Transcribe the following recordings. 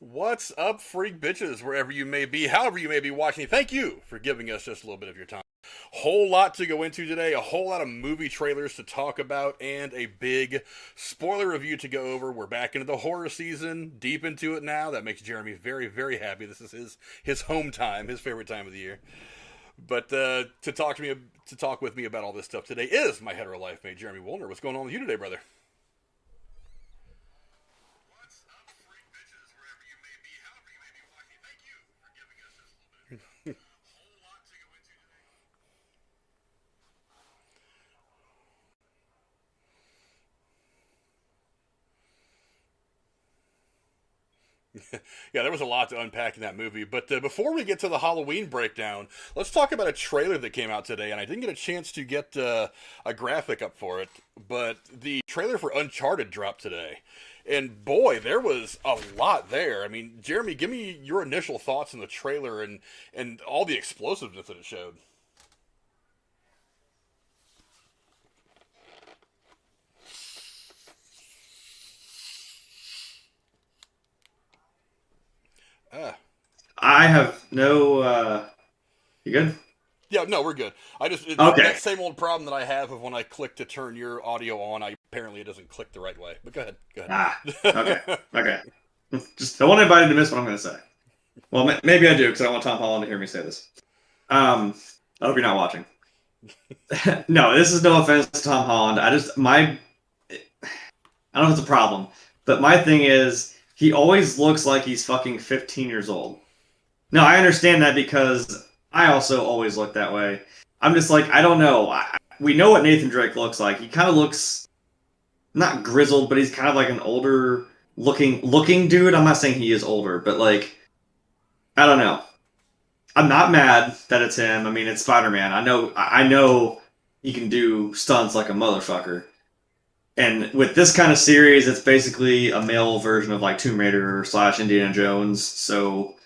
What's up, freak bitches, wherever you may be, however you may be watching? Thank you for giving us just a little bit of your time. Whole lot to go into today, a whole lot of movie trailers to talk about, and a big spoiler review to go over. We're back into the horror season, deep into it now. That makes Jeremy very, very happy. This is his home time, his favorite time of the year. But to talk with me about all this stuff today is my hetero life mate, Jeremy Woolner. What's going on with you today, brother? Yeah, there was a lot to unpack in that movie. But before we get to the Halloween breakdown, let's talk about a trailer that came out today. And I didn't get a chance to get a graphic up for it, but the trailer for Uncharted dropped today. And boy, there was a lot there. I mean, Jeremy, give me your initial thoughts on the trailer and all the explosiveness that it showed. Ah. I have no. You good? Yeah, no, we're good. Okay. That same old problem that I have of when I click to turn your audio on, apparently it doesn't click the right way. But go ahead. Okay. Just don't want anybody to miss what I'm going to say. Well, maybe I do because I want Tom Holland to hear me say this. I hope you're not watching. No, this is no offense to Tom Holland. I don't know if it's a problem, but my thing is he always looks like he's fucking 15 years old. No, I understand that because I also always look that way. I'm just like, I don't know. We know what Nathan Drake looks like. He kind of looks not grizzled, but he's kind of like an older looking dude. I'm not saying he is older, but like, I don't know. I'm not mad that it's him. I mean, it's Spider-Man. I know he can do stunts like a motherfucker. And with this kind of series, it's basically a male version of like Tomb Raider / Indiana Jones. So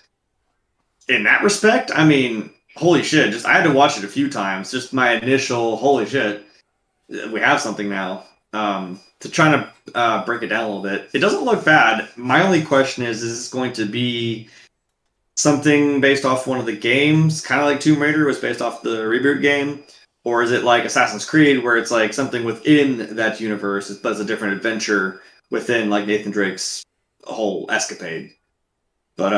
in that respect, I mean, holy shit! I had to watch it a few times. Just my initial holy shit. We have something now. To try to break it down a little bit, it doesn't look bad. My only question is this going to be something based off one of the games, kind of like Tomb Raider was based off the reboot game? Or is it like Assassin's Creed, where it's like something within that universe, but it's a different adventure within like Nathan Drake's whole escapade? But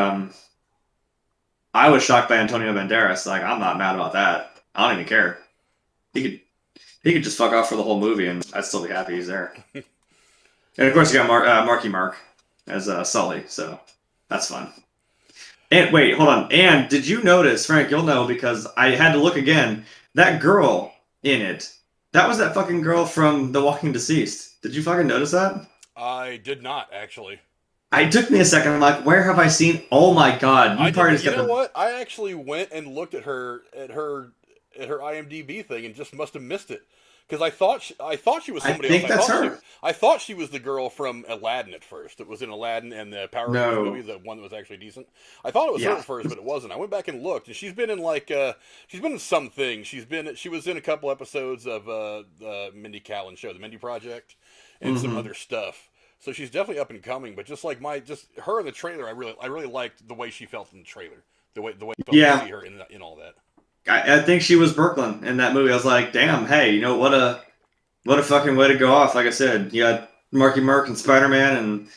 I was shocked by Antonio Banderas. Like, I'm not mad about that. I don't even care. He could just fuck off for the whole movie, and I'd still be happy he's there. And of course, you got Marky Mark as Sully, so that's fun. And wait, hold on. And did you notice, Frank? You'll know because I had to look again. That girl in it, that was that fucking girl from The Walking Deceased. Did you fucking notice that? I did not, actually. It took me a second. I'm like, where have I seen? Oh my god! You know what? I actually went and looked at her IMDb thing and just must have missed it because I thought she was somebody else. I think that's her. I thought she was the girl from Aladdin at first. It was in Aladdin and the Power Rangers movie, the one that was actually decent. I thought it was her at first, but it wasn't. I went back and looked, and she's been in she's been in some things. She was in a couple episodes of the Mindy Kaling show, The Mindy Project, and some other stuff. So she's definitely up and coming. But just her in the trailer, I really liked the way she felt in the trailer. The way you felt to see her in all that. I think she was Brooklyn in that movie. I was like, damn, hey, you know what a fucking way to go off. Like I said, you got Marky Mark and Spider-Man and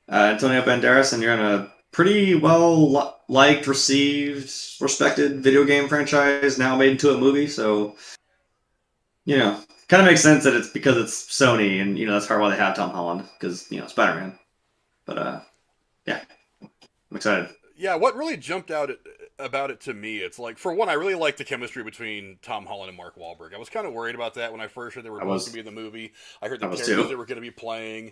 Antonio Banderas, and you're in a pretty well liked, received, respected video game franchise now made into a movie. So, kind of makes sense that it's because it's Sony, and that's probably why they have Tom Holland because Spider-Man. But yeah, I'm excited. Yeah, what really jumped out about it to me, it's like, for one, I really liked the chemistry between Tom Holland and Mark Wahlberg. I was kind of worried about that when I first heard they were going to be in the movie. I heard the characters they were going to be playing.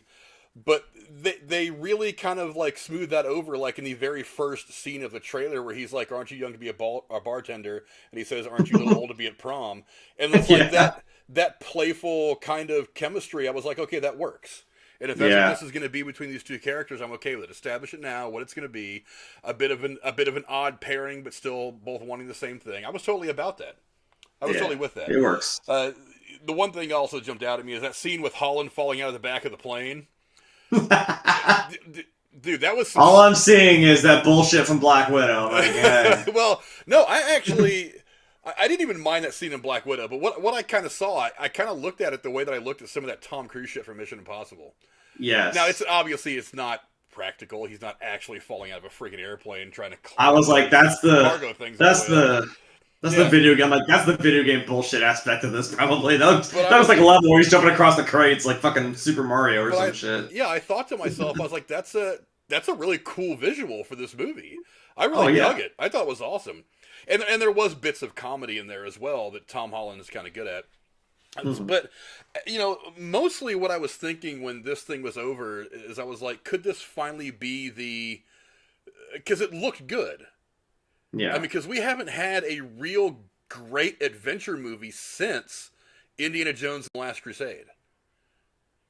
But they really kind of like smoothed that over, like in the very first scene of the trailer where he's like, "Aren't you young to be a bartender?" And he says, "Aren't you a little old to be at prom?" And it's like that playful kind of chemistry. I was like, okay, that works. And if that's what this is going to be between these two characters, I'm okay with it. Establish it now, what it's going to be. A bit of an odd pairing, but still both wanting the same thing. I was totally about that. I was totally with that. It works. The one thing also jumped out at me is that scene with Holland falling out of the back of the plane. Dude, that was all I'm seeing is that bullshit from Black Widow. Like, yeah. Well, no, I didn't even mind that scene in Black Widow, but what I kind of saw, I kind of looked at it the way that I looked at some of that Tom Cruise shit from Mission Impossible. Yes. Now, it's not practical. He's not actually falling out of a freaking airplane trying to. I was like, that's the cargo things. That's the video game. Like, that's the video game bullshit aspect of this. Probably that was like a level where he's jumping across the crates like fucking Super Mario or some shit. Yeah, I thought to myself, I was like, that's a really cool visual for this movie. I really dug it. I thought it was awesome. And there was bits of comedy in there as well that Tom Holland is kind of good at. Mm-hmm. But, mostly what I was thinking when this thing was over is I was like, could this finally be because it looked good. Yeah. I mean, because we haven't had a real great adventure movie since Indiana Jones and the Last Crusade.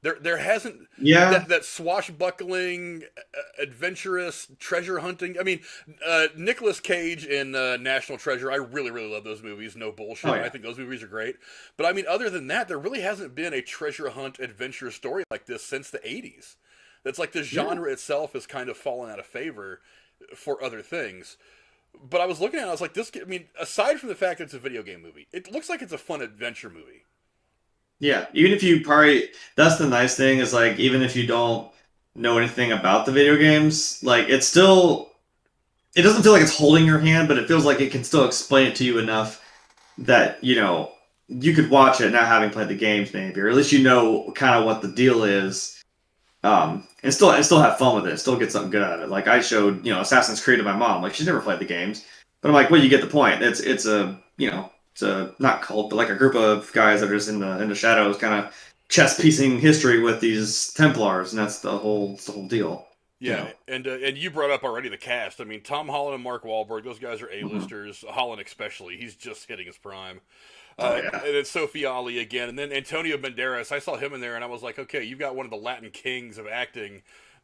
There hasn't that swashbuckling, adventurous treasure hunting. I mean, Nicolas Cage in National Treasure. I really, really love those movies. No bullshit. Oh, yeah. I think those movies are great. But I mean, other than that, there really hasn't been a treasure hunt adventure story like this since the 80s. That's like the genre itself has kind of fallen out of favor for other things. But I was looking at it, I was like, this. I mean, aside from the fact that it's a video game movie, it looks like it's a fun adventure movie. Yeah, even if you that's the nice thing is like, even if you don't know anything about the video games, like it doesn't feel like it's holding your hand, but it feels like it can still explain it to you enough that, you could watch it not having played the games maybe, or at least kind of what the deal is, and still have fun with it, still get something good out of it. Like I showed, Assassin's Creed to my mom, like she's never played the games, but I'm like, well, you get the point. It's a not cult, but like a group of guys that are just in the shadows, kind of chess piecing history with these Templars, and that's the whole deal. Yeah, and you brought up already the cast. I mean, Tom Holland and Mark Wahlberg; those guys are A-listers. Mm-hmm. Holland especially, he's just hitting his prime. And then Sophia Ali again, and then Antonio Banderas. I saw him in there, and I was like, okay, you've got one of the Latin kings of acting.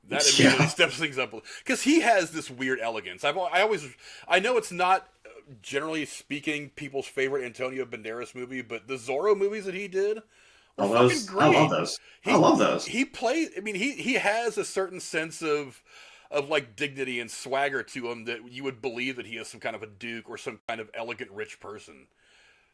That immediately steps things up because he has this weird elegance. I know it's not, generally speaking, people's favorite Antonio Banderas movie, but the Zorro movies that he did were fucking great. I love those. He played. I mean, he has a certain sense of like dignity and swagger to him that you would believe that he is some kind of a duke or some kind of elegant rich person.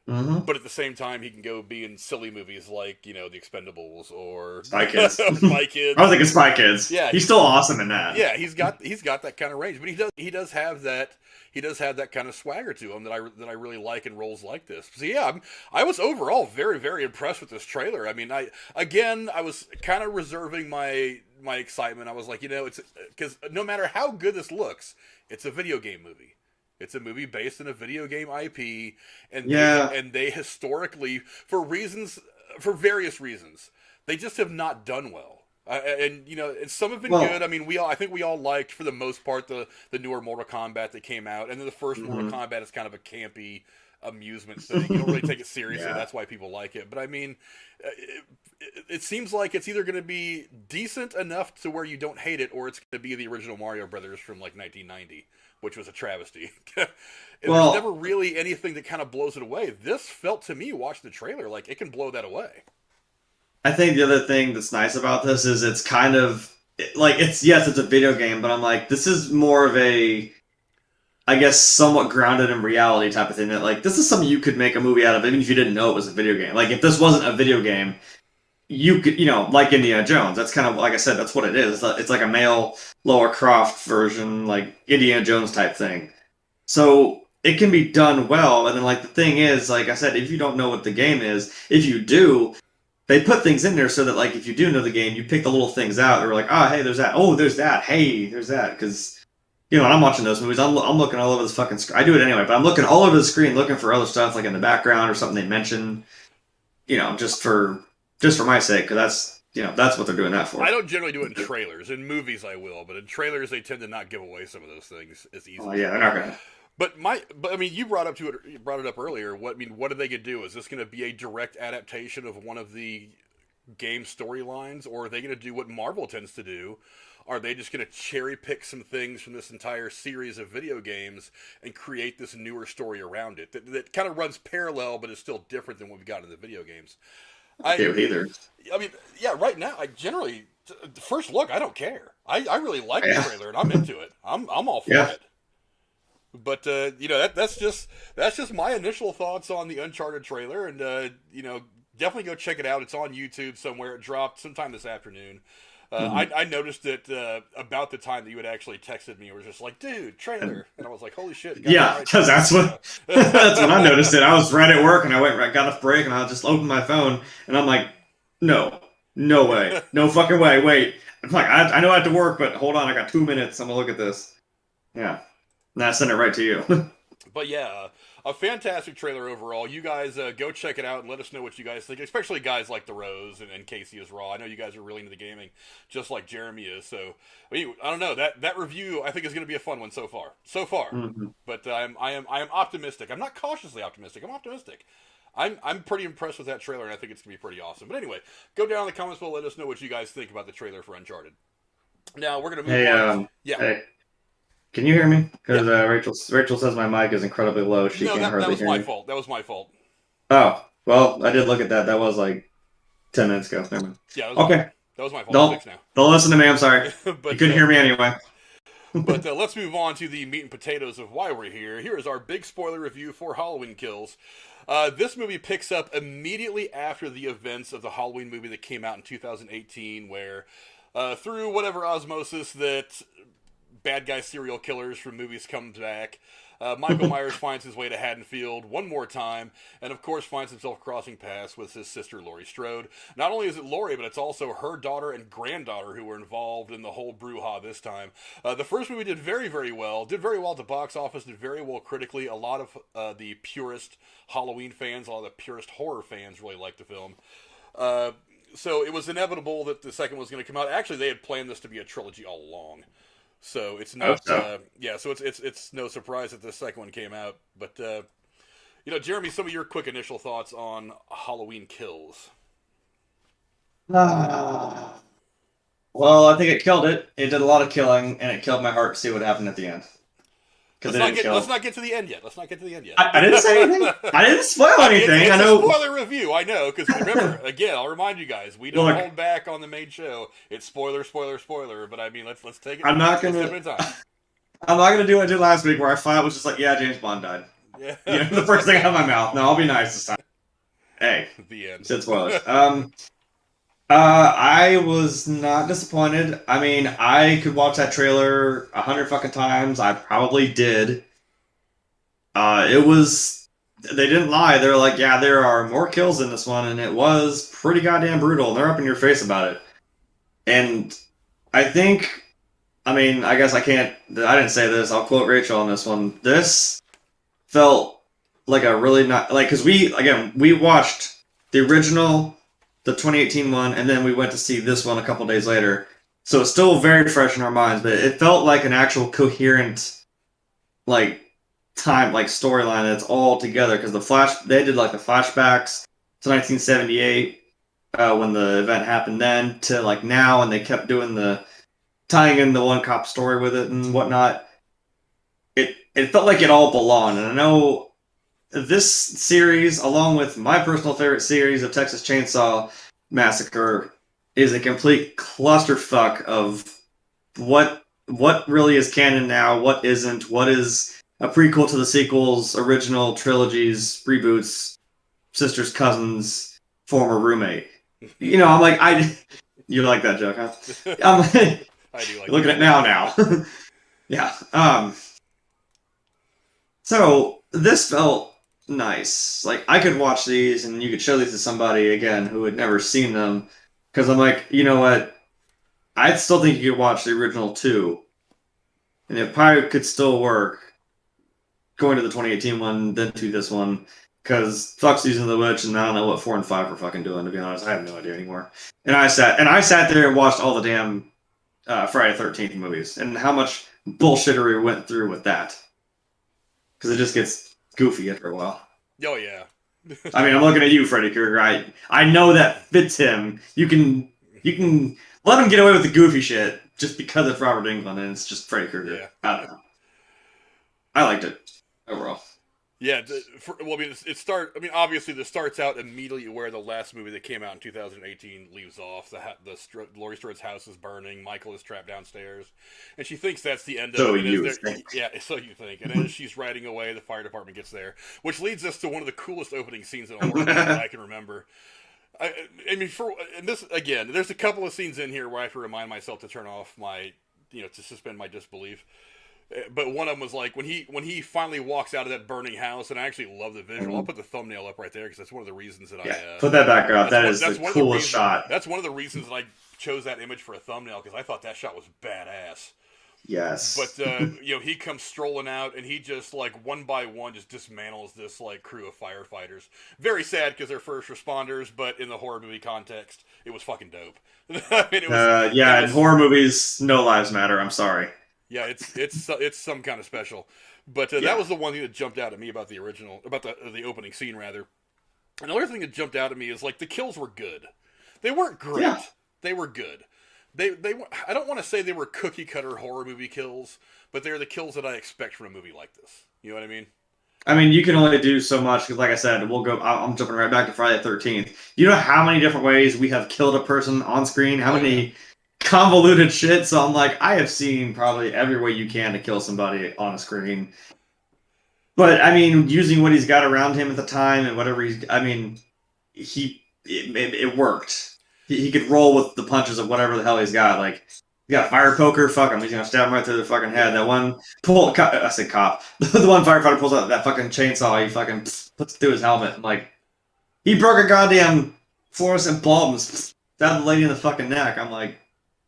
Mm-hmm. But at the same time, he can go be in silly movies like, The Expendables or Spy Kids. Spy Kids. I was thinking Spy Kids. Yeah, he's still awesome in that. Yeah, he's got that kind of range, but he does have that kind of swagger to him that I really like in roles like this. So yeah, I was overall very, very impressed with this trailer. I mean, I was kind of reserving my excitement. I was like, it's because no matter how good this looks, it's a video game movie. It's a movie based in a video game IP, and they historically, for various reasons, they just have not done well. And some have been good. I mean, I think we all liked, for the most part, the newer Mortal Kombat that came out, and then the first Mortal Kombat is kind of a campy amusement thing. You don't really take it seriously. That's why people like it. But I mean, it seems like it's either going to be decent enough to where you don't hate it, or it's going to be the original Mario Brothers from like 1990. Which was a travesty. There's never really anything that kind of blows it away. This felt to me, watching the trailer, like it can blow that away. I think the other thing that's nice about this is it's kind of like it's a video game, but I'm like, this is more of a, I guess, somewhat grounded in reality type of thing. That like this is something you could make a movie out of, even if you didn't know it was a video game. Like if this wasn't a video game, you could, like Indiana Jones. That's kind of, like I said, that's what it is. It's like a male Lara Croft version, like Indiana Jones type thing. So it can be done well. And then, like, the thing is, like I said, if you don't know what the game is, if you do, they put things in there so that, like, if you do know the game, you pick the little things out. They're like, oh, hey, there's that. Oh, there's that. Hey, there's that. Because, when I'm watching those movies, I'm looking all over the fucking screen. I do it anyway, but I'm looking all over the screen looking for other stuff, like in the background or something they mention, just for my sake, because that's what they're doing that for. I don't generally do it in trailers. In movies, I will, but in trailers, they tend to not give away some of those things as easily. Oh yeah, they're not gonna. But I mean, you brought it up earlier. What are they gonna do? Is this gonna be a direct adaptation of one of the game storylines, or are they gonna do what Marvel tends to do? Are they just going to cherry pick some things from this entire series of video games and create this newer story around it that kind of runs parallel, but is still different than what we got in the video games? Either. I mean, yeah, right now, I generally, First look, I don't care. I really like the trailer and I'm into it. I'm all for it. But that's just my initial thoughts on the Uncharted trailer, and definitely go check it out. It's on YouTube somewhere. It dropped sometime this afternoon. I noticed it about the time that you had actually texted me. It was just like, dude, trailer, and I was like, holy shit! Yeah, because that's when I noticed it. I was right at work, and I got a break, and I just opened my phone, and I'm like, no way, no fucking way. Wait, I'm like, I know I have to work, but hold on, I got 2 minutes. I'm gonna look at this. Yeah. And I sent it right to you. But yeah, a fantastic trailer overall. You guys go check it out and let us know what you guys think, especially guys like The Rose and Casey is Raw. I know you guys are really into the gaming, just like Jeremy is. So, I don't know. That review, I think, is going to be a fun one so far. Mm-hmm. But I am optimistic. I'm not cautiously optimistic. I'm optimistic. I'm pretty impressed with that trailer, and I think it's going to be pretty awesome. But anyway, go down in the comments below. Let us know what you guys think about the trailer for Uncharted. Now, we're going to move on. Hey. Can you hear me? Because Rachel says my mic is incredibly low. She can't hardly hear me. That was my fault. That was my fault. Oh, well, I did look at that. That was like 10 minutes ago. Never mind. Yeah. Okay. That was my fault. Don't listen to me. I'm sorry. But, you couldn't hear me anyway. But let's move on to the meat and potatoes of why we're here. Here is our big spoiler review for Halloween Kills. This movie picks up immediately after the events of the Halloween movie that came out in 2018, where through whatever osmosis that bad guy serial killers from movies come back, Michael Myers finds his way to Haddonfield one more time, and of course finds himself crossing paths with his sister Laurie Strode. Not only is it Laurie, but it's also her daughter and granddaughter who were involved in the whole brouhaha this time. The first movie did very, very well. Did very well at the box office, did very well critically. A lot of the purist Halloween fans, a lot of the purist horror fans really liked the film. So it was inevitable that the second was going to come out. Actually, they had planned this to be a trilogy all along. So it's not, so it's no surprise that the second one came out. But, Jeremy, some of your quick initial thoughts on Halloween Kills. Well, I think it killed it. It did a lot of killing, and it killed my heart to see what happened at the end. Let's not get to the end yet. I didn't say anything. I didn't spoil anything. It's I know. A spoiler review. I know, because remember, again, I'll remind you guys, we don't hold back on the main show. It's spoiler. But I mean, let's take it. I'm not gonna do what I did last week, where I finally was just like, yeah, James Bond died. Yeah. The first thing out of my mouth. No, I'll be nice this time. Hey, the end. Said spoilers. I was not disappointed. I mean, I could watch that trailer 100 fucking times. I probably did. They didn't lie. They were like, yeah, there are more kills in this one, and it was pretty goddamn brutal. They're up in your face about it. And I guess I didn't say this. I'll quote Rachel on this one. This felt like a really because we watched the original, the 2018 one, and then we went to see this one a couple days later. So it's still very fresh in our minds, but it felt like an actual coherent, storyline that's all together. Because they did the flashbacks to 1978 when the event happened then to now, and they kept doing tying in the one cop story with it and whatnot. It felt like it all belonged, and I know this series, along with my personal favorite series of Texas Chainsaw Massacre, is a complete clusterfuck of what really is canon now, what isn't, what is a prequel to the sequels, original trilogies, reboots, sisters, cousins, former roommate. I'm like, you like that joke, huh? I'm like, I do like look at it now. Yeah. So this felt nice. I could watch these, and you could show these to somebody again who had never seen them, because I'm like, you know what? I still think you could watch the original two, and it probably could still work going to the 2018 one, then to this one, because fuck Season of the Witch, and I don't know what 4 and 5 were fucking doing, to be honest. I have no idea anymore. And I sat there and watched all the damn Friday the 13th movies, and how much bullshittery went through with that, because it just gets goofy after a while. Oh yeah. I mean, I'm looking at you, Freddy Krueger. I know that fits him. You can let him get away with the goofy shit just because it's Robert Englund and it's just Freddy Krueger. Yeah. I don't know. I liked it overall. Yeah, well, I mean, obviously, this starts out immediately where the last movie that came out in 2018 leaves off. Laurie Strode's house is burning. Michael is trapped downstairs, and she thinks that's the end of So it. you think. Yeah, so you think. And as she's riding away, the fire department gets there, which leads us to one of the coolest opening scenes in a horror movie that I can remember. I mean, and this again, there's a couple of scenes in here where I have to remind myself to turn off my, to suspend my disbelief. But one of them was like when he finally walks out of that burning house, and I actually love the visual. I'll put the thumbnail up right there because that's one of the reasons that put that back up. That is the coolest shot. That's one of the reasons that I chose that image for a thumbnail because I thought that shot was badass. Yes. But he comes strolling out, and he just like one by one just dismantles this like crew of firefighters. Very sad because they're first responders, but in the horror movie context, it was fucking dope. I mean, in horror movies, no lives matter. I'm sorry. Yeah, it's some kind of special, but that was the one thing that jumped out at me about the opening scene rather. Another thing that jumped out at me is like the kills were good. They weren't great. Yeah. They were good. They I don't want to say they were cookie cutter horror movie kills, but they're the kills that I expect from a movie like this. You know what I mean? I mean, you can only do so much because, like I said, I'm jumping right back to Friday the 13th. You know how many different ways we have killed a person on screen? How many convoluted shit? So I'm like, I have seen probably every way you can to kill somebody on a screen. But I mean, using what he's got around him at the time and whatever it worked. He could roll with the punches of whatever the hell he's got. Like, he got a fire poker, fuck him. He's gonna stab him right through the fucking head. That one I said cop. The one firefighter pulls out that fucking chainsaw. He fucking puts it through his helmet. I'm like, he broke a goddamn fluorescent bulb and stabbed the lady in the fucking neck. I'm like,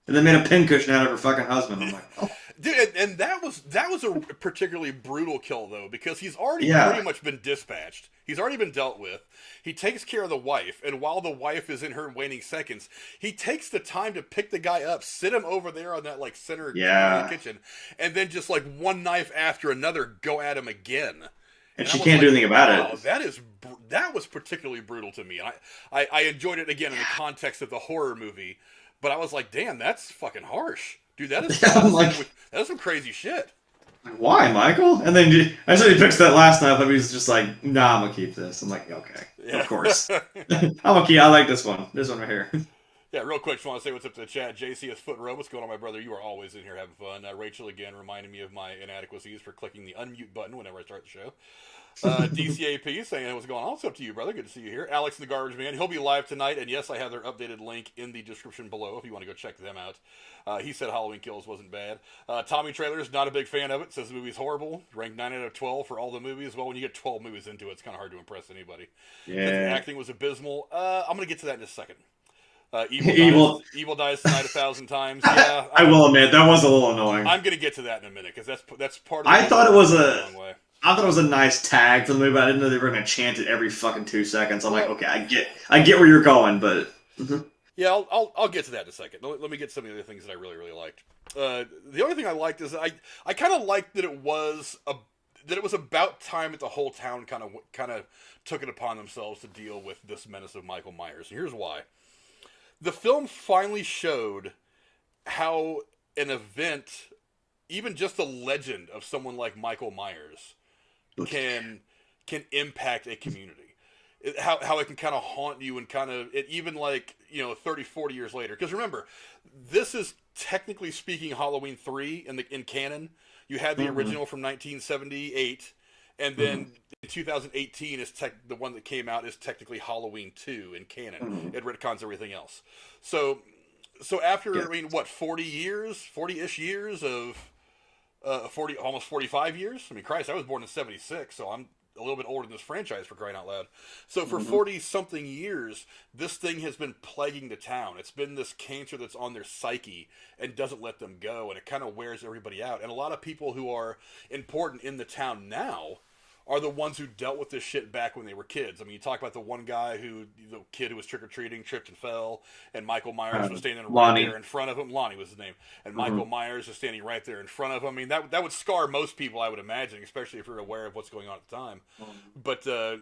and then made a pincushion out of her fucking husband. I'm like, oh. Dude, and that was a particularly brutal kill though, because he's already pretty much been dispatched. He's already been dealt with. He takes care of the wife, and while the wife is in her waning seconds, he takes the time to pick the guy up, sit him over there on that like center in the kitchen, and then just like one knife after another go at him again. And she can't do anything about it. That was particularly brutal to me. I enjoyed it again in the context of the horror movie, but I was like, damn, that's fucking harsh. Dude, that is some crazy shit. Why, Michael? And then I said he picks that last knife up. He's just like, nah, I'm gonna keep this. I'm like, okay, of course. I like this one. This one right here. Yeah, real quick, just want to say what's up to the chat. JC is Foot Row. What's going on, my brother? You are always in here having fun. Rachel again reminding me of my inadequacies for clicking the unmute button whenever I start the show. DCAP saying what's going on. What's up to you, brother? Good to see you here. Alex the Garbage Man. He'll be live tonight, and yes, I have their updated link in the description below if you want to go check them out. He said Halloween Kills wasn't bad. Tommy Trailers, not a big fan of it. Says the movie's horrible. Ranked 9 out of 12 for all the movies. Well, when you get 12 movies into it, it's kind of hard to impress anybody. Yeah. The acting was abysmal. I'm going to get to that in a second. Evil dies tonight 1,000 times. Yeah, I will admit that was a little annoying. I'm going to get to that in a minute because that's part of. I thought it was a nice tag for the movie, but I didn't know they were going to chant it every fucking 2 seconds. I'm like, okay, I get where you're going, but. Yeah, I'll get to that in a second. Let me get some of the other things that I really, really liked. The only thing I liked is I kind of liked that it was about time that the whole town kind of took it upon themselves to deal with this menace of Michael Myers. And here's why. The film finally showed how an event, even just the legend of someone like Michael Myers, can impact a community. How it can kind of haunt you and kind of, even like, 30, 40 years later. Because remember, this is technically speaking Halloween 3 in canon. You had the original from 1978, and then in 2018 is the one that came out is technically Halloween 2 in canon. It retcons everything else. So after, 40-ish years of, almost 45 years? I mean, Christ, I was born in 76, so I'm a little bit older than this franchise, for crying out loud. So for 40-something years, this thing has been plaguing the town. It's been this cancer that's on their psyche and doesn't let them go, and it kind of wears everybody out. And a lot of people who are important in the town now are the ones who dealt with this shit back when they were kids. I mean, you talk about the kid who was trick-or-treating, tripped and fell, and Michael Myers was standing right there in front of him. Lonnie was his name. And Michael Myers is standing right there in front of him. I mean, that would scar most people, I would imagine, especially if you're aware of what's going on at the time. But I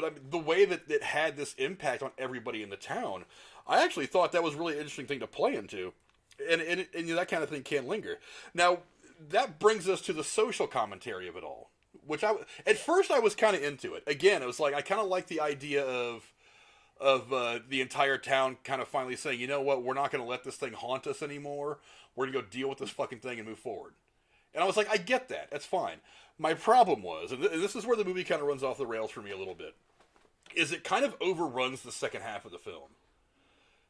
mean, the way that it had this impact on everybody in the town, I actually thought that was a really interesting thing to play into. And that kind of thing can linger. Now, that brings us to the social commentary of it all. which at first I was kind of into it. Again, it was like I kind of like the idea of the entire town kind of finally saying, you know what, we're not going to let this thing haunt us anymore. We're going to go deal with this fucking thing and move forward. And I was like, I get that. That's fine. My problem was, and this is where the movie kind of runs off the rails for me a little bit, is it kind of overruns the second half of the film.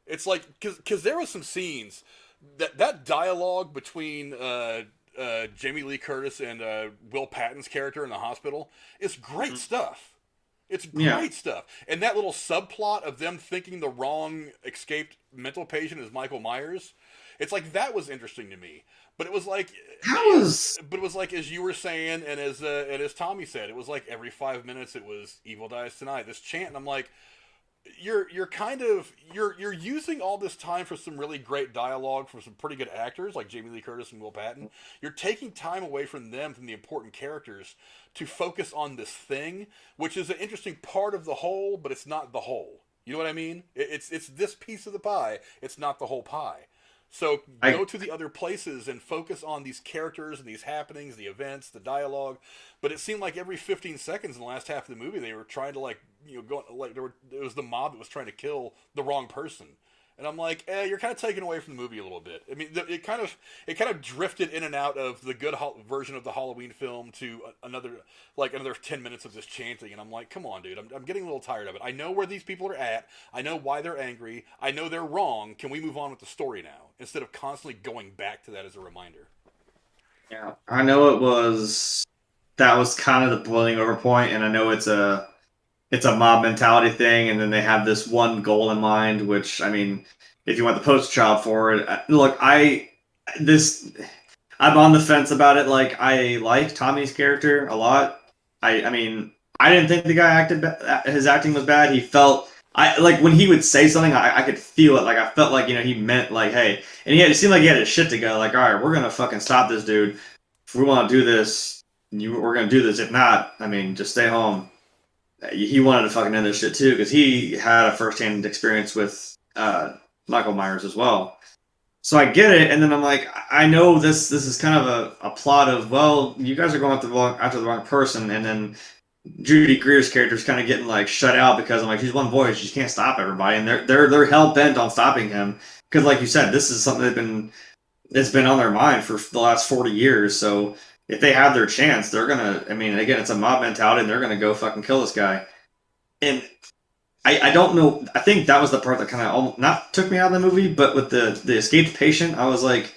It's like, because there were some scenes, that dialogue between Jamie Lee Curtis and Will Patton's character in the hospital is great stuff. It's great stuff. And that little subplot of them thinking the wrong escaped mental patient is Michael Myers, it's like, that was interesting to me. But it was like, as you were saying, and as Tommy said, it was like every 5 minutes it was "Evil Dies Tonight," this chant, and I'm like, you're using all this time for some really great dialogue from some pretty good actors like Jamie Lee Curtis and Will Patton. You're taking time away from them, from the important characters, to focus on this thing, which is an interesting part of the whole, but it's not the whole. You know what I mean? It's this piece of the pie. It's not the whole pie. So go to the other places and focus on these characters and these happenings, the events, the dialogue. But it seemed like every 15 seconds in the last half of the movie, they were trying to it was the mob that was trying to kill the wrong person. And I'm like, you're kind of taking away from the movie a little bit. I mean, it kind of drifted in and out of the good version of the Halloween film to another 10 minutes of this chanting. And I'm like, come on, dude, I'm getting a little tired of it. I know where these people are at. I know why they're angry. I know they're wrong. Can we move on with the story now, instead of constantly going back to that as a reminder? Yeah, I know that was kind of the boiling over point, and I know it's a mob mentality thing, and then they have this one goal in mind, which, I mean, if you want the poster child for it, look, I'm on the fence about it. Like, I like Tommy's character a lot. I mean, I didn't think the guy his acting was bad. He felt, like, when he would say something, I could feel it. Like, I felt like, he meant, like, hey, and it seemed like he had his shit together. Like, all right, we're gonna fucking stop this dude. If we want to do this, we're gonna do this. If not, I mean, just stay home. He wanted to fucking end this shit too, because he had a first-hand experience with Michael Myers as well. So I get it, and then I'm like, I know this is kind of a plot of, well, you guys are going after the wrong person, and then Judy Greer's character is kind of getting like shut out because I'm like, she's one voice, she can't stop everybody, and they're hell bent on stopping him, because like you said, this is something that's been on their mind for the last 40 years. So if they have their chance, they're gonna. I mean, again, it's a mob mentality, and they're gonna go fucking kill this guy. And I don't know. I think that was the part that kind of not took me out of the movie, but with the escaped patient, I was like,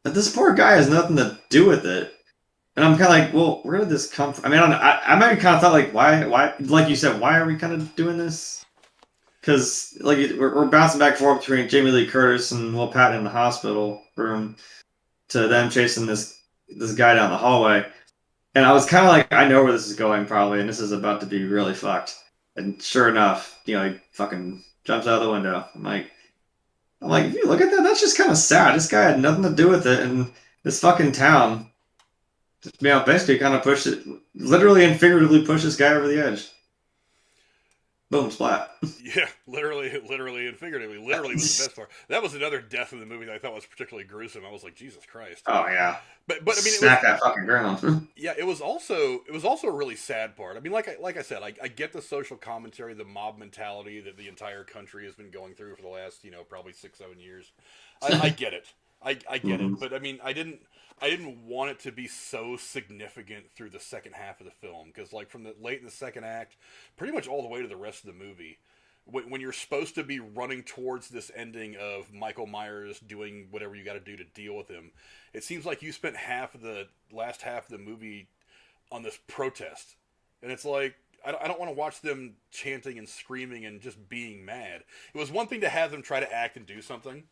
this poor guy has nothing to do with it. And I'm kind of like, well, where did this come from? I mean, I might kind of thought like, why, like you said, why are we kind of doing this? Because like we're bouncing back and forth between Jamie Lee Curtis and Will Patton in the hospital room to them chasing this guy down the hallway, and I was kind of like, I know where this is going probably, and this is about to be really fucked. And sure enough, he fucking jumps out of the window. I'm like, if you look at that, that's just kind of sad. This guy had nothing to do with it, and this fucking town, basically kind of pushed it, literally and figuratively pushed this guy over the edge. Boom, splat. Yeah, literally and figuratively. Literally was the best part. That was another death in the movie that I thought was particularly gruesome. I was like, Jesus Christ. Oh yeah. But I mean, smack that fucking ground. Yeah, it was also a really sad part. I mean, like I said, I get the social commentary, the mob mentality that the entire country has been going through for the last, probably 6-7 years. I get it. I get it. But I mean, I didn't want it to be so significant through the second half of the film, because like from the late in the second act, pretty much all the way to the rest of the movie, when you're supposed to be running towards this ending of Michael Myers doing whatever you got to do to deal with him, it seems like you spent last half of the movie on this protest, and it's like, I don't want to watch them chanting and screaming and just being mad. It was one thing to have them try to act and do something.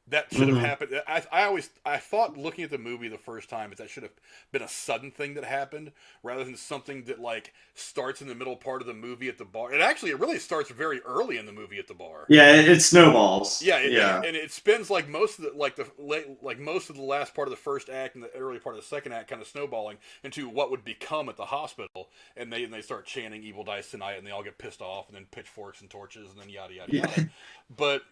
That should have happened. I thought looking at the movie the first time that should have been a sudden thing that happened, rather than something that like starts in the middle part of the movie at the bar. It really starts very early in the movie at the bar. Yeah, it snowballs. Yeah, and it spends like most of the last part of the first act and the early part of the second act kind of snowballing into what would become at the hospital, and they start chanting "Evil Dies Tonight," and they all get pissed off, and then pitchforks and torches, and then yada yada yada. But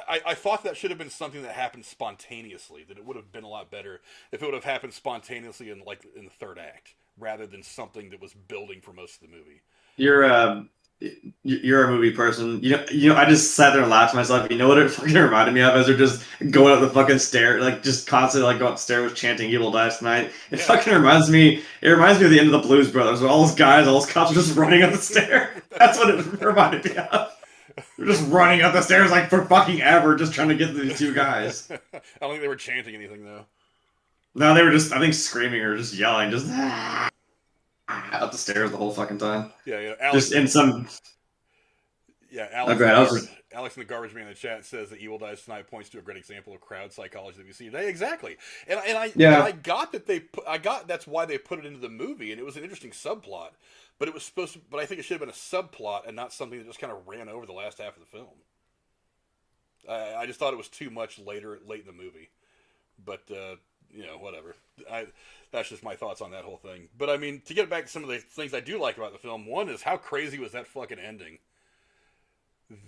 I thought that should have been something that happened spontaneously. That it would have been a lot better if it would have happened spontaneously in the third act, rather than something that was building for most of the movie. You're a movie person. I just sat there and laughed to myself. You know what it fucking reminded me of? As they're just going up the fucking stair, like just constantly like going up the stairs chanting "Evil Dies Tonight." It fucking reminds me. It reminds me of the end of the Blues Brothers, where all those guys, all those cops, are just running up the stair. That's what it reminded me of. They're just running up the stairs like for fucking ever, just trying to get to these two guys. I don't think they were chanting anything though. No, they were just, I think, screaming or just yelling, just up the stairs the whole fucking time. Yeah, Alex. Just in some. Yeah, Alex. Okay, Alex in the Garbage Man in the chat says that Evil Dies Tonight points to a great example of crowd psychology that we see today. Exactly, and I got that that's why they put it into the movie, and it was an interesting subplot. But it was supposed to. But I think it should have been a subplot and not something that just kind of ran over the last half of the film. I just thought it was too much late in the movie, but whatever. That's just my thoughts on that whole thing. But I mean, to get back to some of the things I do like about the film, one is how crazy was that fucking ending.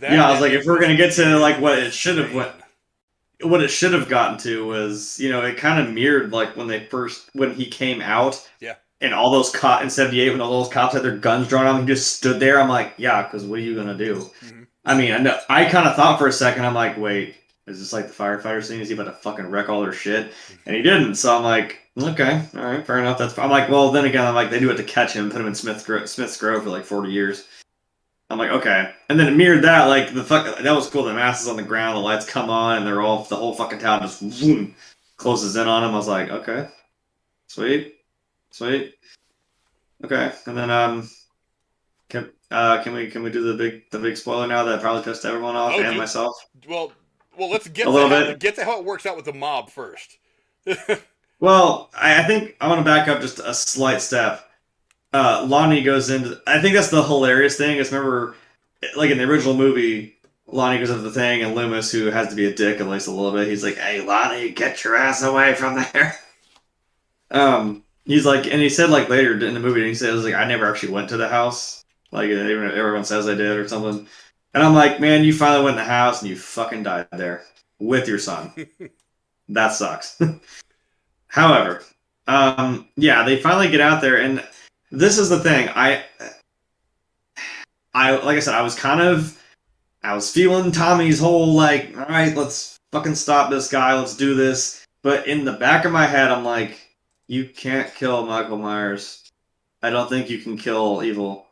I was like, if we're gonna get to like what it should have gotten to was, it kind of mirrored like when he came out. Yeah. And all those cops in '78, when all those cops had their guns drawn on them, just stood there. I'm like, yeah, because what are you gonna do? Mm-hmm. I mean, I kind of thought for a second. I'm like, wait, is this like the firefighter scene? Is he about to fucking wreck all their shit? And he didn't. So I'm like, okay, all right, fair enough. I'm like, well, then again, I'm like, they do it to catch him, put him in Smith's Grove for like 40 years. I'm like, okay. And then it mirrored that, like that was cool. The mask is on the ground, the lights come on, and the whole fucking town just zoom, closes in on him. I was like, okay, sweet. Okay, and then can we do the big spoiler now that probably pissed everyone off and myself? Well, let's get to how it works out with the mob first. Well, I think I want to back up just a slight step. Lonnie goes into. I think that's the hilarious thing. Is remember, like in the original movie, Lonnie goes into the thing, and Loomis, who has to be a dick at least a little bit, he's like, "Hey, Lonnie, get your ass away from there." He's like, and he said like later in the movie, he says like, "I never actually went to the house. Like everyone says I did or something." And I'm like, "Man, you finally went in the house and you fucking died there with your son. That sucks." However, they finally get out there, and this is the thing. I like I said, I was feeling Tommy's whole like, all right, let's fucking stop this guy, let's do this. But in the back of my head, I'm like, you can't kill Michael Myers. I don't think you can kill evil.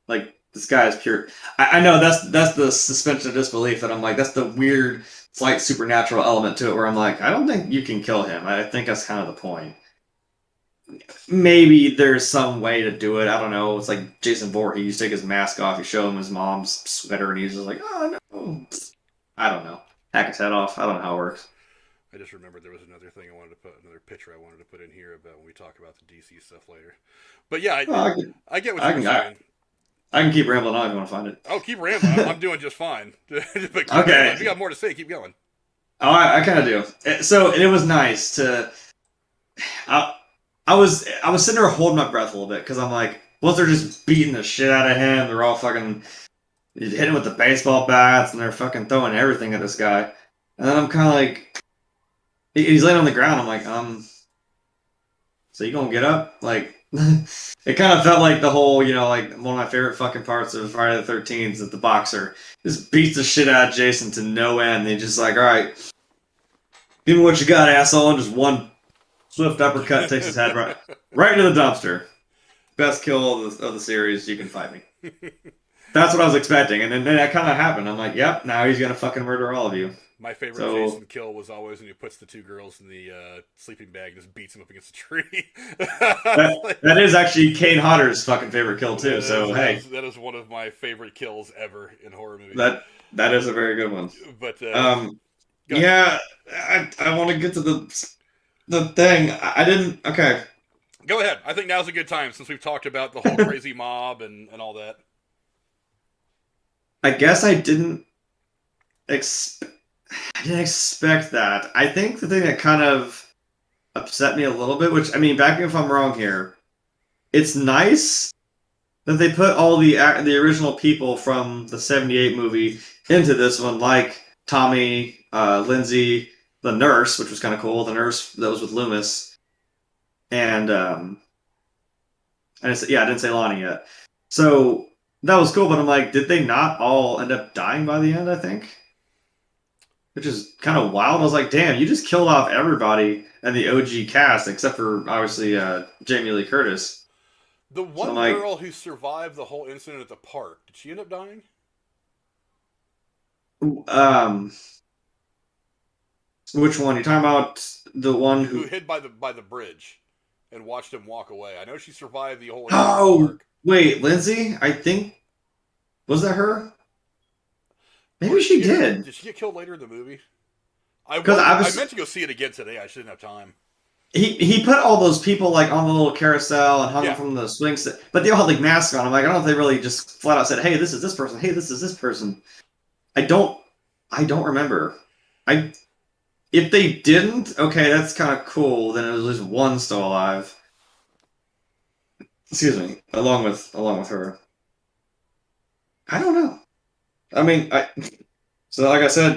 Like, this guy is pure. I know that's the suspension of disbelief that I'm like, that's the weird, slight supernatural element to it where I'm like, I don't think you can kill him. I think that's kind of the point. Maybe there's some way to do it. I don't know. It's like Jason Voorhees. You take his mask off, you show him his mom's sweater, and he's just like, oh no. I don't know. Hack his head off. I don't know how it works. I just remembered there was another picture I wanted to put in here about when we talk about the DC stuff later. But yeah, I get what you're saying. I can keep rambling on if you want to find it. Oh, keep rambling. I'm doing just fine. Okay. Rambling. If you got more to say, keep going. Oh, I kind of do. So it was nice to. I was sitting there holding my breath a little bit because I'm like, once they're just beating the shit out of him, they're all fucking hitting him with the baseball bats and they're fucking throwing everything at this guy. And then I'm kind of like, he's laying on the ground. I'm like, so you gonna get up? Like, it kind of felt like the whole, like one of my favorite fucking parts of Friday the 13th is that the boxer just beats the shit out of Jason to no end. And he's just like, all right, give me what you got, asshole. And just one swift uppercut takes his head right into the dumpster. Best kill of the series. You can fight me. That's what I was expecting. And then that kind of happened. I'm like, yep, now he's going to fucking murder all of you. My favorite Jason kill was always when he puts the two girls in the sleeping bag and just beats them up against a tree. that is actually Kane Hodder's fucking favorult kill too. That is one of my favorite kills ever in horror movies. That is a very good one. But I want to get to the thing. I didn't. Okay. Go ahead. I think now's a good time since we've talked about the whole crazy mob and all that. I guess I didn't expect that. I think the thing that kind of upset me a little bit, which, I mean, back me if I'm wrong here, it's nice that they put all the original people from the 78 movie into this one, like Tommy, Lindsay, the nurse, which was kind of cool, the nurse that was with Loomis, and I didn't say Lonnie yet. So that was cool, but I'm like, did they not all end up dying by the end? I think, which is kind of wild. I was like, damn, you just killed off everybody in the OG cast except for obviously Jamie Lee Curtis. The one girl who survived the whole incident at the park, did she end up dying? Which one? You're talking about the one who hid by the bridge and watched him walk away? I know she survived the whole. Oh, wait, Lindsay? I think was that her? Maybe she did. Did she get killed later in the movie? I meant to go see it again today. I just didn't have time. He put all those people like on the little carousel and hung them from the swings, but they all had like masks on. I'm like, I don't know if they really just flat out said, "Hey, this is this person. Hey, this is this person." I don't remember. If they didn't, okay, that's kind of cool. Then it was at least one still alive. Excuse me, along with her. I don't know. I mean, so like I said,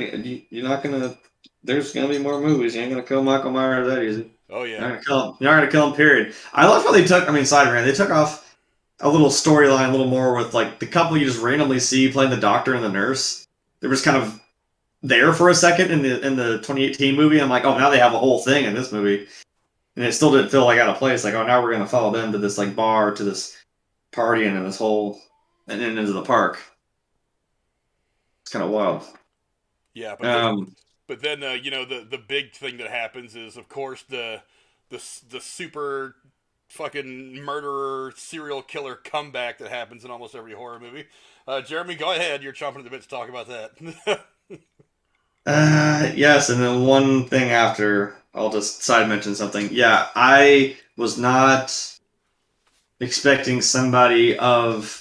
you're not gonna. There's gonna be more movies. You ain't gonna kill Michael Myers that easy. Oh yeah. You're not gonna kill him. Period. I love how they took. I mean, Spider-Man. They took off a little storyline, a little more with like the couple you just randomly see playing the doctor and the nurse. They were just kind of there for a second in the 2018 movie. I'm like, oh, now they have a whole thing in this movie, and it still didn't feel like out of place. Like, oh, now we're gonna follow them to this like bar, to this party, and then this whole, and then into the park. It's kind of wild. Yeah, but then the big thing that happens is, of course, the super fucking murderer serial killer comeback that happens in almost every horror movie. Jeremy, go ahead. You're chomping at the bit to talk about that. Yes, and then one thing after, I'll just side mention something. Yeah, I was not expecting somebody of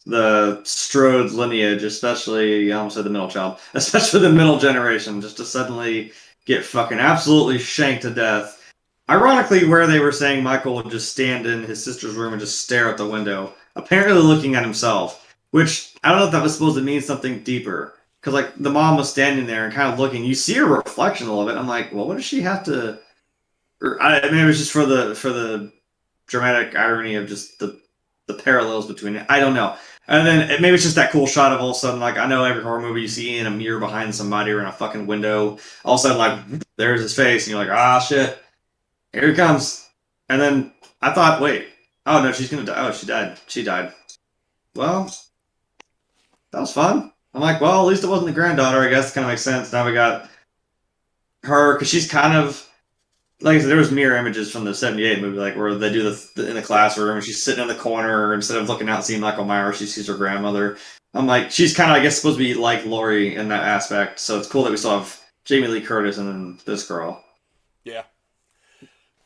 the Strode lineage, especially, I almost said the middle child, especially the middle generation, just to suddenly get fucking absolutely shanked to death. Ironically, where they were saying Michael would just stand in his sister's room and just stare out the window, apparently looking at himself, which I don't know if that was supposed to mean something deeper. Because, like, the mom was standing there and kind of looking. You see her reflection a little bit. I'm like, well, what does she have to... maybe it was just for the dramatic irony of just the parallels between it. I don't know. And then maybe it's just that cool shot of all of a sudden, like, I know every horror movie you see in a mirror behind somebody or in a fucking window, all of a sudden, like, there's his face, and you're like, ah, shit. Here he comes. And then I thought, wait. Oh, no, she's going to die. Oh, she died. She died. Well, that was fun. I'm like, well, at least it wasn't the granddaughter. I guess it kind of makes sense. Now we got her, because she's kind of, like I said, there was mirror images from the 78 movie, like where they do in the classroom, and she's sitting in the corner, instead of looking out and seeing Michael Myers, she sees her grandmother. I'm like, she's kind of, I guess, supposed to be like Laurie in that aspect, so it's cool that we still have Jamie Lee Curtis and then this girl. Yeah.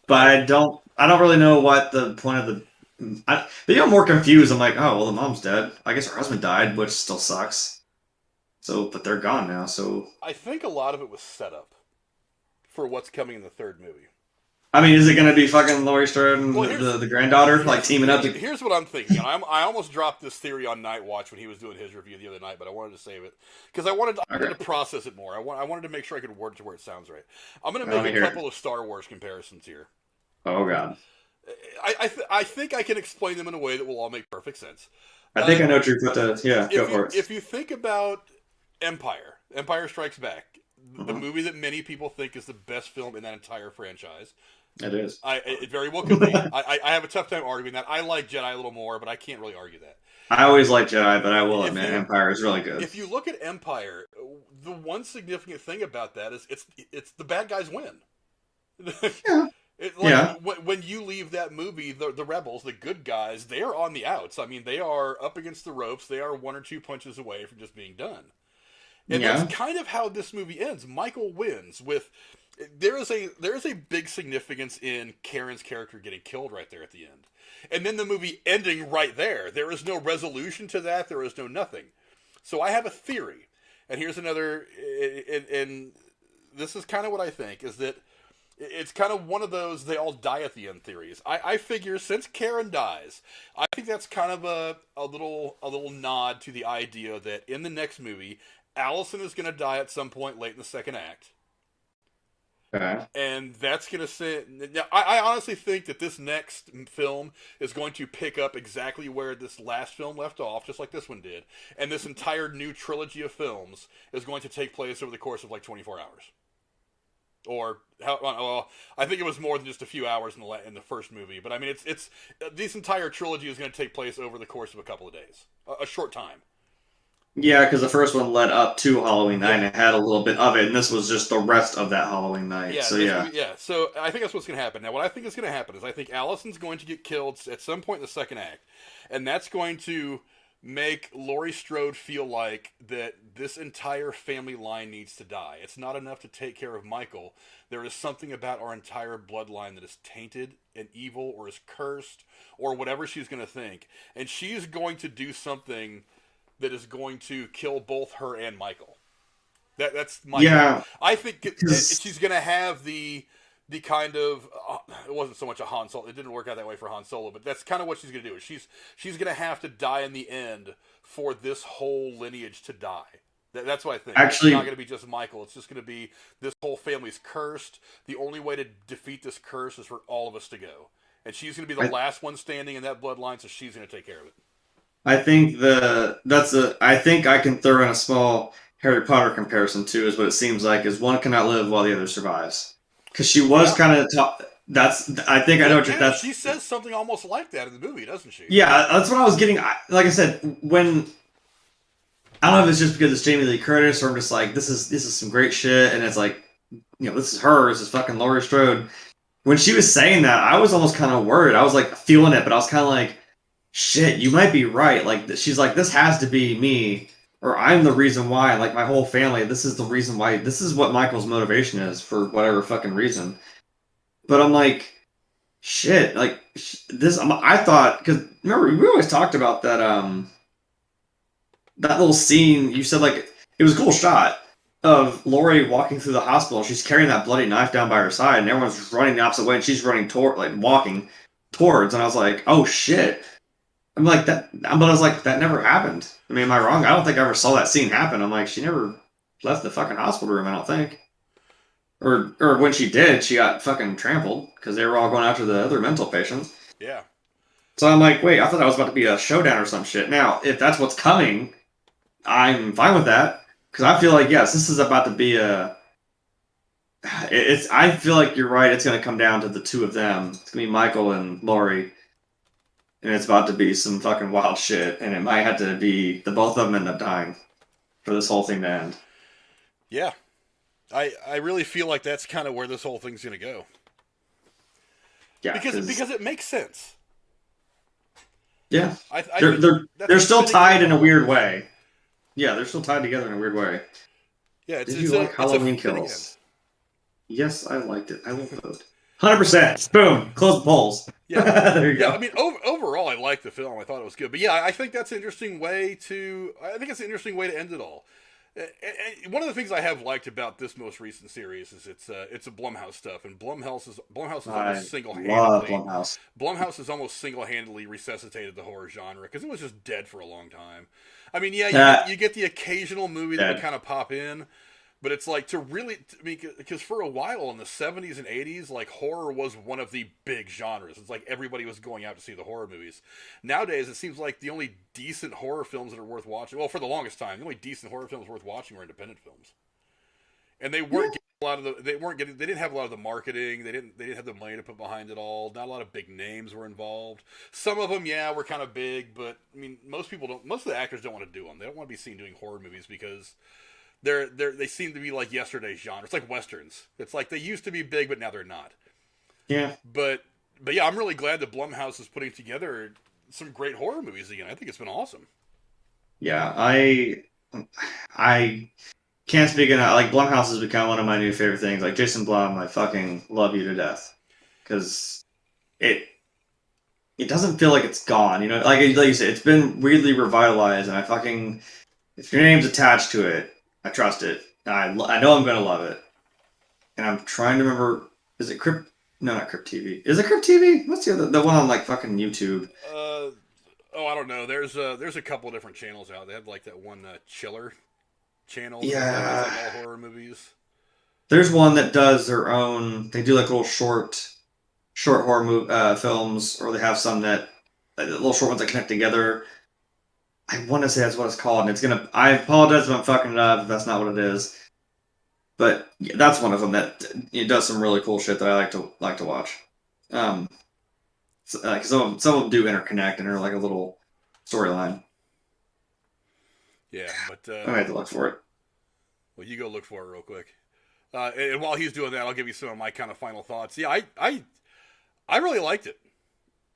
But I don't really know what the point of but I'm more confused. I'm like, oh, well, the mom's dead. I guess her husband died, which still sucks. So, but they're gone now, so... I think a lot of it was set up for what's coming in the third movie. I mean, is it going to be fucking Laurie Strode and the granddaughter, like, teaming up? Here's what I'm thinking. I almost dropped this theory on Night Watch when he was doing his review the other night, but I wanted to save it. Because I wanted to process it more. I wanted to make sure I could word it to where it sounds right. I'm going to make a couple of Star Wars comparisons here. Oh, God. I think I can explain them in a way that will all make perfect sense. I think I know what you're going to... Yeah, go for it. If you think about Empire Strikes Back, the movie that many people think is the best film in that entire franchise. It is. It very well could be. I have a tough time arguing that. I like Jedi a little more, but I can't really argue that. I always like Jedi, but I will admit Empire is really good. If you look at Empire, the one significant thing about that is it's the bad guys win. Yeah. When you leave that movie, the rebels, the good guys, they are on the outs. I mean, they are up against the ropes. They are 1 or 2 punches away from just being done. And that's kind of how this movie ends. Michael wins with... There is a big significance in Karen's character getting killed right there at the end. And then the movie ending right there. There is no resolution to that. There is no nothing. So I have a theory. And here's another... And this is kind of what I think, is that it's kind of one of those they all die at the end theories. I figure since Karen dies, I think that's kind of a little nod to the idea that in the next movie, Allison is going to die at some point late in the second act. Okay. And that's going to say. Now, I honestly think that this next film is going to pick up exactly where this last film left off, just like this one did. And this entire new trilogy of films is going to take place over the course of like 24 hours. Or how? Well, I think it was more than just a few hours in the first movie. But I mean, it's this entire trilogy is going to take place over the course of a couple of days, a short time. Yeah, because the first one led up to Halloween night and it had a little bit of it, and this was just the rest of that Halloween night. Yeah, so yeah. So I think that's what's going to happen. Now, what I think is going to happen is I think Allison's going to get killed at some point in the second act, and that's going to make Laurie Strode feel like that this entire family line needs to die. It's not enough to take care of Michael. There is something about our entire bloodline that is tainted and evil or is cursed or whatever she's going to think, and she's going to do something that is going to kill both her and Michael. That's my I think she's going to have the kind of it wasn't so much a Han Solo. It didn't work out that way for Han Solo, but that's kind of what she's going to do. She's going to have to die in the end for this whole lineage to die. That's what I think. Actually, it's not going to be just Michael. It's just going to be this whole family's cursed. The only way to defeat this curse is for all of us to go, and she's going to be the last one standing in that bloodline. So she's going to take care of it. I think I think I can throw in a small Harry Potter comparison too. Is what it seems like is one cannot live while the other survives. Because she was kind of I think I know what that's. She says something almost like that in the movie, doesn't she? Yeah, that's what I was getting. Like I said, when I don't know if it's just because it's Jamie Lee Curtis or I'm just like this is some great shit, and it's like this is her, this is fucking Laurie Strode. When she was saying that, I was almost kind of worried. I was like feeling it, but I was kind of like, shit, you might be right. Like she's like, this has to be me, or I'm the reason why. Like my whole family, this is the reason why. This is what Michael's motivation is for whatever fucking reason. But I'm like, shit, like this. I thought because remember we always talked about that that little scene. You said like it was a cool shot of Laurie walking through the hospital. She's carrying that bloody knife down by her side, and everyone's running the opposite way, and she's running walking towards. And I was like, oh shit. I'm like that, but I was like, that never happened. I mean, am I wrong? I don't think I ever saw that scene happen. I'm like, she never left the fucking hospital room. I don't think, or when she did, she got fucking trampled because they were all going after the other mental patients. Yeah. So I'm like, wait, I thought that was about to be a showdown or some shit. Now, if that's what's coming, I'm fine with that because I feel like yes, this is about to be a. I feel like you're right. It's going to come down to the two of them. It's going to be Michael and Laurie. And it's about to be some fucking wild shit, and it might have to be the both of them end up dying for this whole thing to end. Yeah, I really feel like that's kind of where this whole thing's gonna go. Yeah, because it makes sense. Yeah, they're still tied in a weird way. Yeah, they're still tied together in a weird way. Yeah, did you like Halloween Kills? Yes, I liked it. I will vote. 100%. Boom. Close the polls. Yeah, there you go. I mean, overall, I liked the film. I thought it was good. But yeah, I think that's an interesting way to. I think it's an interesting way to end it all. And one of the things I have liked about this most recent series is it's a Blumhouse stuff, and Blumhouse is almost single-handedly. Love Blumhouse. Blumhouse has almost single-handedly resuscitated the horror genre because it was just dead for a long time. I mean, yeah, you get the occasional movie that would kind of pop in. But it's like because for a while in the 70s and 80s, like horror was one of the big genres. It's like everybody was going out to see the horror movies. Nowadays, it seems like the only decent horror films that are worth watching, well, for the longest time, the only decent horror films worth watching were independent films. And they weren't getting a lot of they didn't have a lot of the marketing. They didn't have the money to put behind it all. Not a lot of big names were involved. Some of them, were kind of big, but I mean, most of the actors don't want to do them. They don't want to be seen doing horror movies because they seem to be like yesterday's genre. It's like westerns. It's like they used to be big, but now they're not. Yeah. But yeah, I'm really glad that Blumhouse is putting together some great horror movies again. I think it's been awesome. Yeah, I can't speak enough. Like Blumhouse has become one of my new favorite things. Like Jason Blum, I fucking love you to death because it doesn't feel like it's gone. Like you said, it's been weirdly revitalized, and if your name's attached to it. I trust it. I know I'm going to love it. And I'm trying to remember, is it Crypt? No, not Crypt TV. Is it Crypt TV? What's the one on like fucking YouTube? I don't know. There's a couple of different channels out. They have like that one Chiller channel. Yeah. Like all horror movies. There's one that does their own. They do like little short horror films, or they have some that little short ones that connect together. I want to say that's what it's called, and it's gonna. I apologize if I'm fucking it up. If that's not what it is, but yeah, that's one of them that it does some really cool shit that I like to watch. So, some of them do interconnect and are like a little storyline. Yeah, but I might have to look for it. Well, you go look for it real quick. And while he's doing that, I'll give you some of my kind of final thoughts. Yeah, I really liked it.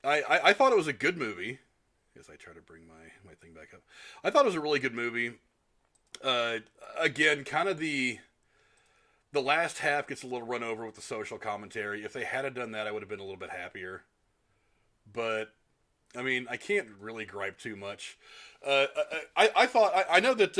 I thought it was a good movie. As I try to bring my thing back up, I thought it was a really good movie. Again, kind of the last half gets a little run over with the social commentary. If they had done that, I would have been a little bit happier. But I mean, I can't really gripe too much. I thought I know that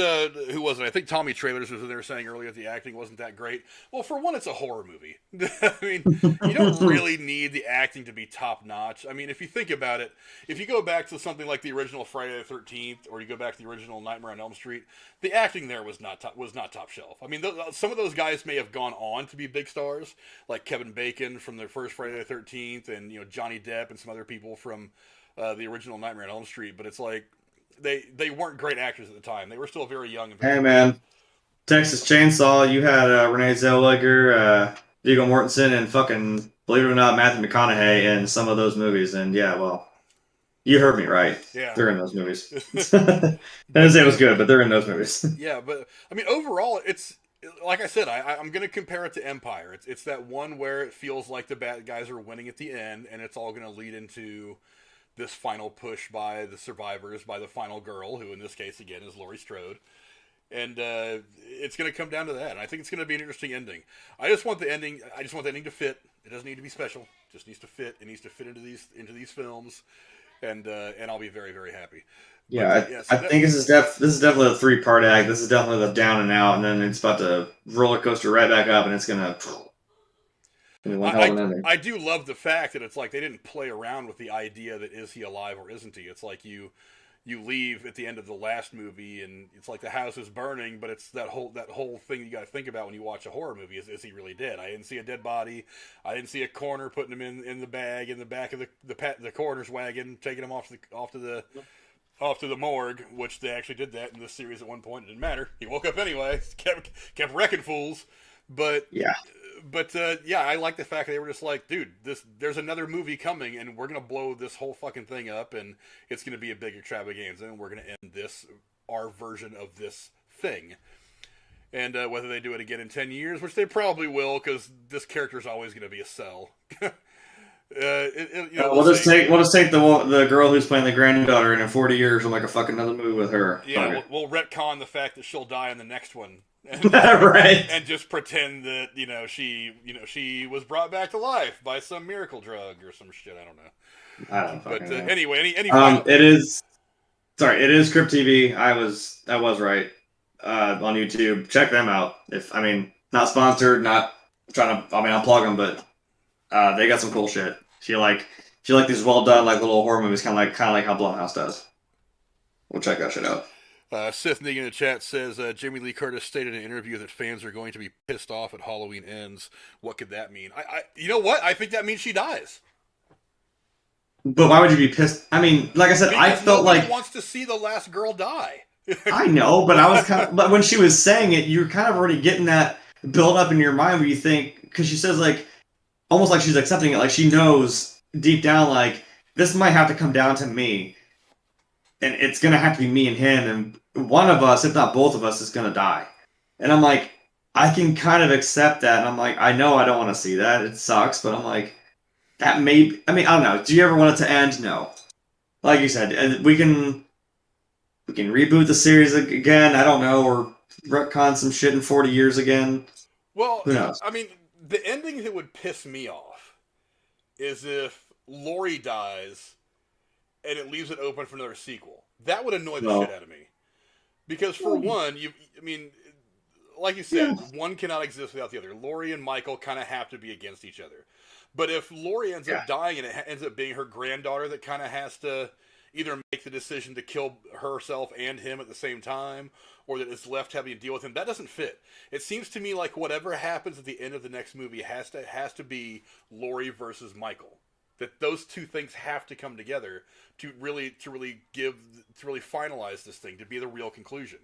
who was it? I think Tommy Trailers was in there saying earlier that the acting wasn't that great. Well, for one, it's a horror movie. I mean, you don't really need the acting to be top notch. I mean, if you think about it, if you go back to something like the original Friday the 13th, or you go back to the original Nightmare on Elm Street, the acting there was not top shelf. I mean, some of those guys may have gone on to be big stars, like Kevin Bacon from the first Friday the 13th, and Johnny Depp and some other people from the original Nightmare on Elm Street. But it's like, they weren't great actors at the time. They were still very young. And very hey, man. Texas Chainsaw, you had Renee Zellweger, Viggo Mortensen, and fucking, believe it or not, Matthew McConaughey in some of those movies. And yeah, well, you heard me right. Yeah. They're in those movies. I didn't say it was good, but they're in those movies. Yeah, but, I mean, overall, it's, like I said, I'm going to compare it to Empire. It's that one where it feels like the bad guys are winning at the end, and it's all going to lead into this final push by the survivors, by the final girl, who in this case, again, is Laurie Strode. And it's going to come down to that. And I think it's going to be an interesting ending. I just want the ending to fit. It doesn't need to be special. It just needs to fit. It needs to fit into these films. And I'll be very, very happy. Yeah, I think this is definitely a 3-part act. This is definitely the down and out, and then it's about to roller coaster right back up, and it's going to... I do love the fact that it's like they didn't play around with the idea that is he alive or isn't he. It's like you leave at the end of the last movie and it's like the house is burning, but it's that whole thing you got to think about when you watch a horror movie is he really dead? I didn't see a dead body. I didn't see a coroner putting him in the bag in the back of the coroner's wagon, taking him off to the morgue, which they actually did that in this series at one point. It didn't matter. He woke up anyway. Kept wrecking fools. But yeah. But I like the fact that they were just like, dude, there's another movie coming, and we're gonna blow this whole fucking thing up, and it's gonna be a big extravaganza, and we're gonna end our version of this thing. And whether they do it again in 10 years, which they probably will, because this character is always gonna be a cell. We'll just take the girl who's playing the granddaughter, and in 40 years we'll make a fucking another movie with her. Yeah, we'll retcon the fact that she'll die in the next one. Right. And just pretend that she was brought back to life by some miracle drug or some shit. I don't know. But anyway, it is Crypt TV. I was right on YouTube. Check them out. Not sponsored, not trying to. Unplug them, but they got some cool shit. If you like these well done like little horror movies, kind of like how Blumhouse does. We'll check that shit out. Sith Nig in the chat says, Jamie Lee Curtis stated in an interview that fans are going to be pissed off at Halloween Ends. What could that mean? You know what? I think that means she dies. But why would you be pissed? Like I said, because I felt like wants to see the last girl die. I know, but I was but when she was saying it, you're kind of already getting that build up in your mind where you think, because she says like, almost like she's accepting it, like she knows deep down, like, this might have to come down to me. And it's going to have to be me and him, and one of us, if not both of us, is going to die. And I'm like, I can kind of accept that, and I'm like, I know I don't want to see that. It sucks, but I'm like, that may... I don't know. Do you ever want it to end? No. Like you said, we can reboot the series again, I don't know, or retcon some shit in 40 years again. Well, who knows? The ending that would piss me off is if Laurie dies... and it leaves it open for another sequel. That would annoy the shit out of me. Because for one, like you said, one cannot exist without the other. Laurie and Michael kind of have to be against each other. But if Laurie ends up dying and it ends up being her granddaughter that kind of has to either make the decision to kill herself and him at the same time, or that is left having to deal with him. That doesn't fit. It seems to me like whatever happens at the end of the next movie has to be Laurie versus Michael. That those two things have to come together to really finalize this thing, to be the real conclusion.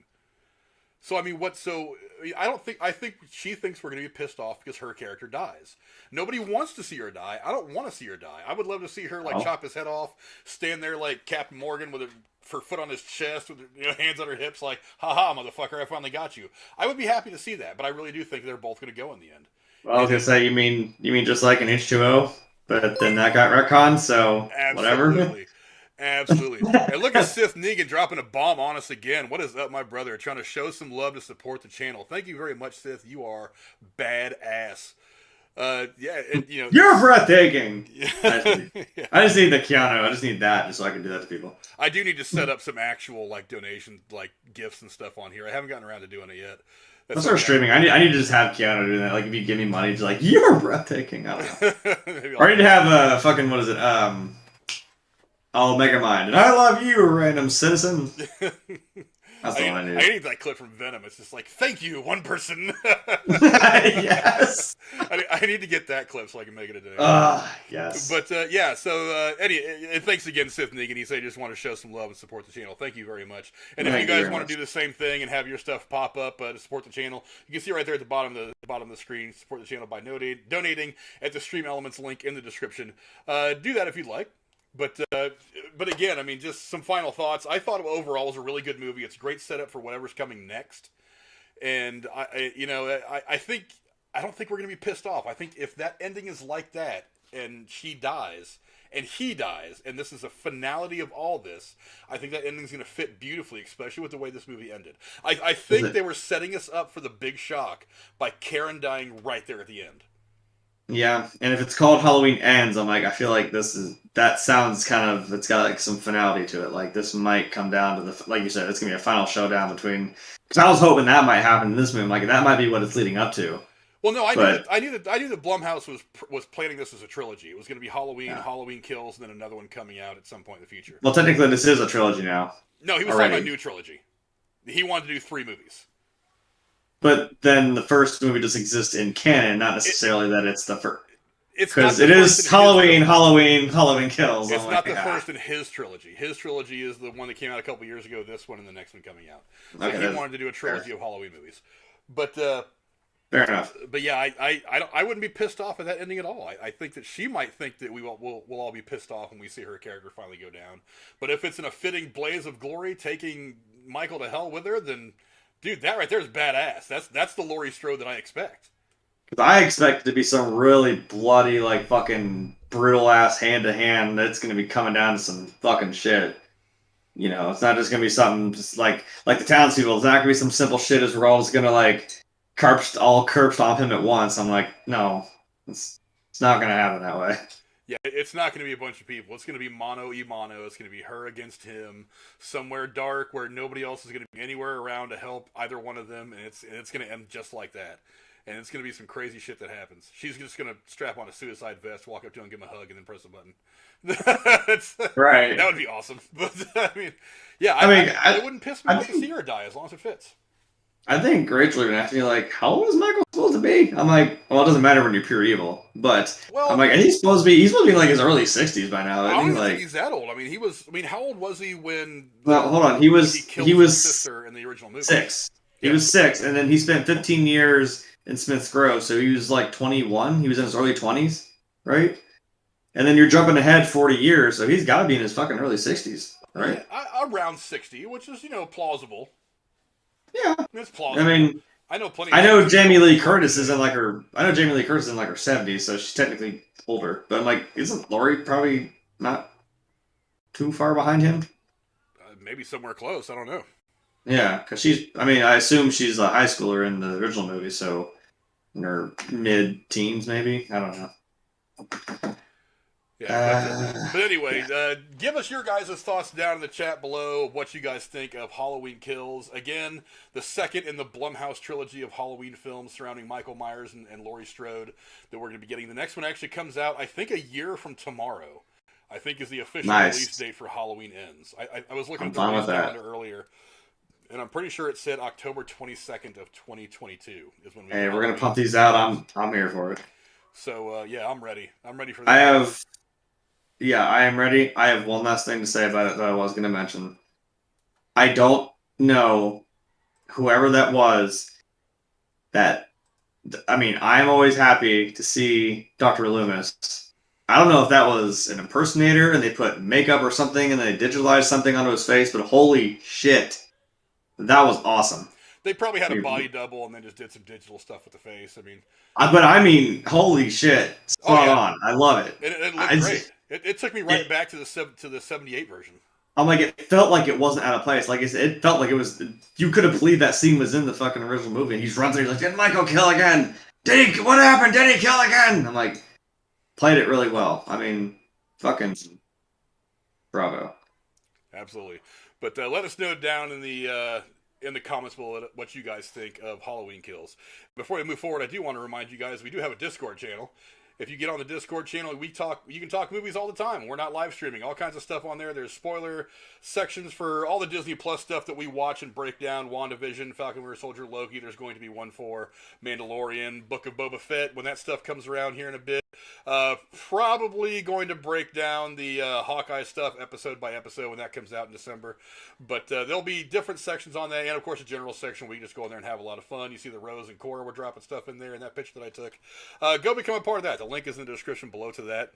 So I mean, I think she thinks we're going to be pissed off because her character dies. Nobody wants to see her die. I don't want to see her die. I would love to see her chop his head off, stand there like Captain Morgan with her foot on his chest, with her hands on her hips, like, "Ha motherfucker, I finally got you." I would be happy to see that, but I really do think they're both going to go in the end. Well, I was going to say, you mean just like an H2O, but then that got retconned, so whatever. Absolutely. And look at Sith Negan dropping a bomb on us again. What is up, my brother? Trying to show some love to support the channel. Thank you very much, Sith. You are badass. Yeah, and you're breathtaking. I just need the Keanu. I just need that just so I can do that to people. I do need to set up some actual donation gifts and stup on here. I haven't gotten around to doing it yet. Let's start streaming. I need to just have Keanu doing that. Like, if you give me money, just you're breathtaking. I don't know. I need to have fucking, what is it? I'll make a mind. And I love you, random citizen. That's all I need. I need that clip from Venom. It's just thank you, one person. Yes. I need to get that clip so I can make it a day. Yes. But, yeah, so, and thanks again, Sith Negan. He said he just want to show some love and support the channel. Thank you very much. And if you guys want to do the same thing and have your stuff pop up to support the channel, you can see right there at the bottom of the screen, support the channel by donating at the Stream Elements link in the description. Do that if you'd like. But again, I mean, just some final thoughts. I thought overall it was a really good movie. It's a great setup for whatever's coming next. And I don't think we're going to be pissed off. I think if that ending is like that and she dies and he dies and this is a finality of all this, I think that ending's going to fit beautifully, especially with the way this movie ended. I think they were setting us up for the big shock by Karen dying right there at the end. Yeah, and if it's called Halloween Ends, I'm I feel like that sounds kind of, it's got some finality to it. This might come down to like you said, it's going to be a final showdown between, because I was hoping that might happen in this movie. That might be what it's leading up to. Well, no, I knew that Blumhouse was planning this as a trilogy. It was going to be Halloween, Halloween Kills, and then another one coming out at some point in the future. Well, technically this is a trilogy now. No, he was talking about a new trilogy. He wanted to do 3 movies. But then the first movie just exists in canon, not necessarily that it's the first. Because it is Halloween Kills. It's not the first in his trilogy. His trilogy is the one that came out a couple years ago, this one, and the next one coming out. So he wanted to do a trilogy of Halloween movies. But fair enough. But yeah, I wouldn't be pissed off at that ending at all. I think that she might think that we'll all be pissed off when we see her character finally go down. But if it's in a fitting blaze of glory, taking Michael to hell with her, then... Dude, that right there is badass. That's the Laurie Strode that I expect. Because I expect it to be some really bloody, fucking brutal-ass hand-to-hand that's going to be coming down to some fucking shit. It's not just going to be something just like the townspeople. It's not going to be some simple shit as we're all just going to, curb stomp him at once. I'm no. It's not going to happen that way. Yeah, it's not going to be a bunch of people. It's going to be mano y mano. It's going to be her against him, somewhere dark where nobody else is going to be anywhere around to help either one of them, and it's going to end just like that. And it's going to be some crazy shit that happens. She's just going to strap on a suicide vest, walk up to him, give him a hug, and then press the button. Right. That would be awesome. But it wouldn't piss me off to see her die as long as it fits. I think Rachel are going to have to be how old is Michael supposed to be? I'm well, it doesn't matter when you're pure evil. But I'm and he's supposed to be his early 60s by now. I don't think he's that old. How old was he when... Well, hold on. He was his sister in the original movie. 6. He was 6, and then he spent 15 years in Smith's Grove, so he was 21. He was in his early 20s, right? And then you're jumping ahead 40 years, so he's got to be in his fucking early 60s, right? Yeah, around 60, which is, plausible. Yeah. It's plausible. I know plenty. I know Jamie Lee Curtis is in her 70s, so she's technically older. But isn't Laurie probably not too far behind him? Maybe somewhere close. I don't know. Yeah, because I assume she's a high schooler in the original movie, so in her mid-teens, maybe. I don't know. Yeah, but anyway, give us your guys' thoughts down in the chat below. What you guys think of Halloween Kills? Again, the second in the Blumhouse trilogy of Halloween films surrounding Michael Myers and Laurie Strode that we're going to be getting. The next one actually comes out, I think, a year from tomorrow. I think is the official release date for Halloween Ends. I was looking at the release calendar earlier, and I'm pretty sure it said October 22nd of 2022 is when we. Hey, we're gonna pump these out. I'm here for it. So yeah, I'm ready. I'm ready for that. I am ready. I have one last thing to say about it that I was gonna mention. I don't know whoever that was. I'm always happy to see Dr. Loomis. I don't know if that was an impersonator and they put makeup or something and they digitalized something onto his face, but holy shit, that was awesome. They probably had a body double and then just did some digital stuff with the face. Holy shit, spot on. I love it. It looked great. It took me right back to the 78 version. I'm like, it felt like it wasn't out of place. Like it felt like it was. You could have believed that scene was in the fucking original movie. And he's running through, he's like, "Did Michael kill again? What happened? Did he kill again?" I'm like, played it really well. I mean, fucking bravo. Absolutely. But let us know down in the comments below what you guys think of Halloween Kills. Before we move forward, I do want to remind you guys we do have a Discord channel. If you get on the Discord channel, you can talk movies all the time. We're not live streaming. All kinds of stuff on there. There's spoiler sections for all the Disney Plus stuff that we watch and break down. WandaVision, Falcon Winter Soldier, Loki. There's going to be one for Mandalorian, Book of Boba Fett. When that stuff comes around here in a bit, probably going to break down the Hawkeye stuff episode by episode when that comes out in December. But there'll be different sections on that, and of course a general section where you just go in there and have a lot of fun. You see the Rose and Cora were dropping stuff in there in that picture that I took. Go become a part of that. The link is in the description below to that.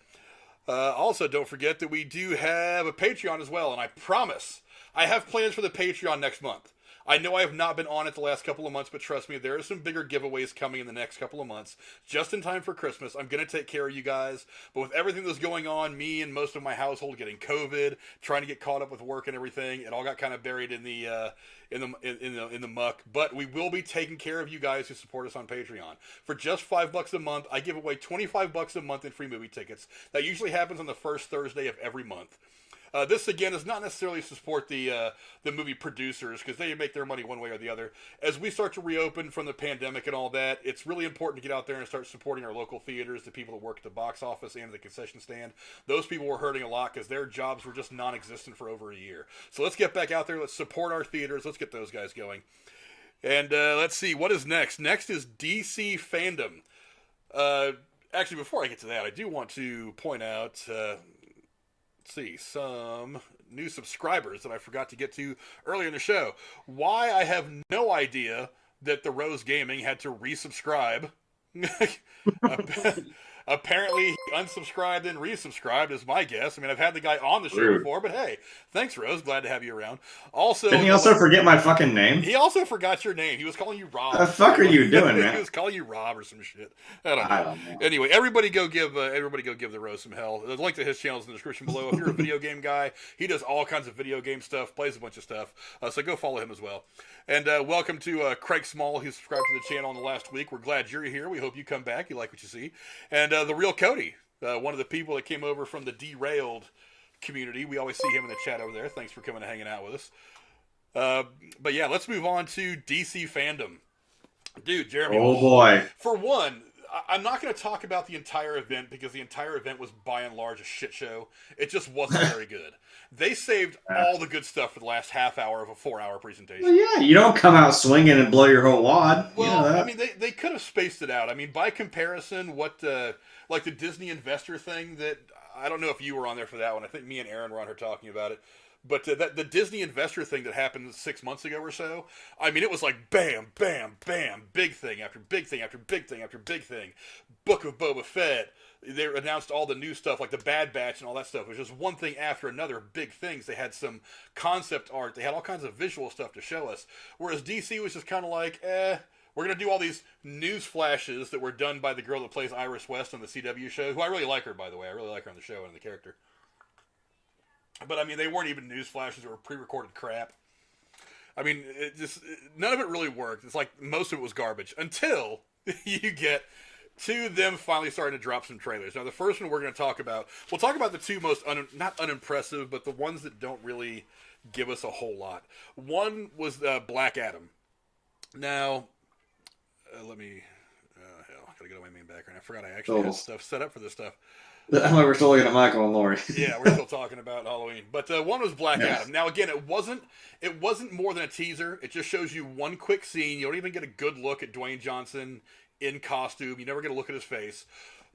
Also, don't forget that we do have a Patreon as well, and I promise I have plans for the Patreon next month. I know I have not been on it the last couple of months, but trust me, there are some bigger giveaways coming in the next couple of months, just in time for Christmas. I'm going to take care of you guys, but with everything that's going on, me and most of my household getting COVID, trying to get caught up with work and everything, it all got kind of buried in the muck. But we will be taking care of you guys who support us on Patreon. For just $5 a month, I give away $25 a month in free movie tickets. That usually happens on the first Thursday of every month. This, again, is not necessarily to support the movie producers, because they make their money one way or the other. As we start to reopen from the pandemic and all that, it's really important to get out there and start supporting our local theaters, the people that work at the box office and the concession stand. Those people were hurting a lot because their jobs were just non-existent for over a year. So let's get back out there. Let's support our theaters. Let's get those guys going. And let's see, what is next? Next is DC Fandome. Actually, before I get to that, I do want to point out... some new subscribers that I forgot to get to earlier in the show. Why, I have no idea that the Rose Gaming had to resubscribe. Apparently, he unsubscribed and resubscribed is my guess. I mean, I've had the guy on the show before, but hey, thanks, Rose. Glad to have you around. Also, didn't he also forget my fucking name? He also forgot your name. He was calling you Rob. The fuck are you doing, man? He was calling you Rob or some shit. I don't know. Anyway, everybody go give the Rose some hell. The link to his channel is in the description below. If you're a video game guy, he does all kinds of video game stuff, plays a bunch of stuff. So go follow him as well. And welcome to Craig Small, who subscribed to the channel in the last week. We're glad you're here. We hope you come back. You like what you see. And the real Cody, one of the people that came over from the Derailed community. We always see him in the chat over there. Thanks for coming and hanging out with us. But yeah, let's move on to DC Fandome. Dude, Jeremy. Oh boy. For one, I'm not going to talk about the entire event because the entire event was by and large a shit show. It just wasn't very good. They saved all the good stuff for the last half hour of a 4-hour presentation. Well, yeah, you don't come out swinging and blow your whole wad. Well, I mean, they could have spaced it out. I mean, by comparison, like the Disney investor thing that, I don't know if you were on there for that one. I think me and Aaron were on here talking about it. But the Disney investor thing that happened 6 months ago or so, I mean, it was like bam, bam, bam, big thing after big thing after big thing after big thing. Book of Boba Fett. They announced all the new stuff like the Bad Batch and all that stuff. It was just one thing after another, big things. They had some concept art. They had all kinds of visual stuff to show us. Whereas DC was just kind of like, we're going to do all these news flashes that were done by the girl that plays Iris West on the CW show, who I really like her, by the way. I really like her on the show and the character. But, I mean, they weren't even news flashes or pre-recorded crap. I mean, none of it really worked. It's like most of it was garbage until you get to them finally starting to drop some trailers. Now, the first one we're going to talk about, we'll talk about the two most, not unimpressive, but the ones that don't really give us a whole lot. One was Black Adam. Now, let me, hell, I got to go to my main background. I forgot I actually had stuff set up for this stuff. I'm like, we're still looking at Michael and Lori. Yeah, we're still talking about Halloween. But one was Black Yeah. Adam. Now, again, it wasn't more than a teaser. It just shows you one quick scene. You don't even get a good look at Dwayne Johnson in costume. You never get a look at his face.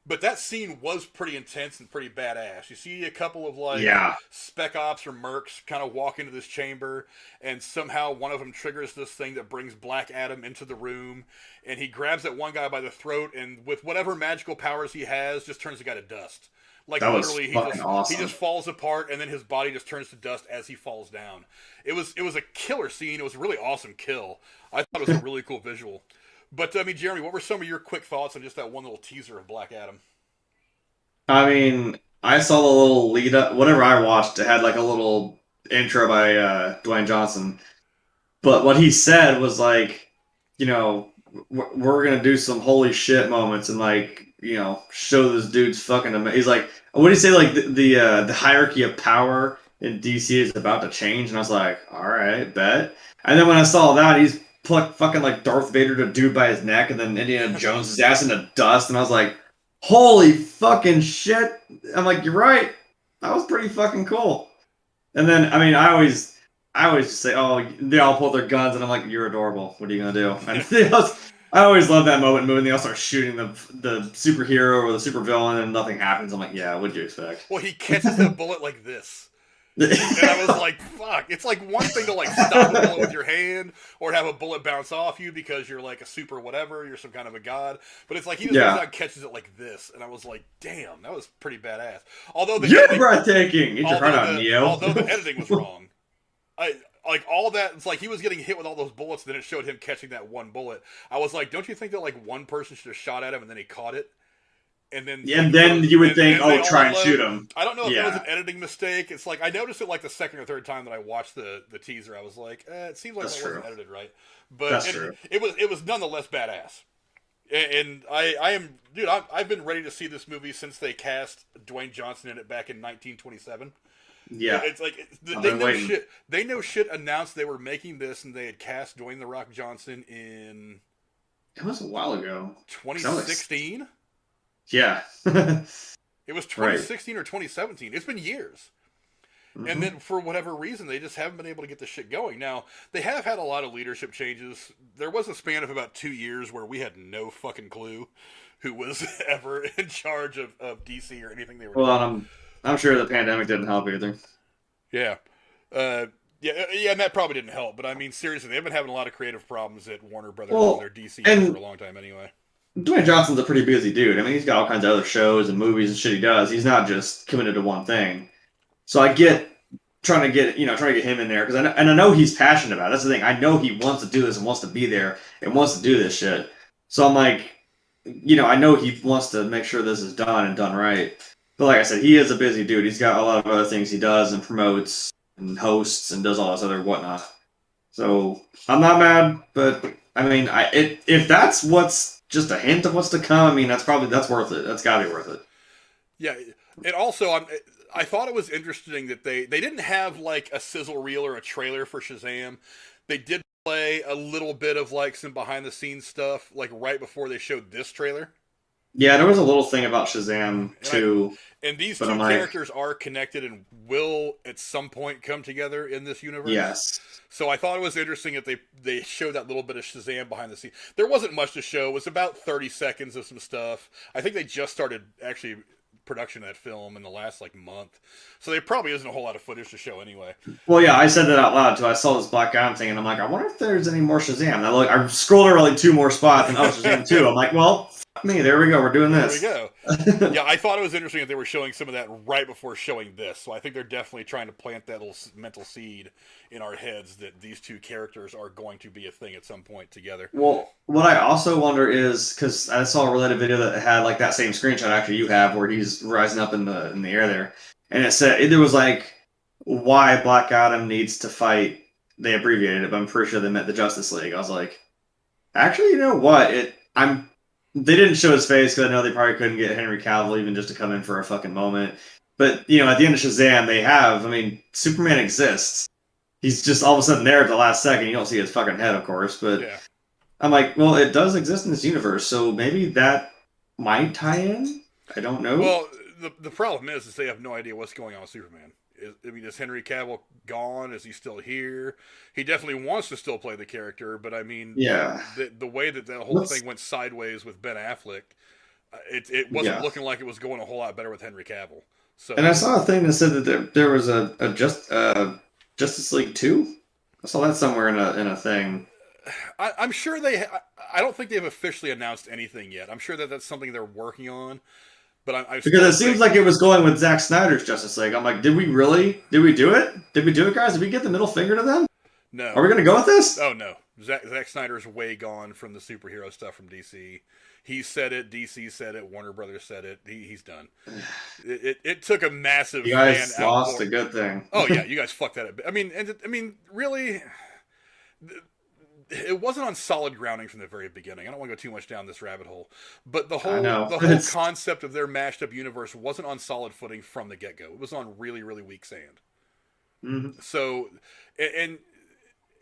But that scene was pretty intense and pretty badass. You see a couple of spec ops or mercs kind of walk into this chamber, and somehow one of them triggers this thing that brings Black Adam into the room, and he grabs that one guy by the throat, and with whatever magical powers he has, just turns the guy to dust. Like that literally, awesome. he just falls apart, and then his body just turns to dust as he falls down. It was a killer scene. It was a really awesome kill. I thought it was a really cool visual. But, I mean, Jeremy, what were some of your quick thoughts on just that one little teaser of Black Adam? I mean, I saw the little lead up. Whatever I watched, it had like a little intro by Dwayne Johnson. But what he said was like, you know, we're going to do some holy shit moments and like, you know, show this dude's fucking amazing. He's like, what did he say? Like the hierarchy of power in DC is about to change. And I was like, all right, bet. And then when I saw that, he's plucked fucking like Darth Vader to dude by his neck, and then Indiana Jones' his ass into dust, and I was like, holy fucking shit. I'm like, you're right. That was pretty fucking cool. And then, I mean, I always just say, oh, they all pull their guns, and I'm like, you're adorable. What are you gonna do? And I always love that moment when they all start shooting the superhero or the supervillain, and nothing happens. I'm like, yeah, what'd you expect? Well, he catches the bullet like this. And I was like, fuck. It's like one thing to like stop a bullet with your hand or have a bullet bounce off you because you're like a super whatever, you're some kind of a god. But it's like he just goes out and catches it like this. And I was like, damn, that was pretty badass. Although you're breathtaking. Get your heart out, Neo. Although the editing was wrong. Like all that, it's like he was getting hit with all those bullets, and then it showed him catching that one bullet. I was like, don't you think that like one person should have shot at him and then he caught it? And then, you would think, try and shoot him. I don't know if it was an editing mistake. It's like I noticed it like the second or third time that I watched the teaser. I was like, it seems like that wasn't edited right. But it was nonetheless badass. And I've been ready to see this movie since they cast Dwayne Johnson in it back in 1927. Yeah, it's like they know shit. Announced they were making this, and they had cast Dwayne the Rock Johnson in. It was a while ago. 2016. Yeah. It was 2016 or 2017. It's been years. Mm-hmm. And then for whatever reason, they just haven't been able to get this shit going. Now, they have had a lot of leadership changes. There was a span of about 2 years where we had no fucking clue who was ever in charge of DC or anything they were doing. Well, I'm sure the pandemic didn't help either. Yeah. Yeah, and that probably didn't help. But I mean, seriously, they've been having a lot of creative problems at Warner Brothers and their DC for a long time anyway. Dwayne Johnson's a pretty busy dude. I mean, he's got all kinds of other shows and movies and shit he does. He's not just committed to one thing. So I get trying to get him in there because I know he's passionate about it. That's the thing. I know he wants to do this and wants to be there and wants to do this shit. So I'm like, I know he wants to make sure this is done and done right. But like I said, he is a busy dude. He's got a lot of other things he does and promotes and hosts and does all this other whatnot. So I'm not mad, but I mean, if that's what's just a hint of what's to come, I mean, that's worth it. That's got to be worth it. Yeah, and also, I thought it was interesting that they didn't have like a sizzle reel or a trailer for Shazam. They did play a little bit of like some behind the scenes stuff, like right before they showed this trailer. Yeah, there was a little thing about Shazam too. And these two characters are connected and will at some point come together in this universe. Yes. So I thought it was interesting that they showed that little bit of Shazam behind the scenes. There wasn't much to show. It was about 30 seconds of some stuff. I think they just started actually production of that film in the last like month. So there probably isn't a whole lot of footage to show anyway. Well, yeah, I said that out loud too. I saw this Black Adam thing and I'm like, I wonder if there's any more Shazam. And I scrolled over like 2 more spots and Shazam 2. I'm like, well, me, there we go. We're doing this. There we go. Yeah, I thought it was interesting that they were showing some of that right before showing this. So I think they're definitely trying to plant that little mental seed in our heads that these two characters are going to be a thing at some point together. Well, what I also wonder is, because I saw a related video that had like that same screenshot actually you have where he's rising up in the air there. And it said, there was like, why Black Adam needs to fight. They abbreviated it, but I'm pretty sure they meant the Justice League. I was like, actually, you know what? They didn't show his face because I know they probably couldn't get Henry Cavill even just to come in for a fucking moment. But, at the end of Shazam, Superman exists. He's just all of a sudden there at the last second. You don't see his fucking head, of course. But yeah. I'm like, well, it does exist in this universe, so maybe that might tie in? I don't know. Well, the problem is they have no idea what's going on with Superman. Is Henry Cavill gone? Is he still here? He definitely wants to still play the character, but I mean, yeah, the way that whole thing went sideways with Ben Affleck, it wasn't looking like it was going a whole lot better with Henry Cavill. So, and I saw a thing that said that there was a Justice League 2. I saw that somewhere in a thing. I'm sure I don't think they've officially announced anything yet. I'm sure that that's something they're working on. But because it seems like it was going with Zack Snyder's Justice League. I'm like, did we really? Did we do it? Did we do it, guys? Did we get the middle finger to them? No. Are we going to go with this? Oh, no. Zack Snyder's way gone from the superhero stuff from DC. He said it. DC said it. Warner Brothers said it. He's done. It took a massive. You guys lost a good thing. Oh yeah, you guys fucked that up. I mean, really. It wasn't on solid grounding from the very beginning. I don't want to go too much down this rabbit hole, but the whole concept of their mashed up universe wasn't on solid footing from the get go. It was on really, really weak sand. Mm-hmm. So, and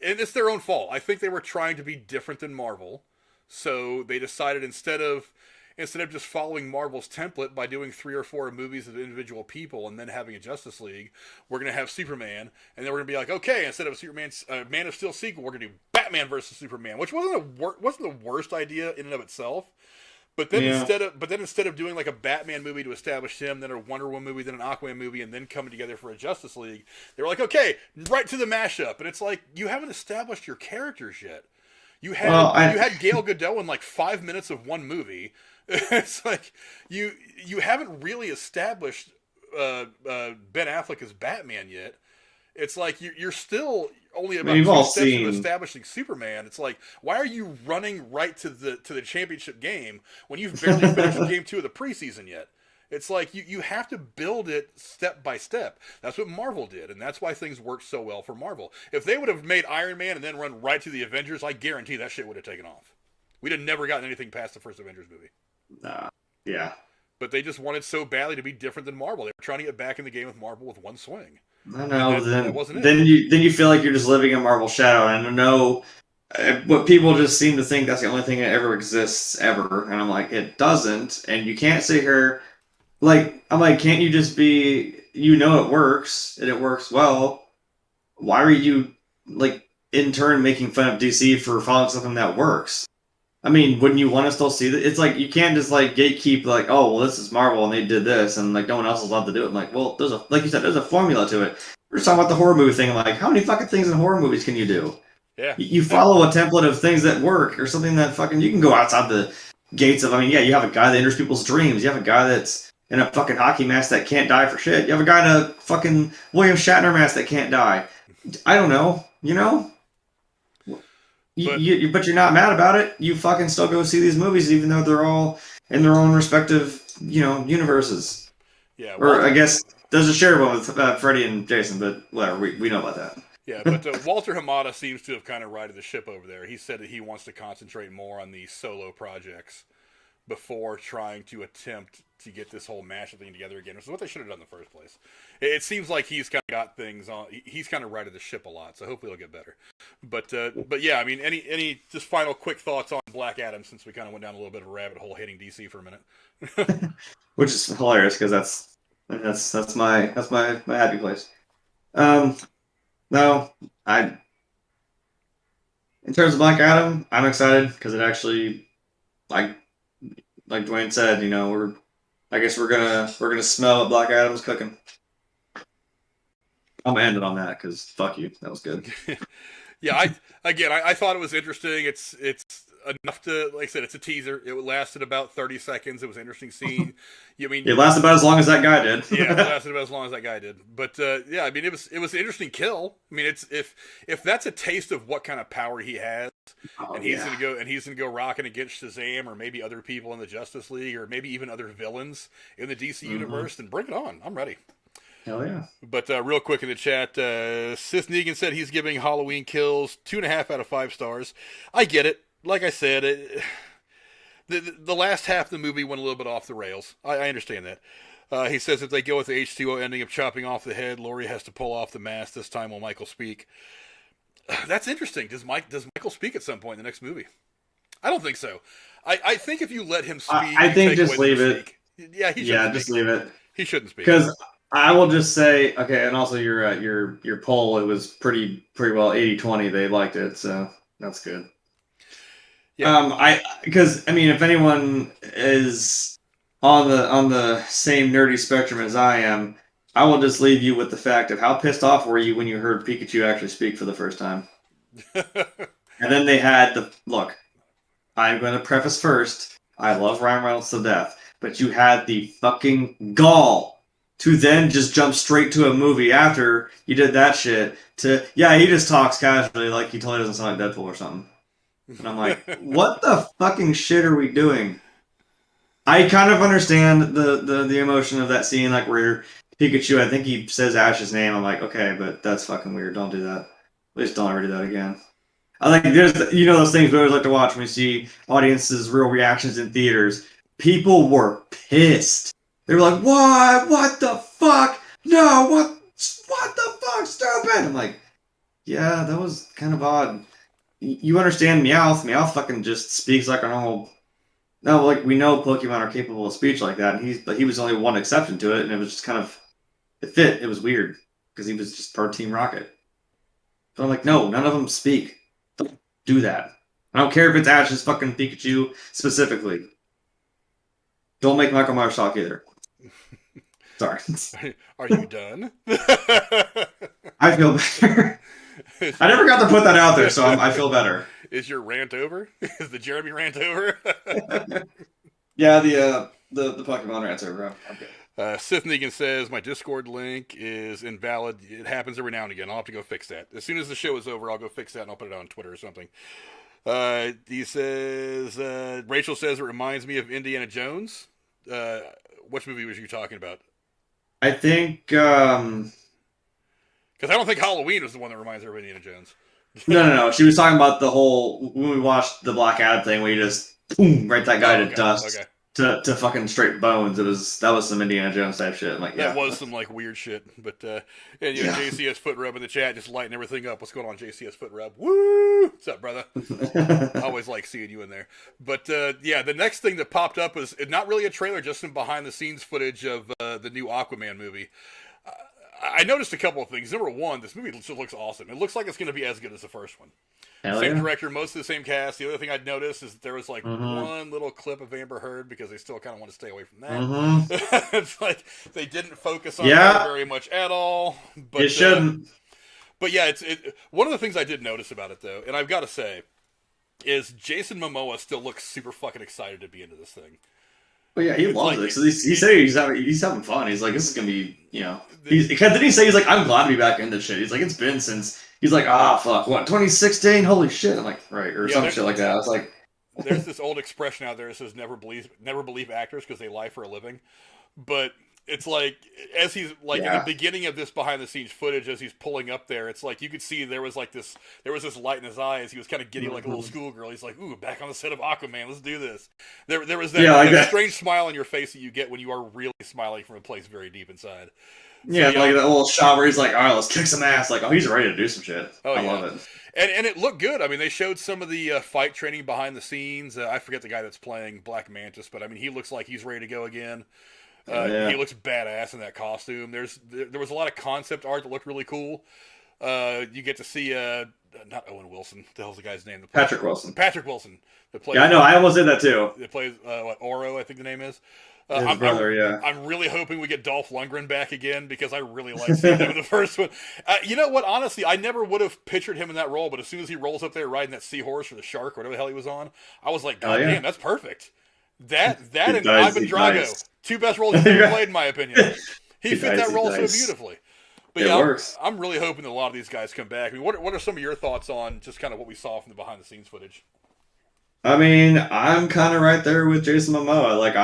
it's their own fault. I think they were trying to be different than Marvel, so they decided instead of just following Marvel's template by doing 3 or 4 movies of individual people and then having a Justice League, we're going to have Superman, and then we're going to be like, okay, instead of a Superman, Man of Steel sequel, we're going to do Batman versus Superman, which wasn't the worst idea in and of itself. But then instead of doing like a Batman movie to establish him, then a Wonder Woman movie, then an Aquaman movie, and then coming together for a Justice League, they were like, okay, right to the mashup, and it's like you haven't established your characters yet. You had Gal Gadot in like 5 minutes of one movie. It's like you haven't really established Ben Affleck as Batman yet. It's like you're still only about 2 steps from establishing Superman. It's like, why are you running right to the championship game when you've barely finished game 2 of the preseason yet? It's like you have to build it step by step. That's what Marvel did, and that's why things worked so well for Marvel. If they would have made Iron Man and then run right to the Avengers, I guarantee that shit would have taken off. We'd have never gotten anything past the first Avengers movie. Yeah. But they just wanted so badly to be different than Marvel. They were trying to get back in the game with Marvel with one swing. I know. Then you feel like you're just living in Marvel's shadow. And I know what people just seem to think that's the only thing that ever exists ever. And I'm like, it doesn't. And you can't sit here can't you just be? It works and it works well. Why are you in turn making fun of DC for following something that works? I mean, wouldn't you want to still see that? It's like you can't just gatekeep oh well, this is Marvel and they did this and no one else is allowed to do it. I'm like, well, like you said, there's a formula to it. We're just talking about the horror movie thing. I'm like, how many fucking things in horror movies can you do? Yeah, you follow a template of things that work or something that you can go outside the gates of. I mean, yeah, you have a guy that enters people's dreams. You have a guy that's in a fucking hockey mask that can't die for shit. You have a guy in a fucking William Shatner mask that can't die. I don't know, But you're not mad about it. You fucking still go see these movies, even though they're all in their own respective, universes. Yeah. Or I guess there's a shared one with Freddy and Jason, but whatever. We know about that. Yeah, but Walter Hamada seems to have kind of righted the ship over there. He said that he wants to concentrate more on the solo projects before trying to attempt to get this whole mashup thing together again, which is what they should have done in the first place. It seems like he's kind of got things on. He's kind of righted the ship a lot, so hopefully it'll get better. But yeah, I mean, any just final quick thoughts on Black Adam, since we kind of went down a little bit of a rabbit hole hating DC for a minute, which is hilarious because that's my happy place. No, in terms of Black Adam, I'm excited because it actually like Dwayne said, I guess we're gonna smell what Black Adam's cooking. I'm gonna end it on that because fuck you, that was good. Yeah, I thought it was interesting. It's enough to, like I said, it's a teaser. It lasted about 30 seconds. It was an interesting scene. It lasted about as long as that guy did. Yeah, it lasted about as long as that guy did. But yeah, I mean, it was an interesting kill. I mean, it's if that's a taste of what kind of power he has, he's gonna go rocking against Shazam or maybe other people in the Justice League or maybe even other villains in the DC universe, then bring it on. I'm ready. Hell yeah. But real quick in the chat, Sith Negan said he's giving Halloween Kills 2.5 out of 5 stars. I get it. Like I said, the last half of the movie went a little bit off the rails. I understand that. He says if they go with the H2O ending of chopping off the head, Laurie has to pull off the mask. This time will Michael speak. That's interesting. Does Michael speak at some point in the next movie? I don't think so. I think if you let him speak, I think just leave it. Yeah, just leave it. He shouldn't speak. Because I will just say, okay, and also your poll, it was pretty well 80-20. They liked it, so that's good. Yeah. Because I mean, if anyone is on the same nerdy spectrum as I am, I will just leave you with the fact of how pissed off were you when you heard Pikachu actually speak for the first time. And then they had the look. I'm going to preface first. I love Ryan Reynolds to death, but you had the fucking gall to then just jump straight to a movie after you did that shit. He just talks casually like he totally doesn't sound like Deadpool or something. And I'm like, what the fucking shit are we doing? I kind of understand the emotion of that scene, like where Pikachu, I think he says Ash's name. I'm like, okay, but that's fucking weird. Don't do that. Please don't ever do that again. I like there's those things we always like to watch when we see audiences' real reactions in theaters. People were pissed. They were like, "What? What the fuck? No! What the fuck? Stupid!" I'm like, yeah, that was kind of odd. You understand Meowth? Meowth fucking just speaks like a normal. No, like we know Pokemon are capable of speech like that, but he was only one exception to it, and it was just kind of it fit. It was weird because he was just part of Team Rocket. So I'm like, no, none of them speak. Don't do that. I don't care if it's Ash's fucking Pikachu specifically. Don't make Michael Myers talk either. Sorry. Are you done? I feel better. I never got to put that out there, so I feel better. Is your rant over? Is the Jeremy rant over? Yeah, the Pokemon rant's over. I'm good. Sith Negan says, my Discord link is invalid. It happens every now and again. I'll have to go fix that. As soon as the show is over, I'll go fix that and I'll put it on Twitter or something. He says, Rachel says it reminds me of Indiana Jones. Which movie was you talking about? I think, because I don't think Halloween was the one that reminds her of Indiana Jones. No. She was talking about the whole, when we watched the Black Adam thing, where you just, boom, right that guy to dust. Okay. To fucking straight bones. That was some Indiana Jones type shit. Like, that was some like weird shit. But JCS Foot Rub in the chat just lighting everything up. What's going on, JCS Foot Rub? Woo! What's up, brother? Always like seeing you in there. But the next thing that popped up was not really a trailer, just some behind the scenes footage of the new Aquaman movie. I noticed a couple of things. Number one, this movie just looks awesome. It looks like it's going to be as good as the first one. Same director, most of the same cast. The other thing I'd noticed is that there was like one little clip of Amber Heard because they still kind of want to stay away from that. It's like they didn't focus on her very much at all. But, you shouldn't. But yeah, one of the things I did notice about it though, and I've got to say, is Jason Momoa still looks super fucking excited to be into this thing. Well, yeah, he loves it. So he said he's having fun. He's like, this is gonna be, Didn't he say he's like, I'm glad to be back in this shit. He's like, it's been since. He's like, fuck, what, 2016? Holy shit! I'm like, right, or some shit like that. I was like, there's this old expression out there that says never believe actors because they lie for a living. But it's like, as he's like in the beginning of this behind the scenes footage, as he's pulling up there, it's like you could see there was this light in his eyes. He was kind of giddy like a little schoolgirl. He's like, ooh, back on the set of Aquaman, let's do this. There was that strange smile on your face that you get when you are really smiling from a place very deep inside. So, like that little shot where he's like, all right, let's kick some ass. Like, oh, he's ready to do some shit. I love it. And it looked good. I mean, they showed some of the fight training behind the scenes. I forget the guy that's playing Black Mantis, but I mean, he looks like he's ready to go again. He looks badass in that costume. There was a lot of concept art that looked really cool. You get to see not Owen Wilson. What the hell's the guy's name? Patrick Wilson. Patrick Wilson. That plays, I know. I almost did that too. That plays Oro, I think the name is. His brother, I'm really hoping we get Dolph Lundgren back again because I really like seeing him in the first one. You know what? Honestly, I never would have pictured him in that role, but as soon as he rolls up there riding that seahorse or the shark or whatever the hell he was on, I was like, God damn, that's perfect. That and Ivan Drago, two best roles he's ever played in my opinion. He fit that role so beautifully. But works. I'm really hoping that a lot of these guys come back. I mean, what are some of your thoughts on just kind of what we saw from the behind the scenes footage? I mean, I'm kind of right there with Jason Momoa. Like,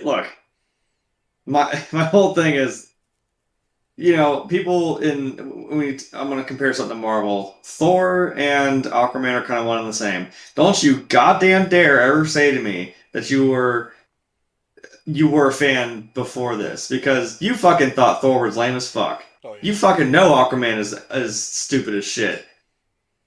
look, my whole thing is, people I'm going to compare something to Marvel. Thor and Aquaman are kind of one and the same. Don't you goddamn dare ever say to me that you were a fan before this, because you fucking thought Thor was lame as fuck. Oh, yeah. You fucking know Aquaman is stupid as shit.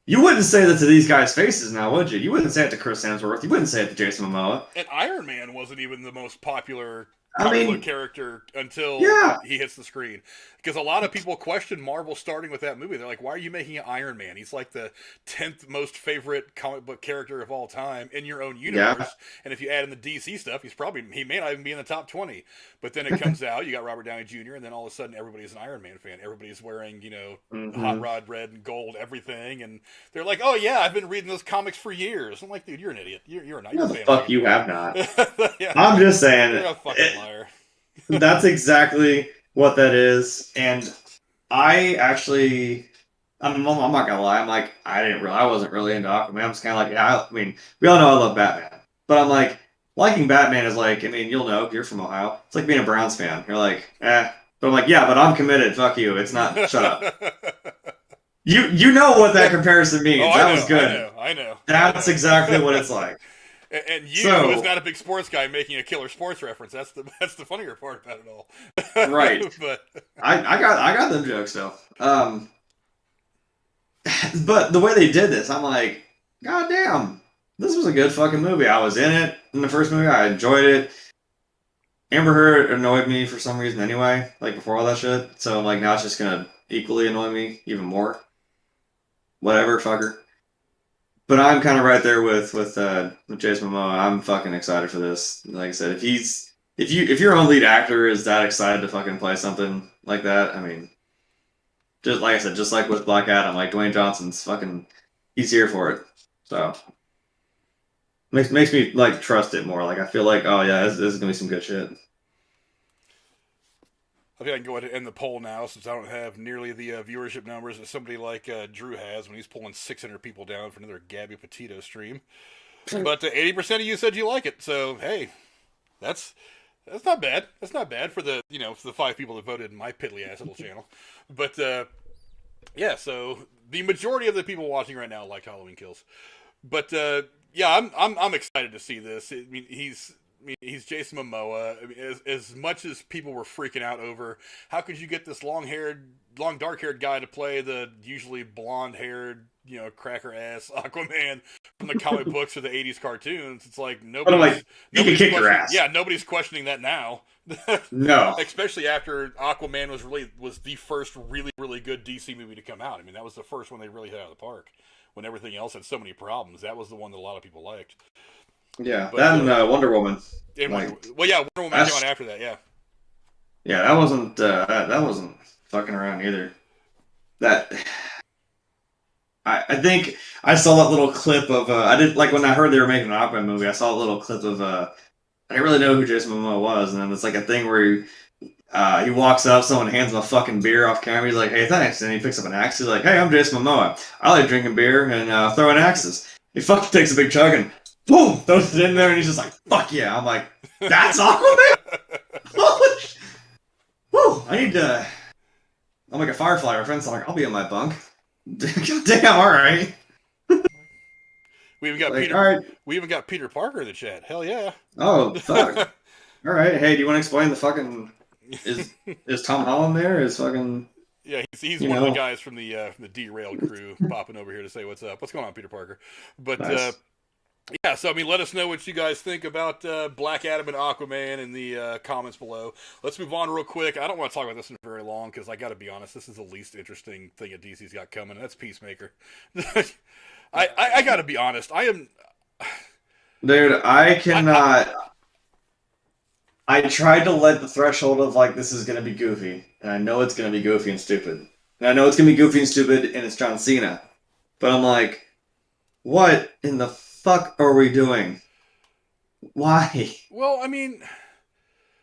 You wouldn't say that to these guys' faces now, would you? You wouldn't say it to Chris Hemsworth. You wouldn't say it to Jason Momoa. And Iron Man wasn't even the most popular I comic book mean, character until yeah. he hits the screen. Because a lot of people question Marvel starting with that movie. They're like, why are you making an Iron Man? He's like the 10th most favorite comic book character of all time in your own universe. Yeah. And if you add in the DC stuff, he may not even be in the top 20. But then it comes out, you got Robert Downey Jr., and then all of a sudden everybody's an Iron Man fan. Everybody's wearing, hot rod red and gold everything. And they're like, oh yeah, I've been reading those comics for years. I'm like, dude, you're an idiot. You're an Iron Man. No, the fuck you have not. Yeah. I'm just saying. You're a fucking liar. That's exactly what that is. And I'm not gonna lie. I'm like, I wasn't really into Aquaman. I'm just kind of like, yeah. I mean, we all know I love Batman, but I'm like, liking Batman is like, I mean, you'll know, you're from Ohio. It's like being a Browns fan. You're like, eh. But I'm like, yeah, but I'm committed. Fuck you. It's not. Shut up. You know what that comparison means. Oh, that was good. I know. That's exactly what it's like. And you, as not a big sports guy, making a killer sports reference. That's the funnier part about it all. Right. But I got them jokes though. But the way they did this, I'm like, God damn, this was a good fucking movie. I was in it in the first movie. I enjoyed it. Amber Heard annoyed me for some reason anyway, like before all that shit. So like now it's just gonna equally annoy me even more. Whatever, fucker. But I'm kind of right there with Jason Momoa. I'm fucking excited for this. Like I said, if your own lead actor is that excited to fucking play something like that, I mean, just like I said, just like with Black Adam, like Dwayne Johnson's fucking, he's here for it. So makes me like trust it more. Like I feel like, oh yeah, this is gonna be some good shit. I think I can go ahead and end the poll now since I don't have nearly the viewership numbers that somebody like Drew has when he's pulling 600 people down for another Gabby Petito stream. But 80% of you said you like it, so hey, that's not bad. That's not bad for the for the 5 people that voted in my piddly ass little channel. But yeah, so the majority of the people watching right now liked Halloween Kills. But yeah, I'm excited to see this. I mean, he's Jason Momoa. I mean, as much as people were freaking out over how could you get this long dark-haired guy to play the usually blonde-haired, cracker ass Aquaman from the comic books or the '80s cartoons, it's like nobody's kick your ass. Yeah, nobody's questioning that now. No, especially after Aquaman was the first really really good DC movie to come out. I mean, that was the first one they really hit out of the park. When everything else had so many problems, that was the one that a lot of people liked. Yeah, but, that and Wonder Woman. Wonder Woman came on after that. Yeah. Yeah, that wasn't fucking around either. That I think I saw that little clip of I did like when I heard they were making an Aquaman movie. I saw a little clip of I didn't really know who Jason Momoa was, and then it's like a thing where he walks up, someone hands him a fucking beer off camera. He's like, "Hey, thanks," and he picks up an axe. He's like, "Hey, I'm Jason Momoa. I like drinking beer and throwing axes." He fucking takes a big chug and boom, throws it in there, and he's just like, "Fuck yeah!" I'm like, "That's Aquaman." Woo! I need to. I'm like a Firefly reference. I'm like, I'll be in my bunk. Damn, all right. We even got like, Peter. All right. We even got Peter Parker in the chat. Hell yeah. Oh fuck. All right. Hey, do you want to explain the fucking? Is Tom Holland there? Is fucking? Yeah, he's one of the guys from the Derailed crew popping over here to say what's up. What's going on, Peter Parker? But nice. Yeah, so I mean, let us know what you guys think about Black Adam and Aquaman in the comments below. Let's move on real quick. I don't want to talk about this in very long because I got to be honest, this is the least interesting thing that DC's got coming. And that's Peacemaker. I got to be honest. I am. Dude, I cannot. I tried to let the threshold of like this is gonna be goofy, and I know it's gonna be goofy and stupid, and I know it's gonna be goofy and stupid, and it's John Cena, but I'm like, what in the fuck are we doing? Why? Well, I mean,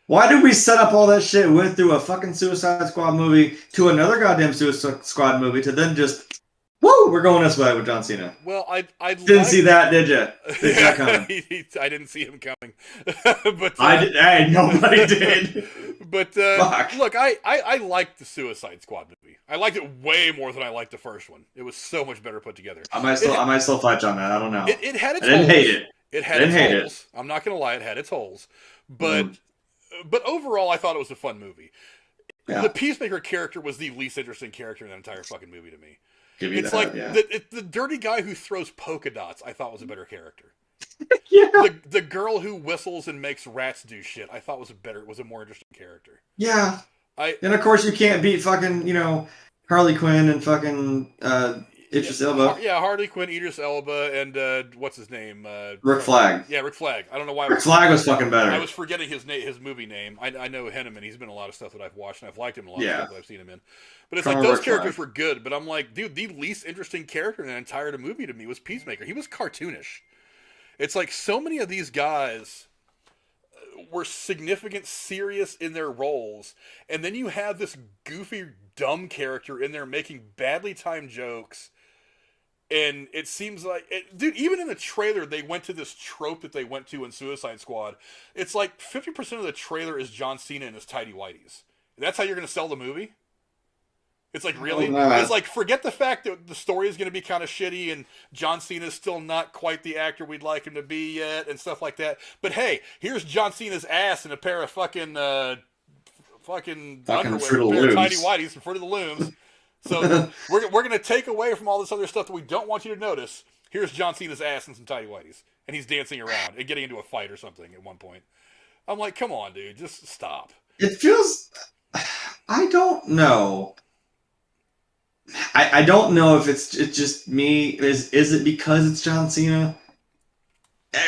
why did we set up all that shit? We went through a fucking Suicide Squad movie to another goddamn Suicide Squad movie to then just, woo, we're going this way with John Cena. Well, I didn't see that, did you? Did coming? I didn't see him coming, but I did. Hey, nobody did. But look, I liked the Suicide Squad movie. I liked it way more than I liked the first one. It was so much better put together. I might still fight you on that. I don't know. It had its holes. I didn't hate it. It had its holes. I'm not gonna lie, it had its holes. But overall, I thought it was a fun movie. Yeah. The Peacemaker character was the least interesting character in that entire fucking movie to me. It's like the dirty guy who throws polka dots. I thought was a better character. Yeah. The girl who whistles and makes rats do shit. I thought was a more interesting character. Yeah. And of course you can't beat fucking Harley Quinn and fucking Idris Elba. Harley Quinn, Idris Elba, and what's his name? Rick Flag. Yeah, Rick Flag. I don't know why. Rick Flag was fucking better. I was forgetting his movie name. I know Henneman. He's been in a lot of stuff that I've watched, and I've liked him in a lot of stuff that I've seen him in. But it's like those characters were good. But I'm like, dude, the least interesting character in the entire movie to me was Peacemaker. He was cartoonish. It's like so many of these guys were significant, serious in their roles, and then you have this goofy, dumb character in there making badly timed jokes. And it seems like, dude, even in the trailer, they went to this trope that they went to in Suicide Squad. It's like 50% of the trailer is John Cena and his tidy whities. That's how you're going to sell the movie? It's like, really? It's like, forget the fact that the story is going to be kind of shitty and John Cena's still not quite the actor we'd like him to be yet and stuff like that. But hey, here's John Cena's ass in a pair of fucking underwear, tidy whities in front of the looms. So we're going to take away from all this other stuff that we don't want you to notice. Here's John Cena's ass in some tidy whities. And he's dancing around and getting into a fight or something at one point. I'm like, come on, dude. Just stop. It feels... I don't know. I don't know if it's just me. Is it because it's John Cena?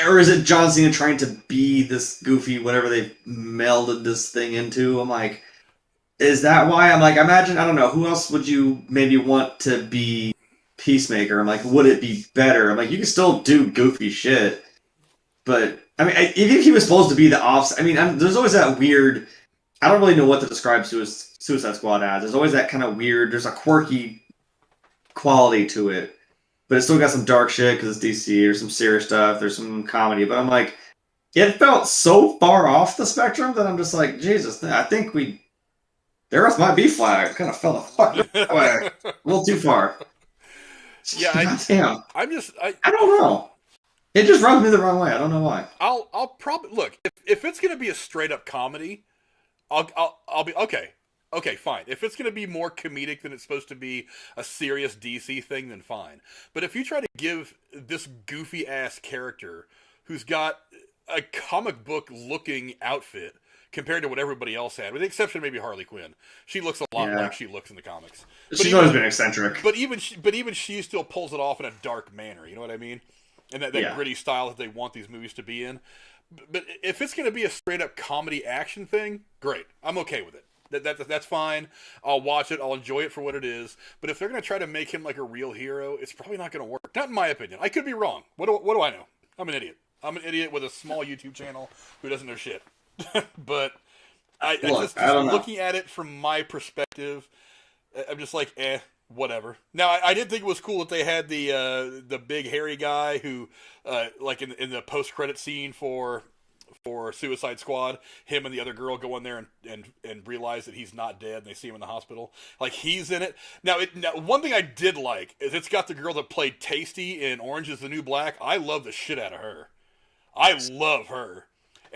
Or is it John Cena trying to be this goofy, whatever they've melded this thing into? I'm like... Is that why? I'm like, imagine, I don't know, who else would you maybe want to be Peacemaker? I'm like, would it be better? I'm like, you can still do goofy shit. But, I mean, even if he was supposed to be the offset, I mean, there's always that weird, I don't really know what to describe Suicide Squad as. There's always that kind of weird, there's a quirky quality to it. But it's still got some dark shit because it's DC, there's some serious stuff, there's some comedy. But I'm like, it felt so far off the spectrum that I'm just like, Jesus, I think the Earth might be flat. It kind of fell the fuck away. A little too far. Yeah, I don't know. It just rubs me the wrong way. I don't know why. I'll probably look if it's gonna be a straight up comedy. I'll be okay. Okay, fine. If it's gonna be more comedic than it's supposed to be a serious DC thing, then fine. But if you try to give this goofy ass character who's got a comic book looking outfit compared to what everybody else had, with the exception of maybe Harley Quinn. She looks a lot like she looks in the comics. She's always been eccentric. But even she still pulls it off in a dark manner, you know what I mean? And that gritty style that they want these movies to be in. But if it's going to be a straight-up comedy action thing, great. I'm okay with it. That's fine. I'll watch it. I'll enjoy it for what it is. But if they're going to try to make him like a real hero, it's probably not going to work. Not in my opinion. I could be wrong. What do I know? I'm an idiot. I'm an idiot with a small YouTube channel who doesn't know shit. But I just looking at it from my perspective, I'm just like, whatever. Now, I did think it was cool that they had the big hairy guy who, like in the post-credit scene for Suicide Squad, him and the other girl go in there and realize that he's not dead, and they see him in the hospital. Like, he's in it. Now, one thing I did like is it's got the girl that played Tasty in Orange is the New Black. I love the shit out of her. I love her.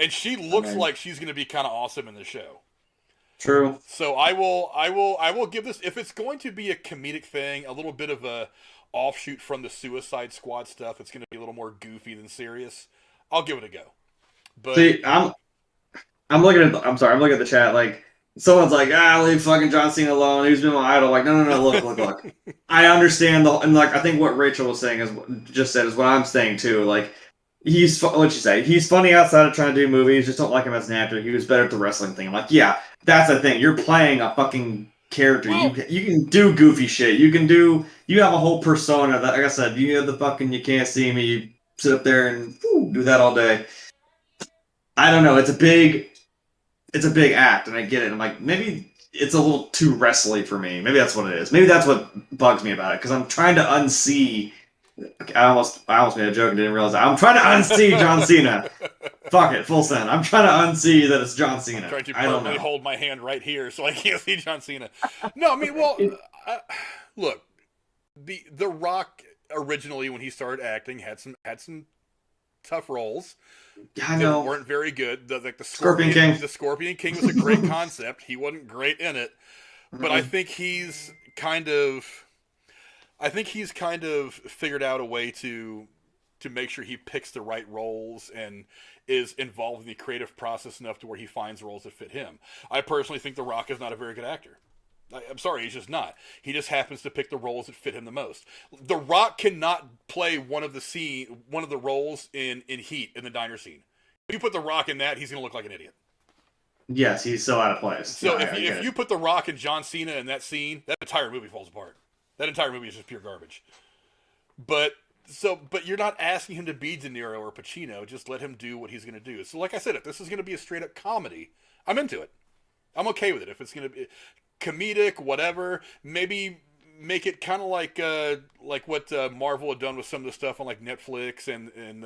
And she looks like she's going to be kind of awesome in the show. True. So I will give this, if it's going to be a comedic thing, a little bit of a offshoot from the Suicide Squad stuff, it's going to be a little more goofy than serious. I'll give it a go. But see, I'm looking at the chat. Like, someone's like, leave fucking John Cena alone. He's been my idol. Like, no, look. I understand and like I think what Rachel was saying is what I'm saying too. Like. What'd you say? He's funny outside of trying to do movies. Just don't like him as an actor. He was better at the wrestling thing. I'm like, yeah, that's the thing. You're playing a fucking character. Well, you can do goofy shit. You have a whole persona. That, like I said, you have the fucking you can't see me. You sit up there and do that all day. I don't know. It's a big act, and I get it. I'm like, maybe it's a little too wrestly for me. Maybe that's what it is. Maybe that's what bugs me about it because I'm trying to unsee. I almost made a joke and didn't realize that. I'm trying to unsee John Cena. Fuck it, full send. I'm trying to unsee that it's John Cena. I'm trying to permanently hold my hand right here so I can't see John Cena. No, I mean, look, the Rock originally when he started acting had some tough roles. I know. That weren't very good. The Scorpion King. The Scorpion King was a great concept. He wasn't great in it, but I think he's kind of. I think he's kind of figured out a way to make sure he picks the right roles and is involved in the creative process enough to where he finds roles that fit him. I personally think The Rock is not a very good actor. I'm sorry, he's just not. He just happens to pick the roles that fit him the most. The Rock cannot play one of the roles in Heat, in the diner scene. If you put The Rock in that, he's going to look like an idiot. Yes, he's so out of place. So if you put The Rock and John Cena in that scene, that entire movie falls apart. That entire movie is just pure garbage. But you're not asking him to be De Niro or Pacino. Just let him do what he's going to do. So like I said, if this is going to be a straight up comedy, I'm into it. I'm okay with it. If it's going to be comedic, whatever, maybe make it kind of like what Marvel had done with some of the stuff on like Netflix and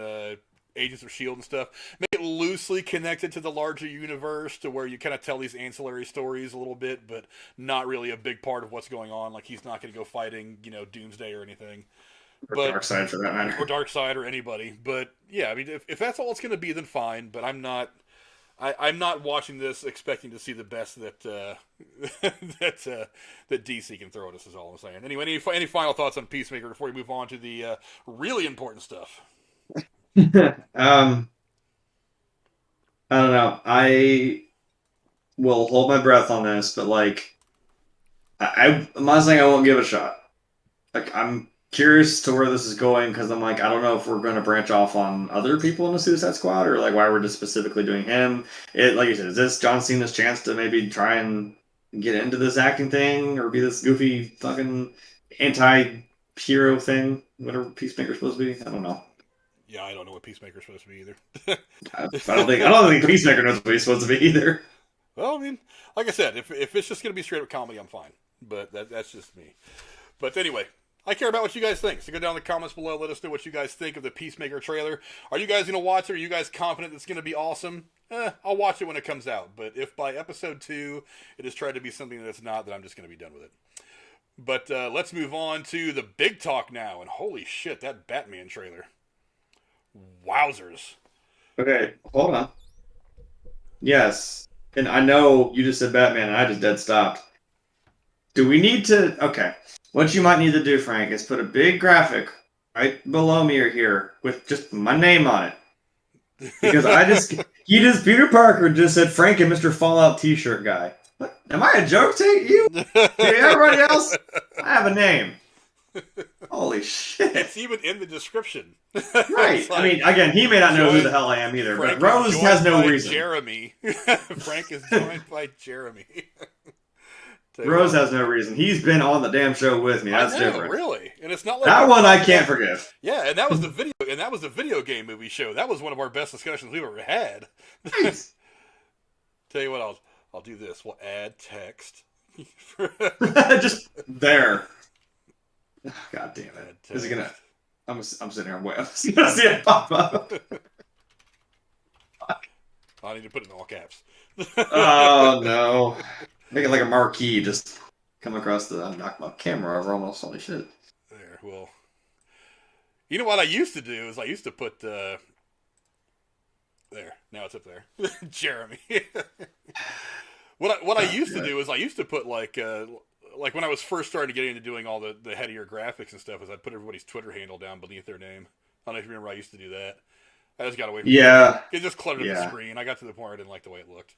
Agents of S.H.I.E.L.D. and stuff. Make it loosely connected to the larger universe to where you kind of tell these ancillary stories a little bit, but not really a big part of what's going on. Like he's not going to go fighting, Doomsday or anything. Or Darkseid for that matter. Or Darkseid or anybody. But yeah, I mean, if that's all it's going to be, then fine. But I'm not watching this expecting to see the best that that DC can throw at us. Is all I'm saying. Anyway, any final thoughts on Peacemaker before we move on to the really important stuff? I don't know. I will hold my breath on this, but like, I'm not saying I won't give it a shot. Like, I'm curious to where this is going because I'm like, I don't know if we're going to branch off on other people in the Suicide Squad or like why we're just specifically doing him. Like you said, is this John Cena's chance to maybe try and get into this acting thing or be this goofy fucking anti-hero thing? Whatever Peacemaker's supposed to be, I don't know. Yeah, I don't know what Peacemaker's supposed to be either. I don't think Peacemaker knows what he's supposed to be either. Well, I mean, like I said, if it's just going to be straight up comedy, I'm fine. But that's just me. But anyway, I care about what you guys think. So go down in the comments below. Let us know what you guys think of the Peacemaker trailer. Are you guys going to watch it? Are you guys confident it's going to be awesome? I'll watch it when it comes out. But if by episode 2 it is tried to be something that it's not, then I'm just going to be done with it. But let's move on to the big talk now. And holy shit, that Batman trailer. Wowzers. Okay, hold on. Yes, and I know you just said Batman, and I just dead stopped. Do we need to... Okay, what you might need to do, Frank, is put a big graphic right below me or here with just my name on it. Because Peter Parker just said Frank and Mr. Fallout t-shirt guy. What? Am I a joke to you? Hey, everybody else? I have a name. Holy shit. It's even in the description. Right. Like, I mean, again, he may not know who the hell I am either, Frank but Rose has no reason. Jeremy. Frank is joined by Jeremy. Rose has no reason. He's been on the damn show with me. That's different. Really. And it's not like that one I can't forgive. Yeah, and that was the video game movie show. That was one of our best discussions we've ever had. Nice. Tell you what, I'll do this. We'll add text. Just there. God damn it. Is it gonna... I'm sitting here. I'm gonna see it pop up. I need to put it in all caps. Oh no! Make it like a marquee. Just come across the... I knocked my camera over almost. Holy shit! There. Well, you know what I used to do is I used to put there. Now it's up there. Jeremy. What I used to do is I used to put like when I was first starting to get into doing all the headier graphics and stuff, is I'd put everybody's Twitter handle down beneath their name. I don't know if you remember I used to do that. I just got away from it. It just cluttered the screen. I got to the point where I didn't like the way it looked.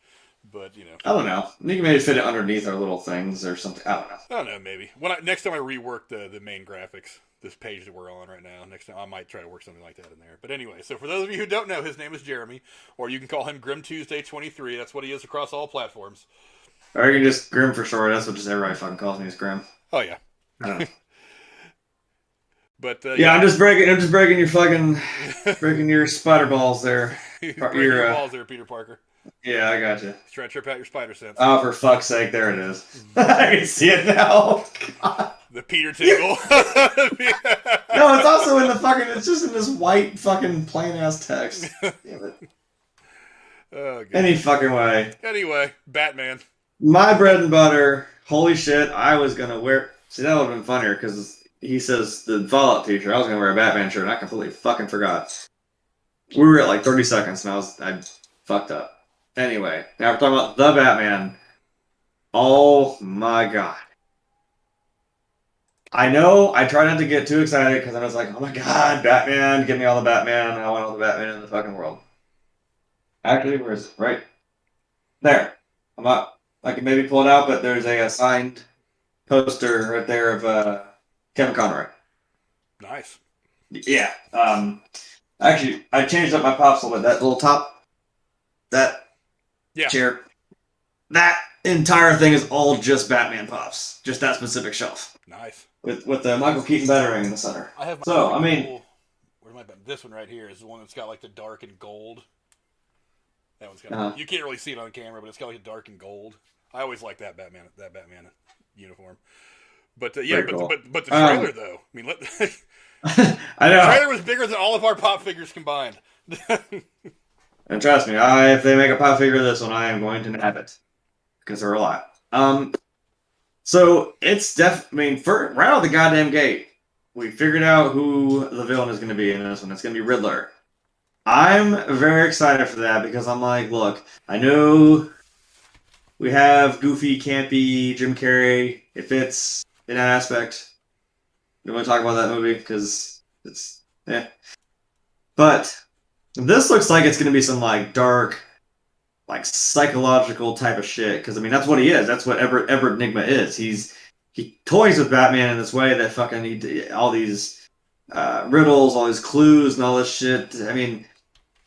But, I don't know. You can maybe fit it underneath our little things or something. I don't know. Maybe. Next time I rework the main graphics, this page that we're on right now, next time I might try to work something like that in there. But anyway, so for those of you who don't know, his name is Jeremy, or you can call him Grim Tuesday 23. That's what he is across all platforms. Or you can just Grim for short. That's what just everybody fucking calls me, is Grim. Oh yeah. But I'm just breaking your fucking breaking your spider balls there. your balls there, Peter Parker. Yeah, I got you. Try to trip out your spider sense. Oh, for fuck's sake! There it is. I can see it now. God. The Peter tingle. No, it's also in the fucking. It's just in this white fucking plain ass text. Damn it. Oh, any fucking way. Anyway, Batman. My bread and butter. Holy shit! I was gonna wear. See, that would have been funnier because he says the Fallout t-shirt. I was gonna wear a Batman shirt, and I completely fucking forgot. We were at like 30 seconds, and I fucked up. Anyway, now we're talking about the Batman. Oh my god! I know. I try not to get too excited because I was like, oh my god, Batman! Give me all the Batman! I want all the Batman in the fucking world. Actually, where is it? Right there. I'm up. I can maybe pull it out, but there's a signed poster right there of Kevin Conroy. Nice. Yeah. Actually, I changed up my pops a little bit. That little top, that chair, that entire thing is all just Batman pops. Just that specific shelf. Nice. With the Michael Keaton battering in the center. I have. Where's my? This one right here is the one that's got like the dark and gold. That one's got. You can't really see it on camera, but it's got like a dark and gold. I always like that Batman uniform. But cool. but the trailer though. I mean, I know. The trailer was bigger than all of our pop figures combined. And trust me, if they make a pop figure of this one, I am going to nab it because there are a lot. So it's right out of the goddamn gate, we figured out who the villain is going to be in this one. It's going to be Riddler. I'm very excited for that because I'm like, look, I know we have goofy, campy Jim Carrey. It fits in that aspect. You want to talk about that movie because it's But this looks like it's going to be some like dark, like psychological type of shit. Because I mean, that's what he is. That's what Everett Enigma is. He toys with Batman in this way that fucking all these riddles, all these clues, and all this shit. I mean,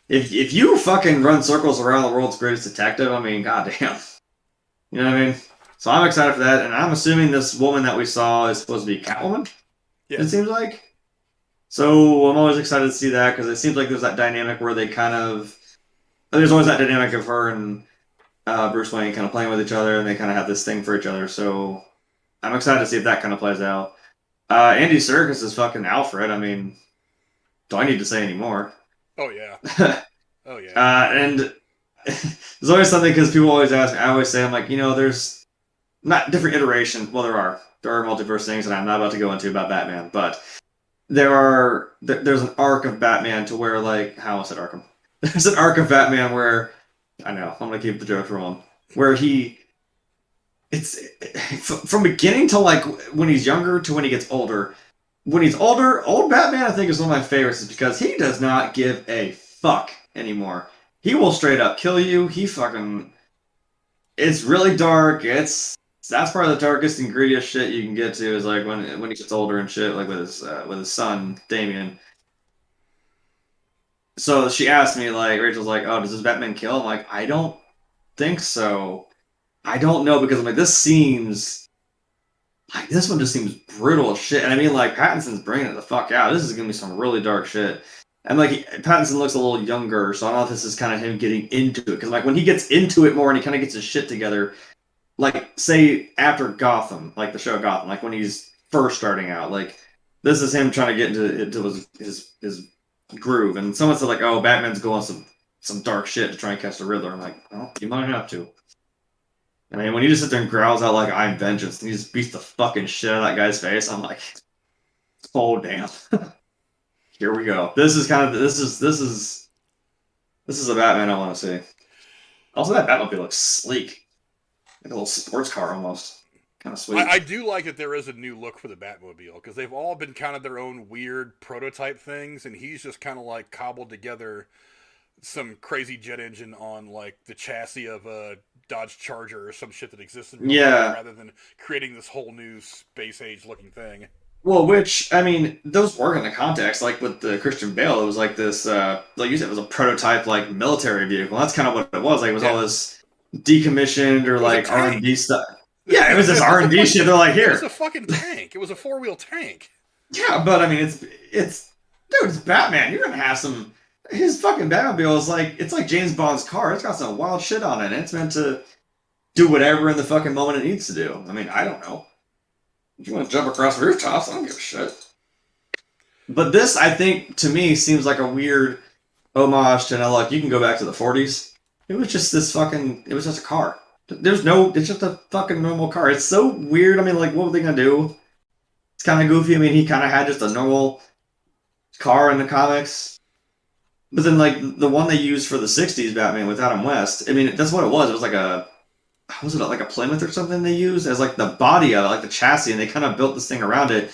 if you fucking run circles around the world's greatest detective, I mean, goddamn. You know what I mean? So I'm excited for that, and I'm assuming this woman that we saw is supposed to be Catwoman. Yeah. It seems like. So I'm always excited to see that because it seems like there's that dynamic where they kind of. There's always that dynamic of her and Bruce Wayne kind of playing with each other, and they kind of have this thing for each other. So I'm excited to see if that kind of plays out. Andy Serkis is fucking Alfred. I mean, do I need to say any more? Oh yeah. Oh yeah. And there's always something because people always ask me. I always say I'm like, there's not different iterations. Well, there are multiverse things that I'm not about to go into about Batman, but there's an arc of Batman to where like how was it Arkham? There's an arc of Batman where I know I'm gonna keep the joke rolling where it's from beginning to like when he's younger to when he gets older. When he's older, old Batman I think is one of my favorites is because he does not give a fuck anymore. He will straight up kill you. It's really dark. That's probably the darkest and grittiest shit you can get to is like when he gets older and shit, like with his son Damian. So she asked me, like, Rachel's like, oh, does this Batman kill? I'm like, I don't think so. I don't know because I'm like, this one just seems brutal as shit. And I mean, like, Pattinson's bringing it the fuck out. This is gonna be some really dark shit. And like, Pattinson looks a little younger, so I don't know if this is kind of him getting into it. Because like when he gets into it more and he kind of gets his shit together. Like, say, after Gotham, like the show Gotham, like when he's first starting out, like, this is him trying to get into his groove. And someone said, like, oh, Batman's going some dark shit to try and catch the Riddler. I'm like, well, you might have to. I mean, when he just sits there and growls out, like, I'm vengeance, and he just beats the fucking shit out of that guy's face, I'm like, oh, damn. Here we go. This is the Batman I want to see. Also, that Batmobile looks sleek. Like a little sports car almost. Kind of sweet. I do like that there is a new look for the Batmobile because they've all been kind of their own weird prototype things, and he's just kind of like cobbled together some crazy jet engine on like the chassis of a Dodge Charger or some shit that exists in real life, rather than creating this whole new space age looking thing. Well, which, I mean, those work in the context. Like with the Christian Bale, it was like this, like you said, it was a prototype like military vehicle. That's kind of what it was. Like it was all this decommissioned or like R&D stuff. Yeah, it was this R&D shit. They're like, here. It was a fucking tank. It was a 4-wheel tank. Yeah, but I mean, it's Batman. You're gonna have some. His fucking Batmobile is like it's like James Bond's car. It's got some wild shit on it. And it's meant to do whatever in the fucking moment it needs to do. I mean, I don't know. If you want to jump across rooftops, I don't give a shit. But this, I think, to me, seems like a weird homage to. Now, look, you can go back to the 40s. It was just it was just a car. It's just a fucking normal car. It's so weird. I mean, like, what were they gonna do? It's kind of goofy. I mean, he kind of had just a normal car in the comics. But then, like, the one they used for the 60s Batman with Adam West, I mean, that's what it was. It was like was it like a Plymouth or something they used as like the body of it, like the chassis, and they kind of built this thing around it.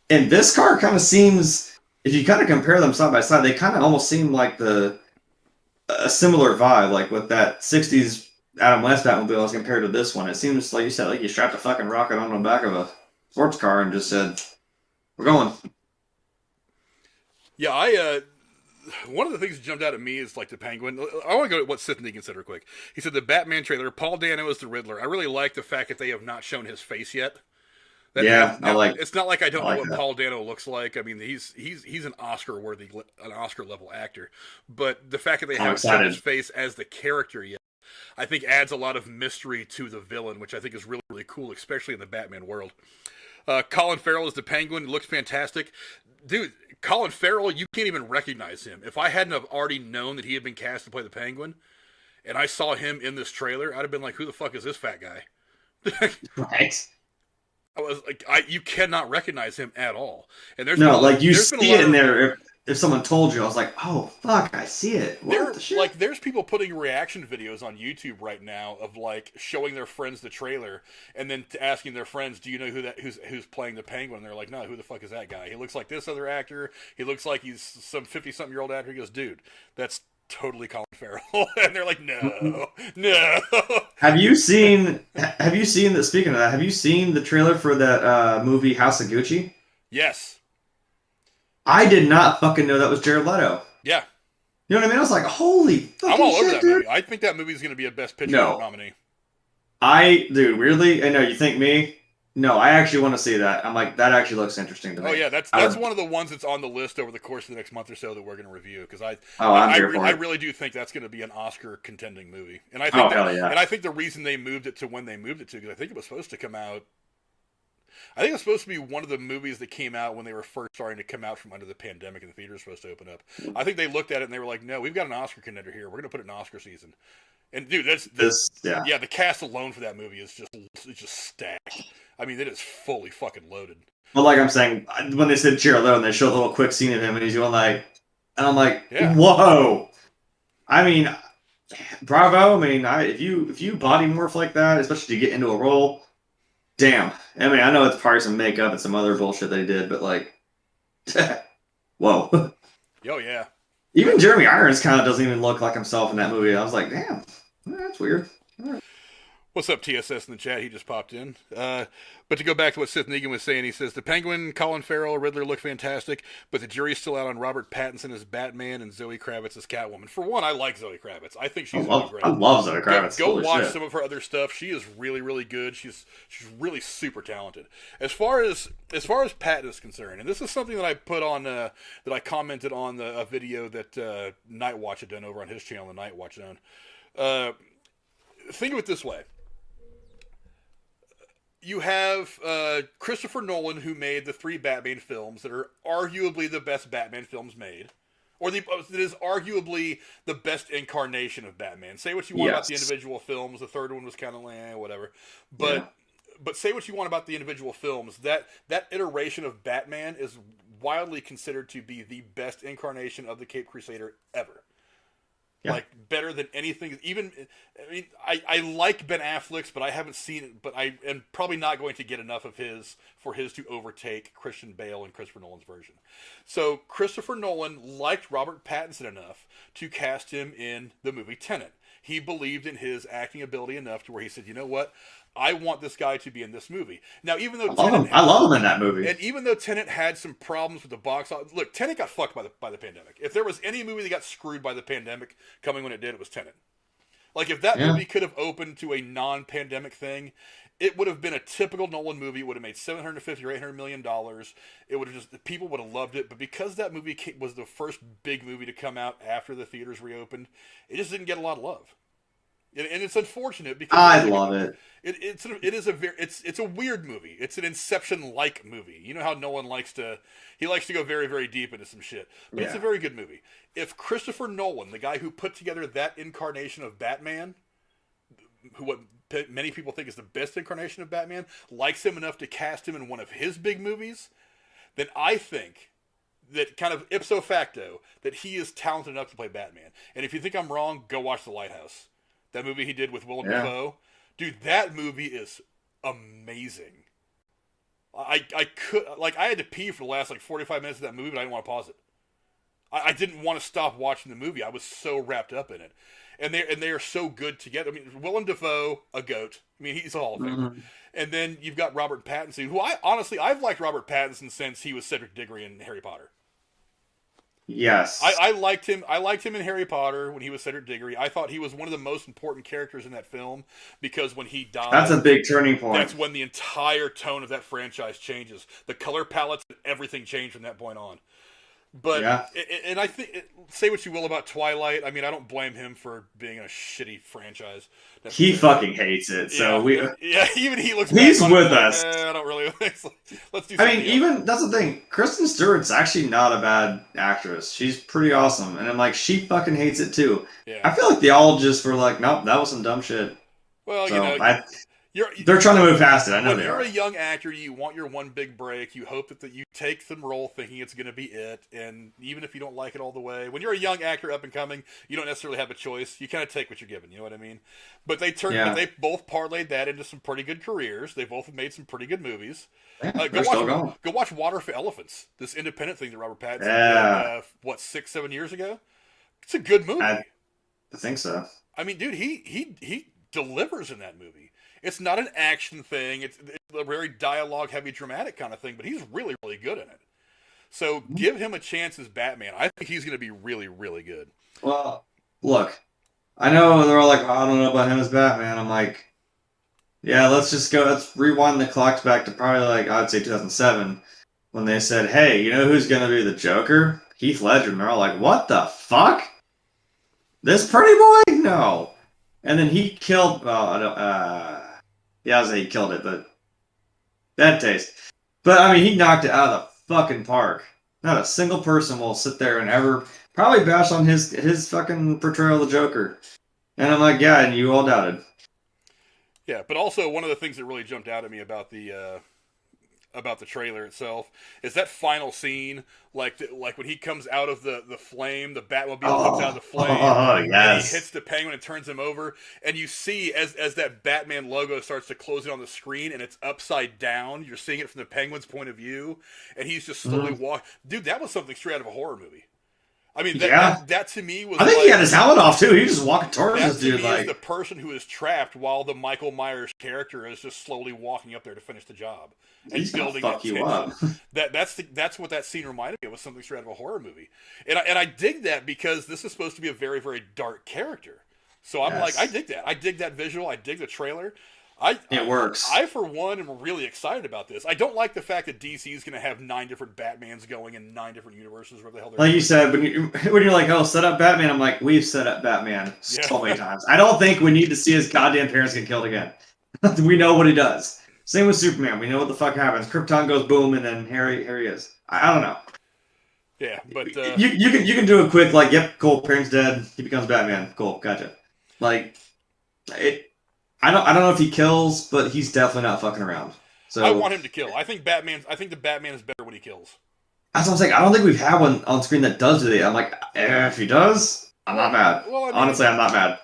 And this car kind of seems, if you kind of compare them side by side, they kind of almost seem like a similar vibe, like with that '60s Adam West Batmobile as compared to this one. It seems like you said, like you strapped a fucking rocket on the back of a sports car and just said, "We're going." Yeah, one of the things that jumped out at me is like the Penguin. I want to go to what Sith Negan said real quick. He said the Batman trailer, Paul Dano is the Riddler. I really like the fact that they have not shown his face yet. I like. It's not like I don't know what that. Paul Dano looks like. I mean, he's an Oscar level actor. But the fact that they haven't shown his face as the character yet, I think adds a lot of mystery to the villain, which I think is really, really cool, especially in the Batman world. Colin Farrell is the Penguin. It looks fantastic. Dude, Colin Farrell, you can't even recognize him. If I hadn't have already known that he had been cast to play the Penguin, and I saw him in this trailer, I'd have been like, who the fuck is this fat guy? Right. I was like, you cannot recognize him at all. And there's you see it in there. If someone told you, I was like, oh fuck, I see it. What the shit? Like, there's people putting reaction videos on YouTube right now of like showing their friends the trailer and then asking their friends, do you know who's playing the Penguin? And they're like, no, who the fuck is that guy? He looks like this other actor. He looks like he's some 50-something-year-old actor. He goes, dude, that's totally Colin Farrell. And they're like, no. Have you seen that? Speaking of that, have you seen the trailer for that movie House of Gucci? Yes. I did not fucking know that was Jared Leto. Yeah. You know what I mean? I was like, holy fucking I'm all over shit, that dude. movie. I think that movie is going to be a Best Picture nominee. Dude, weirdly, I know you think me. No, I actually want to see that. I'm like, that actually looks interesting to me. Oh yeah, that's one of the ones that's on the list over the course of the next month or so that we're going to review because I really do think that's going to be an Oscar contending movie, and I think and I think the reason they moved it to when they moved it to because I think it was supposed to come out. I think it was supposed to be one of the movies that came out when they were first starting to come out from under the pandemic and the theaters were supposed to open up. I think they looked at it and they were like, no, we've got an Oscar contender here. We're going to put it in Oscar season. And dude, the cast alone for that movie is just stacked. I mean, it is fully fucking loaded. Well, like I'm saying, when they said Jared Leto and they showed a little quick scene of him and he's going like, and I'm like, whoa. I mean, bravo. I mean, if you body morph like that, especially to get into a role. Damn. I mean, I know it's probably some makeup and some other bullshit they did, but like, whoa. Oh, yeah. Even Jeremy Irons kind of doesn't even look like himself in that movie. I was like, damn, that's weird. All right. What's up, TSS in the chat? He just popped in. But to go back to what Sith Negan was saying, he says, the Penguin, Colin Farrell, Riddler look fantastic, but the jury's still out on Robert Pattinson as Batman and Zoe Kravitz as Catwoman. For one, I like Zoe Kravitz. I think she's really great. I love Zoe Kravitz. Go watch some of her other stuff. She is really, really good. She's really super talented. As far as Patton is concerned, and this is something that I put on, that I commented on a video that Nightwatch had done over on his channel, the Nightwatch Zone. Think of it this way. You have Christopher Nolan, who made the 3 Batman films that are arguably the best Batman films made. Or that is arguably the best incarnation of Batman. Say what you want about the individual films. The third one was kind of whatever. But say what you want about the individual films. That iteration of Batman is widely considered to be the best incarnation of the Caped Crusader ever. Yeah. Like, better than anything. Even, I mean, I like Ben Affleck's, but I haven't seen it. But I am probably not going to get enough of his for his to overtake Christian Bale and Christopher Nolan's version. So Christopher Nolan liked Robert Pattinson enough to cast him in the movie Tenet. He believed in his acting ability enough to where he said, you know what? I want this guy to be in this movie. Now, even though I love him in that movie, and even though Tenet had some problems with the box office, look, Tenet got fucked by the pandemic. If there was any movie that got screwed by the pandemic coming when it did, it was Tenet. Like, if that movie could have opened to a non-pandemic thing, it would have been a typical Nolan movie. It would have made $750 or $800 million. It would have people would have loved it. But because that movie was the first big movie to come out after the theaters reopened, it just didn't get a lot of love. And it's unfortunate because I love it. It's a weird movie. It's an Inception-like movie. You know how Nolan likes to go very, very deep into some shit. But it's a very good movie. If Christopher Nolan, the guy who put together that incarnation of Batman, what many people think is the best incarnation of Batman, likes him enough to cast him in one of his big movies, then I think that kind of ipso facto that he is talented enough to play Batman. And if you think I'm wrong, go watch The Lighthouse. That movie he did with Willem Dafoe. Dude, that movie is amazing. I had to pee for the last 45 minutes of that movie, but I didn't want to pause it. I didn't want to stop watching the movie. I was so wrapped up in it, and they are so good together. I mean, Willem Dafoe, a goat. I mean, he's a Hall of Famer. Mm-hmm. And then you've got Robert Pattinson, who I've liked Robert Pattinson since he was Cedric Diggory in Harry Potter. Yes, I liked him. I liked him in Harry Potter when he was Cedric Diggory. I thought he was one of the most important characters in that film because when he died, that's a big turning point. That's when the entire tone of that franchise changes. The color palettes, everything changed from that point on. But yeah. And I think, say what you will about Twilight. I mean, I don't blame him for being a shitty franchise. He fucking hates it. So even he looks. He's with us. I don't really. Let's do. I mean, even that's the thing. Kristen Stewart's actually not a bad actress. She's pretty awesome, and I'm like, she fucking hates it too. Yeah. I feel like they all just were like, nope, that was some dumb shit. Well, so they're trying to move past it. I know they are. When you're a young actor, you want your one big break. You hope that you take some role thinking it's going to be it. And even if you don't like it all the way, when you're a young actor up and coming, you don't necessarily have a choice. You kind of take what you're given. You know what I mean? But they both parlayed that into some pretty good careers. They both have made some pretty good movies. Yeah, go watch Water for Elephants, this independent thing that Robert Pattinson did, 6-7 years ago? It's a good movie. I think so. I mean, dude, he delivers in that movie. It's not an action thing. It's a very dialogue-heavy, dramatic kind of thing, but he's really, really good in it. So give him a chance as Batman. I think he's going to be really, really good. Well, look, I know they're all like, I don't know about him as Batman. I'm like, yeah, let's rewind the clocks back to probably I'd say 2007 when they said, hey, you know who's going to be the Joker? Heath Ledger. And they're all like, what the fuck? This pretty boy? No. And then he killed, I was saying he killed it, but bad taste. But, I mean, he knocked it out of the fucking park. Not a single person will sit there and ever probably bash on his fucking portrayal of the Joker. And I'm like, yeah, and you all doubted. Yeah, but also one of the things that really jumped out at me about the trailer itself is that final scene, like when he comes out of the flame, the Batmobile comes out of the flame, yes. And he hits the Penguin and turns him over, and you see as that Batman logo starts to close in on the screen, and it's upside down. You're seeing it from the Penguin's point of view, and he's just slowly walking. Dude, that was something straight out of a horror movie. I mean, that to me was. I think he had his helmet off too. He just walking towards this dude. That to me is the person who is trapped, while the Michael Myers character is just slowly walking up there to finish the job and he's building fuck you up. That's what that scene reminded me of. Was something straight out of a horror movie, and I dig that because this is supposed to be a very, very dark character. So I'm like, I dig that. I dig that visual. I dig the trailer. It works. I, for one, am really excited about this. I don't like the fact that DC is going to have 9 different Batmans going in 9 different universes. Where the hell they're like you said, when you're like, oh, set up Batman, I'm like, we've set up Batman so many times. I don't think we need to see his goddamn parents get killed again. We know what he does. Same with Superman. We know what the fuck happens. Krypton goes boom, and then here he is. I don't know. Yeah, but you can do a quick yep, cool, parents dead, he becomes Batman. Cool, gotcha. I don't know if he kills, but he's definitely not fucking around. So I want him to kill. I think the Batman is better when he kills. That's what I'm saying. I don't think we've had one on screen that does it. I'm like, if he does, I'm not mad. Well, honestly, I'm not mad.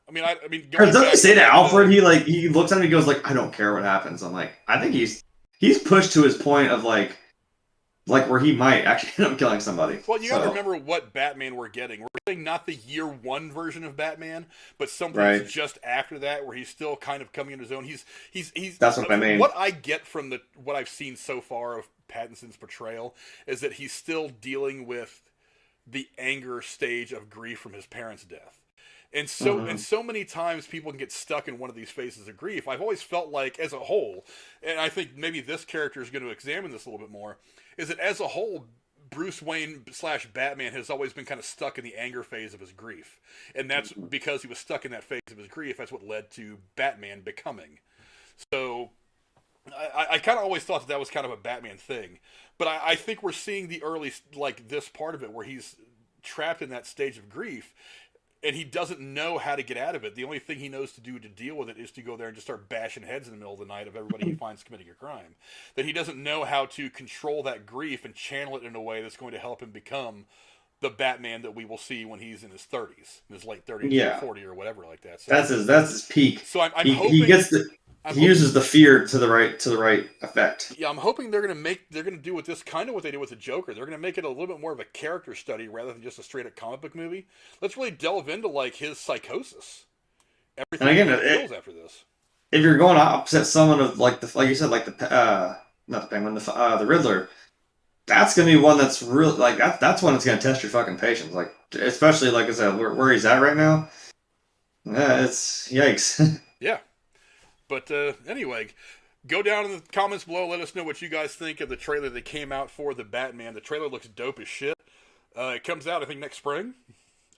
I mean, doesn't he say to Alfred? He looks at him and he goes I don't care what happens. I'm like, I think he's pushed to his point of where he might actually end up killing somebody. Well, you got to remember what Batman we're getting. We're getting not the year 1 version of Batman, but something just after that, where he's still kind of coming into his own. He's. That's what I mean. What I get from what I've seen so far of Pattinson's portrayal is that he's still dealing with the anger stage of grief from his parents' death. And so many times people can get stuck in one of these phases of grief. I've always felt like, as a whole, and I think maybe this character is going to examine this a little bit more, is that as a whole, Bruce Wayne / Batman has always been kind of stuck in the anger phase of his grief. And that's because he was stuck in that phase of his grief. That's what led to Batman becoming. So I kind of always thought that was kind of a Batman thing. But I think we're seeing the early, this part of it where he's trapped in that stage of grief. And he doesn't know how to get out of it. The only thing he knows to do to deal with it is to go there and just start bashing heads in the middle of the night of everybody he finds committing a crime. That he doesn't know how to control that grief and channel it in a way that's going to help him become the Batman that we will see when he's in his 30s, in his late 30s, Yeah. 40 or whatever like that. So, that's his peak. So I'm he hoping gets he uses the fear to the right effect. Yeah, I'm hoping they're gonna do with this kind of what they did with the Joker. They're gonna make it a little bit more of a character study rather than just a straight up comic book movie. Let's really delve into like his psychosis, everything he feels after this. If you're going opposite someone of like you said, like not the Penguin, the Riddler, that's gonna be one that's real. Like that's one that's gonna test your fucking patience. Like especially like I said, where he's at right now. Yeah, it's yikes. Yeah. But anyway, go down in the comments below. Let us know what you guys think of the trailer that came out for the Batman. The trailer looks dope as shit. It comes out, I think, next spring.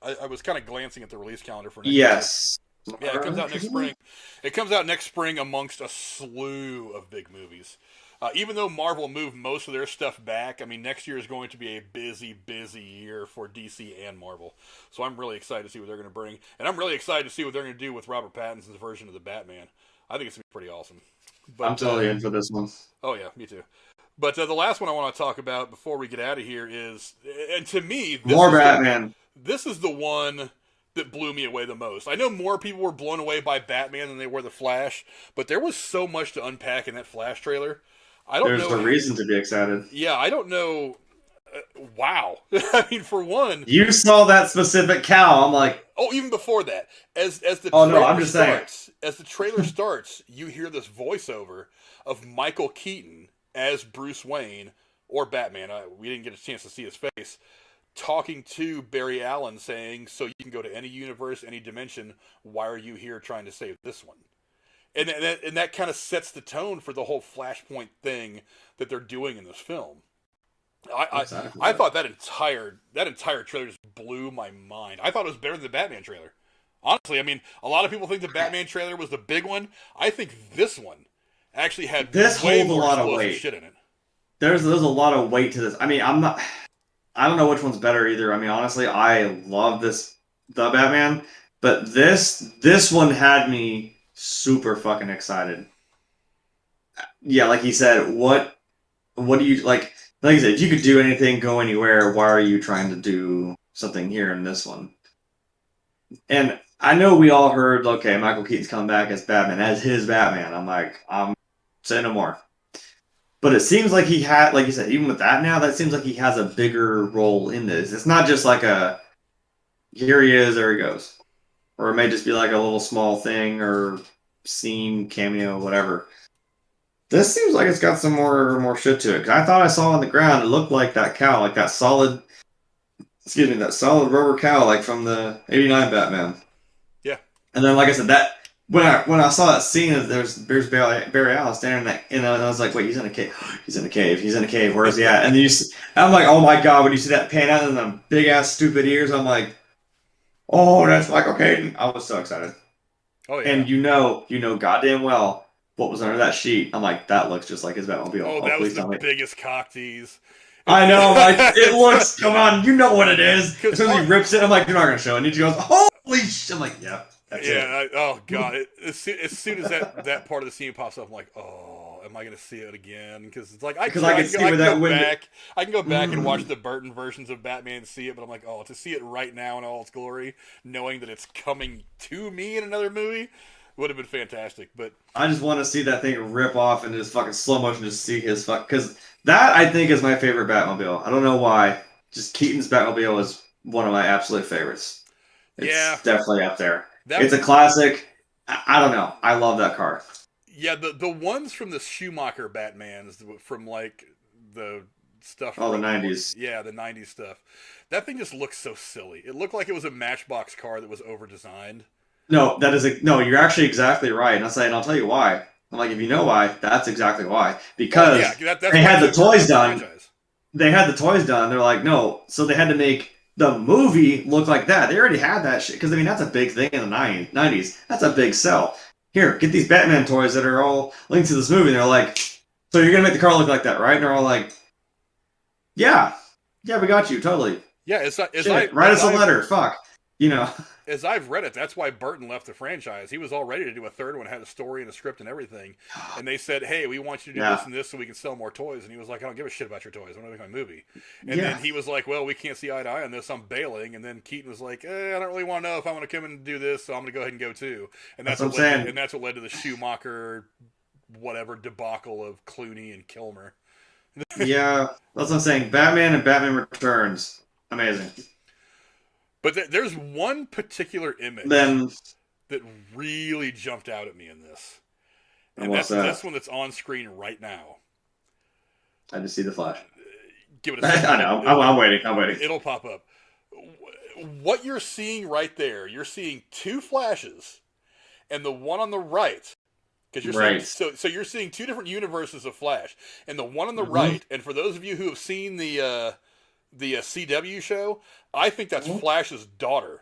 I was kind of glancing at the release calendar for next yes. year. Yeah, it comes out next spring. It comes out next spring amongst a slew of big movies. Even though Marvel moved most of their stuff back, I mean, next year is going to be a busy, busy year for DC and Marvel. So I'm really excited to see what they're going to bring. And I'm really excited to see what they're going to do with Robert Pattinson's version of the Batman. I think it's going to be pretty awesome. But, I'm totally in for this one. Oh, yeah, me too. But the last one I want to talk about before we get out of here is, and to me, more Batman. This is the one that blew me away the most. I know more people were blown away by Batman than they were the Flash, but there was so much to unpack in that Flash trailer. There's a reason to be excited. Yeah, I don't know. Wow. I mean, for one, you saw that specific cow. I'm like, oh, even before that, as the trailer starts, you hear this voiceover of Michael Keaton as Bruce Wayne or Batman. We didn't get a chance to see his face, talking to Barry Allen, saying, "So you can go to any universe, any dimension. Why are you here trying to save this one?" And that kind of sets the tone for the whole Flashpoint thing that they're doing in this film. I thought that entire trailer just blew my mind. I thought it was better than the Batman trailer. Honestly, I mean, a lot of people think the Batman trailer was the big one. I think this one actually had way more a lot of weight. Shit in it. There's a lot of weight to this. I mean, I don't know which one's better either. I mean, honestly, I love the Batman, but this one had me super fucking excited. Yeah, like he said, what do you like you said, if you could do anything, go anywhere, why are you trying to do something here in this one? And I know we all heard, okay, Michael Keaton's coming back as Batman, as his Batman. I'm like, I'm saying no more. But it seems like he had, like you said, even with that now, that seems like he has a bigger role in this. It's not just like here he is, there he goes. Or it may just be like a little small thing or scene, cameo, whatever. This seems like it's got some more shit to it. 'Cause I thought I saw on the ground, it looked like that cow, like that solid rubber cow, like from the '89 Batman. Yeah. And then, like I said, that when I saw that scene, there's Barry Allen standing there, and I was like, wait, he's in a cave. He's in a cave. He's in a cave. Where is he at? And then I'm like, oh my god, when you see that pan out and the big ass stupid ears, I'm like, oh, that's Michael Keaton. I was so excited. Oh yeah. And you know goddamn well what was under that sheet. I'm like, that looks just like his Batmobile. Oh, that was the biggest cock tease. I know, like, it looks, come on, you know what it is. As soon as he rips it, I'm like, you're not going to show it. And he goes, holy shit. I'm like, yeah, that's it. Oh, God. As soon as that part of the scene pops up, I'm like, oh, am I going to see it again? Because it's like, I can go back and watch the Burton versions of Batman and see it, but I'm like, oh, to see it right now in all its glory, knowing that it's coming to me in another movie, would have been fantastic. But I just want to see that thing rip off and just fucking slow motion, just see his because that I think is my favorite Batmobile. I don't know why. Just Keaton's Batmobile is one of my absolute favorites. It's definitely up there. It's a classic. I don't know. I love that car. Yeah, the ones from the Schumacher Batmans from like the stuff. Oh, the 90s. Yeah, the 90s stuff. That thing just looks so silly. It looked like it was a Matchbox car that was over-designed. No, you're actually exactly right. And I'll tell you why. I'm like, if you know why, that's exactly why. Because they had the toys done. They had the toys done. They're like, no. So they had to make the movie look like that. They already had that shit. Because, I mean, that's a big thing in the 90s. That's a big sell. Here, get these Batman toys that are all linked to this movie. And they're like, so you're going to make the car look like that, right? And they're all like, yeah, we got you, totally. Yeah, write us a letter. Fuck. you know. As I've read it, that's why Burton left the franchise. He was all ready to do a third one, had a story and a script and everything. And they said, hey, we want you to do this and this so we can sell more toys. And he was like, I don't give a shit about your toys. I want to make my movie. And then he was like, well, we can't see eye to eye on this. I'm bailing. And then Keaton was like, I don't really want to know if I want to come and do this, so I'm going to go ahead and go too. And that's what led to the Schumacher whatever debacle of Clooney and Kilmer. Yeah, that's what I'm saying. Batman and Batman Returns. Amazing. But there's one particular image that really jumped out at me in this. And that's this one that's on screen right now. I just see the flash. Give it a second. I know. I'm waiting. It'll pop up. What you're seeing right there, you're seeing two flashes, and the one on the right, because you're seeing, so you're seeing two different universes of Flash, and the one on the right, and for those of you who have seen the CW show, I think that's Flash's daughter.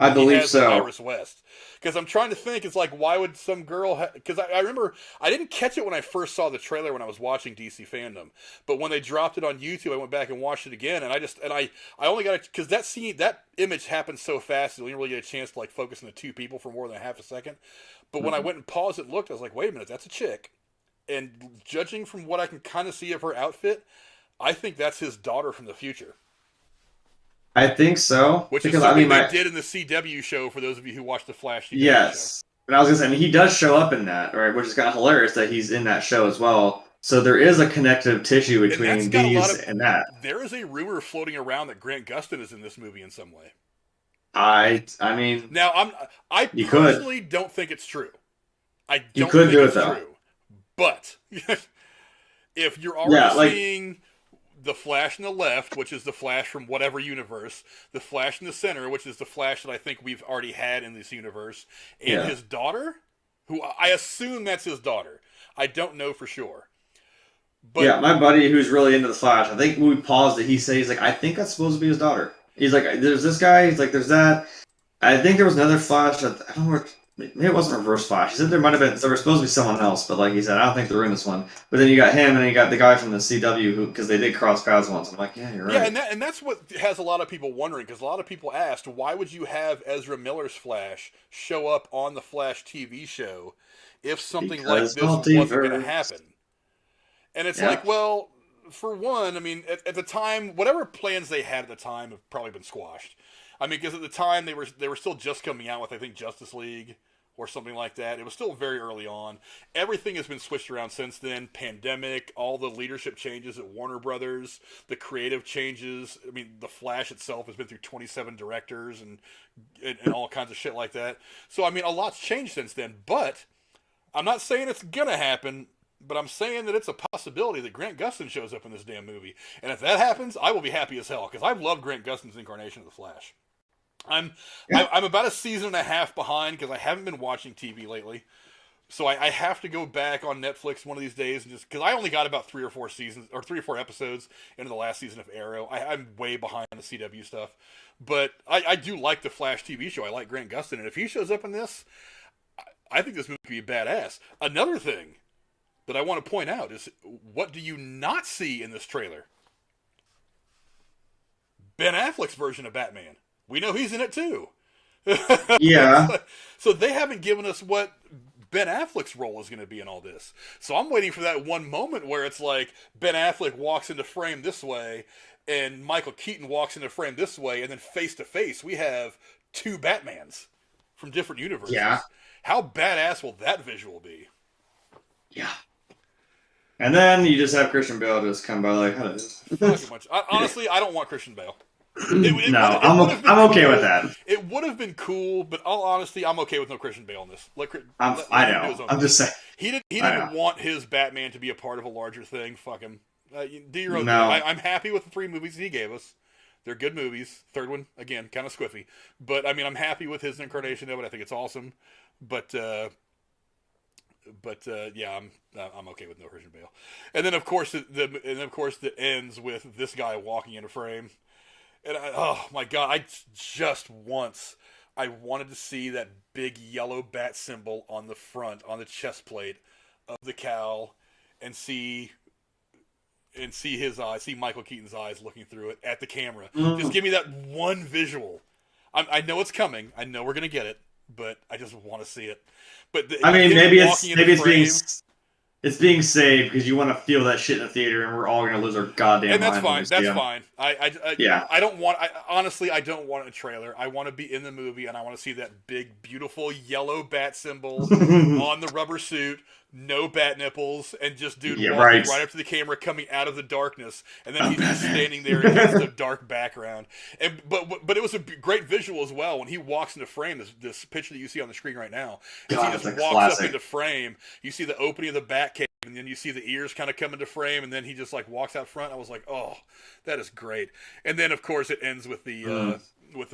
I believe so. Iris West. Because I'm trying to think, it's like, why would some girl... Because I remember, I didn't catch it when I first saw the trailer when I was watching DC Fandom. But when they dropped it on YouTube, I went back and watched it again, and I only got it... Because that image happened so fast, you only really get a chance to like focus on the two people for more than a half a second. But when I went and paused it and looked, I was like, wait a minute, that's a chick. And judging from what I can kind of see of her outfit, I think that's his daughter from the future. I think so. Which is something they did in the CW show, for those of you who watched the Flash CW show. But I was going to say, he does show up in that, right? Which is kind of hilarious that he's in that show as well. So there is a connective tissue between these and that. There is a rumor floating around that Grant Gustin is in this movie in some way. I mean... Now, I personally don't think it's true. I don't think it's true. But, if you're already seeing... the Flash in the left, which is the Flash from whatever universe, the Flash in the center, which is the Flash that I think we've already had in this universe, and his daughter, who I assume that's his daughter. I don't know for sure. But yeah, my buddy who's really into the Flash, I think when we paused it, he's like, I think that's supposed to be his daughter. He's like, there's this guy, he's like, there's that. I think there was another Flash, I don't know, maybe it wasn't Reverse Flash. He said there might have been, there was supposed to be someone else, but like he said, I don't think they're in this one. But then you got him, and then you got the guy from the CW, who, because they did cross paths once. I'm like, yeah, you're right. Yeah, and that's what has a lot of people wondering, because a lot of people asked, why would you have Ezra Miller's Flash show up on the Flash TV show if something like this wasn't going to happen? And it's like, well, for one, I mean, at the time, whatever plans they had at the time have probably been squashed. I mean, because at the time they were still just coming out with, I think, Justice League or something like that. It was still very early on. Everything has been switched around since then. Pandemic, all the leadership changes at Warner Brothers, the creative changes. I mean, the Flash itself has been through 27 directors and all kinds of shit like that. So, I mean, a lot's changed since then. But I'm not saying it's going to happen, but I'm saying that it's a possibility that Grant Gustin shows up in this damn movie. And if that happens, I will be happy as hell, because I've loved Grant Gustin's incarnation of the Flash. I'm about a season and a half behind because I haven't been watching TV lately. So I have to go back on Netflix one of these days, and just because I only got about 3 or 4 episodes into the last season of Arrow. I'm way behind on the CW stuff. But I do like the Flash TV show. I like Grant Gustin, and if he shows up in this, I think this movie could be badass. Another thing that I want to point out is, what do you not see in this trailer? Ben Affleck's version of Batman. We know he's in it too. Yeah. So they haven't given us what Ben Affleck's role is going to be in all this. So I'm waiting for that one moment where it's like Ben Affleck walks into frame this way and Michael Keaton walks into frame this way, and then face to face we have 2 Batmans from different universes. Yeah. How badass will that visual be? Yeah. And then you just have Christian Bale just come by like, hello. Honestly, I don't want Christian Bale. I'm okay with that. It would have been cool, but all honesty, I'm okay with no Christian Bale in this. I know. I'm just saying. He didn't want his Batman to be a part of a larger thing. Fuck him. Do your own thing. I'm happy with the 3 movies he gave us. They're good movies. Third one, again, kind of squiffy. But, I mean, I'm happy with his incarnation of it. I think it's awesome. But yeah, I'm okay with no Christian Bale. And then, of course, it ends with this guy walking into frame. And oh my god, I wanted to see that big yellow bat symbol on the front, on the chest plate of the cowl, and see his eyes, see Michael Keaton's eyes looking through it at the camera. Just give me that one visual. I know it's coming. I know we're gonna get it, but I just want to see it. But maybe it's being saved because you want to feel that shit in the theater, and we're all gonna lose our goddamn mind. And that's fine. That's fine. I don't want. Honestly, I don't want a trailer. I want to be in the movie, and I want to see that big, beautiful yellow bat symbol on the rubber suit. No bat nipples, and just dude walking right up to the camera, coming out of the darkness, and then he's just standing there against the dark background. And but it was a great visual as well when he walks into frame. This picture that you see on the screen right now, as he just walks up into frame, you see the opening of the bat cave, and then you see the ears kind of come into frame, and then he just like walks out front. I was like, oh, that is great. And then of course it ends with the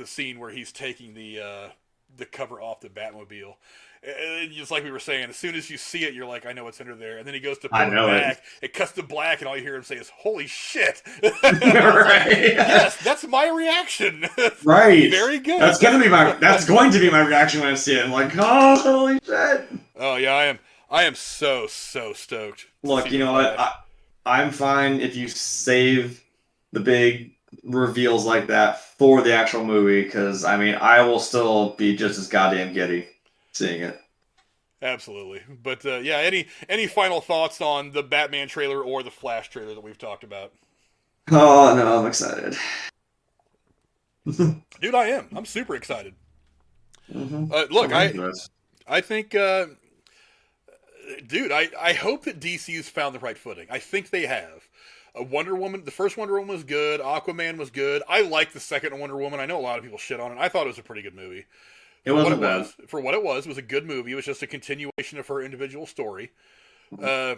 scene where he's taking the cover off the Batmobile. And just like we were saying, as soon as you see it, you're like, I know what's under there. And then he goes to pull it back. It cuts to black, and all you hear him say is, holy shit. Right. Yes, that's my reaction. Right. Very good. That's going to be my reaction when I see it. I'm like, oh, holy shit. Oh, yeah, I am so stoked. Look, you know what? I'm fine if you save the big reveals like that for the actual movie, because, I mean, I will still be just as goddamn giddy seeing it. Absolutely. But yeah, any final thoughts on the Batman trailer or the Flash trailer that we've talked about? Oh no, I'm excited. Dude, I am. I'm super excited. Mm-hmm. Look, I think dude, I hope that DC's found the right footing. I think they have. Wonder Woman, the first Wonder Woman was good. Aquaman was good. I like the second Wonder Woman. I know a lot of people shit on it. I thought it was a pretty good movie. For what it was a good movie. It was just a continuation of her individual story. I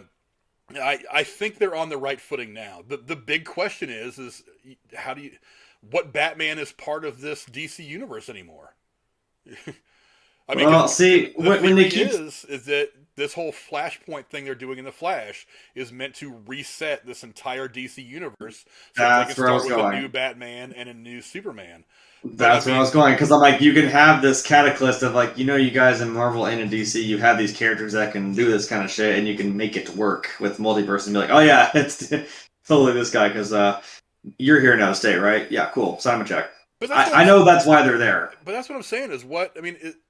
think they're on the right footing now. The big question is what Batman is part of this DC universe anymore? I mean, well, see, when they keep is that this whole Flashpoint thing they're doing in the Flash is meant to reset this entire DC universe, so they can start with a new Batman and a new Superman. That's where I was going, because I'm like, you can have this cataclysm of like, you guys in Marvel and in DC, you have these characters that can do this kind of shit, and you can make it work with multiverse and be like, oh yeah, it's totally this guy, because you're here now to stay, right? Yeah, cool. Sign him a check. But I know that's why they're there. But that's what I'm saying is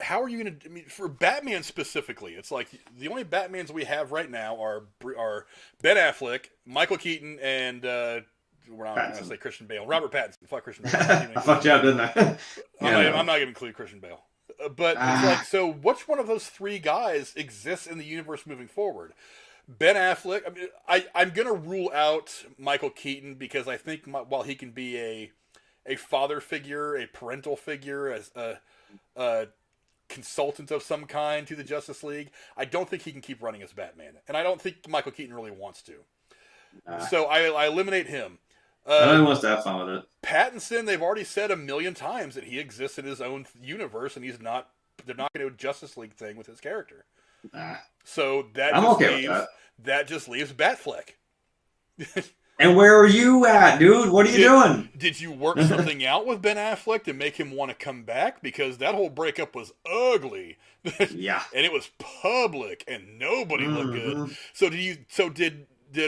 how are you going to, for Batman specifically, it's like the only Batmans we have right now are Ben Affleck, Michael Keaton, and we're not going to say Christian Bale. Robert Pattinson. Fuck Christian Bale. I fucked you up, didn't I? I'm not going to include Christian Bale. But it's like, so which one of those three guys exists in the universe moving forward? Ben Affleck. I'm going to rule out Michael Keaton because I think while he can be a father figure, a parental figure, as a consultant of some kind to the Justice League, I don't think he can keep running as Batman. And I don't think Michael Keaton really wants to. So I eliminate him. No one wants to have fun with it. Pattinson, they've already said 1,000,000 times that he exists in his own universe, and they're not going to do a Justice League thing with his character. So that just leaves Batfleck. And where are you at, dude? What are you doing? Did you work something out with Ben Affleck to make him want to come back? Because that whole breakup was ugly. Yeah. And it was public, and nobody looked good. So did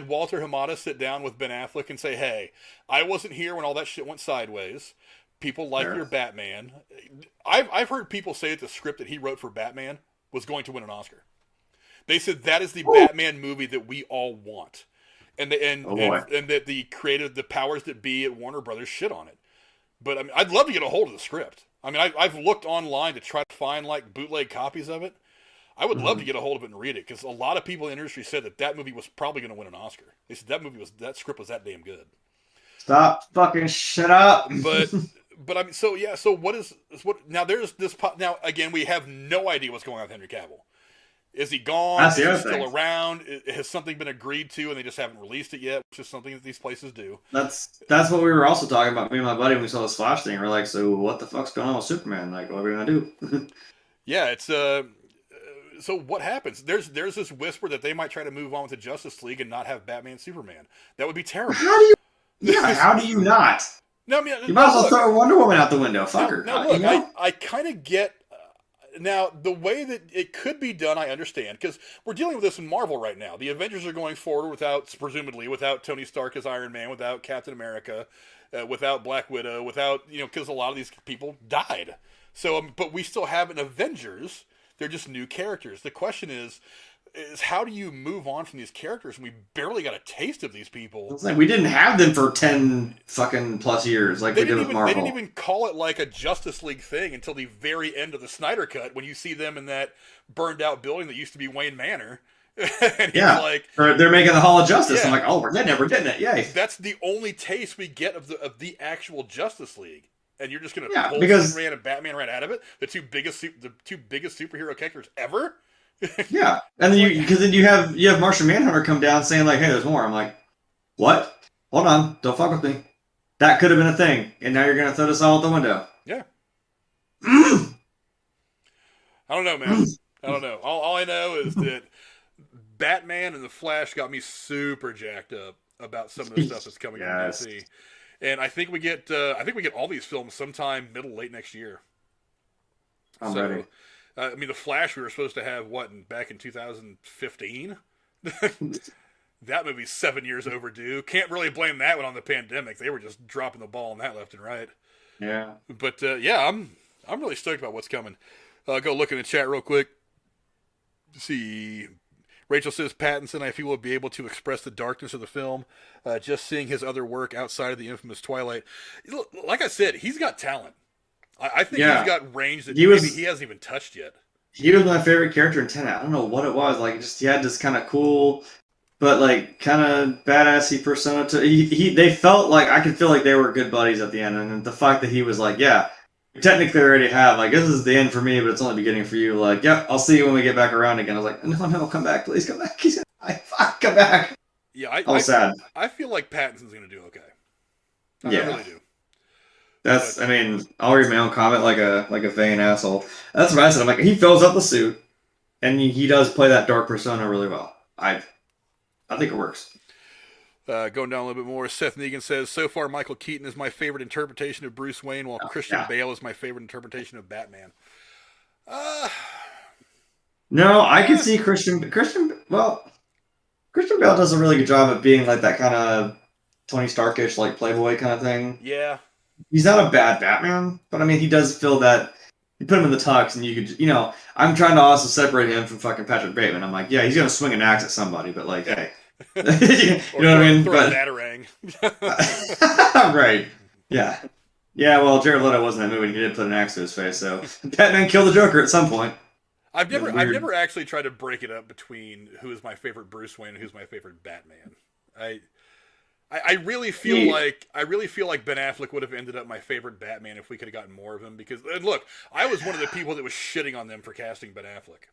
Walter Hamada sit down with Ben Affleck and say, hey, I wasn't here when all that shit went sideways. People like your Batman. I've heard people say that the script that he wrote for Batman was going to win an Oscar. They said that is the Batman movie that we all want. And that the powers that be at Warner Brothers shit on it. But I mean, I'd love to get a hold of the script. I mean, I've looked online to try to find like bootleg copies of it. I would love to get a hold of it and read it, because a lot of people in the industry said that movie was probably going to win an Oscar. They said that script was that damn good. Stop fucking shut up. But I mean, so now there's this. Now again, we have no idea what's going on with Henry Cavill. Is he gone? Is he still around? Has something been agreed to and they just haven't released it yet, which is something that these places do? That's what we were also talking about, me and my buddy, when we saw this Flash thing. We're like, so what the fuck's going on with Superman? Like, what are we going to do? Yeah, it's so what happens? There's this whisper that they might try to move on with the Justice League and not have Batman Superman. That would be terrible. How do you not? No, I mean, you might as well throw Wonder Woman out the window. Fuck her. Now, look, I kind of get... Now, the way that it could be done, I understand, because we're dealing with this in Marvel right now. The Avengers are going forward presumably without Tony Stark as Iron Man, without Captain America. without Black Widow, without, because a lot of these people died. So, but we still have an Avengers. They're just new characters. The question is how do you move on from these characters? And we barely got a taste of these people. It's like we didn't have them for 10 fucking plus years, like we did with Marvel. They didn't even call it like a Justice League thing until the very end of the Snyder Cut, when you see them in that burned out building that used to be Wayne Manor. And yeah, like, or they're making the Hall of Justice. Yeah. I'm like, oh, they never did it. Yay! That's the only taste we get of the actual Justice League. And you're just going to pull Superman and Batman right out of it? The two biggest superhero characters ever? Yeah, and then you have Martian Manhunter come down saying like, "Hey, there's more." I'm like, "What? Hold on, don't fuck with me." That could have been a thing, and now you're going to throw this all out the window. Yeah. I don't know, man. I don't know. All I know is that Batman and the Flash got me super jacked up about some of the stuff that's coming from DC. And I think we get all these films sometime late next year. I'm ready. I mean, The Flash we were supposed to have back in 2015. That movie's 7 years overdue. Can't really blame that one on the pandemic. They were just dropping the ball on that left and right. Yeah. But I'm really stoked about what's coming. Go look in the chat real quick. See. Rachel says, Pattinson, I feel, will be able to express the darkness of the film. Just seeing his other work outside of the infamous Twilight. Like I said, he's got talent. I think he's got range that he hasn't even touched yet. He was my favorite character in Tenet. I don't know what it was. Like, just he had this kind of cool, but like kind of badassy persona. They felt like I could feel like they were good buddies at the end. And the fact that he was like, yeah, we technically already have, like, this is the end for me, but it's only beginning for you. Like, yep, I'll see you when we get back around again. I was like, no, come back, please come back. He's gonna die. Come back. Yeah, I sad. I feel like Pattinson's gonna do okay. I really do. I mean, I'll read my own comment like a vain asshole. That's what I said. I'm like, he fills up the suit, and he does play that dark persona really well. I think it works. Going down a little bit more, Seth Negan says, so far Michael Keaton is my favorite interpretation of Bruce Wayne, while Christian Bale is my favorite interpretation of Batman. No, I can see Christian Bale does a really good job of being like that kind of Tony Starkish, like playboy kind of thing. Yeah. He's not a bad Batman, but I mean, he does feel that. You put him in the tux, and you could, I'm trying to also separate him from fucking Patrick Bateman. I'm like, yeah, he's gonna swing an axe at somebody, but like, hey, you know what I mean? Throw a batarang. Right? Yeah. Yeah. Well, Jared Leto wasn't in that movie. And he did put an axe to his face, so Batman killed the Joker at some point. I've never actually tried to break it up between who is my favorite Bruce Wayne and who's my favorite Batman. I really feel like Ben Affleck would have ended up my favorite Batman if we could have gotten more of him. Because, and look, I was one of the people that was shitting on them for casting Ben Affleck.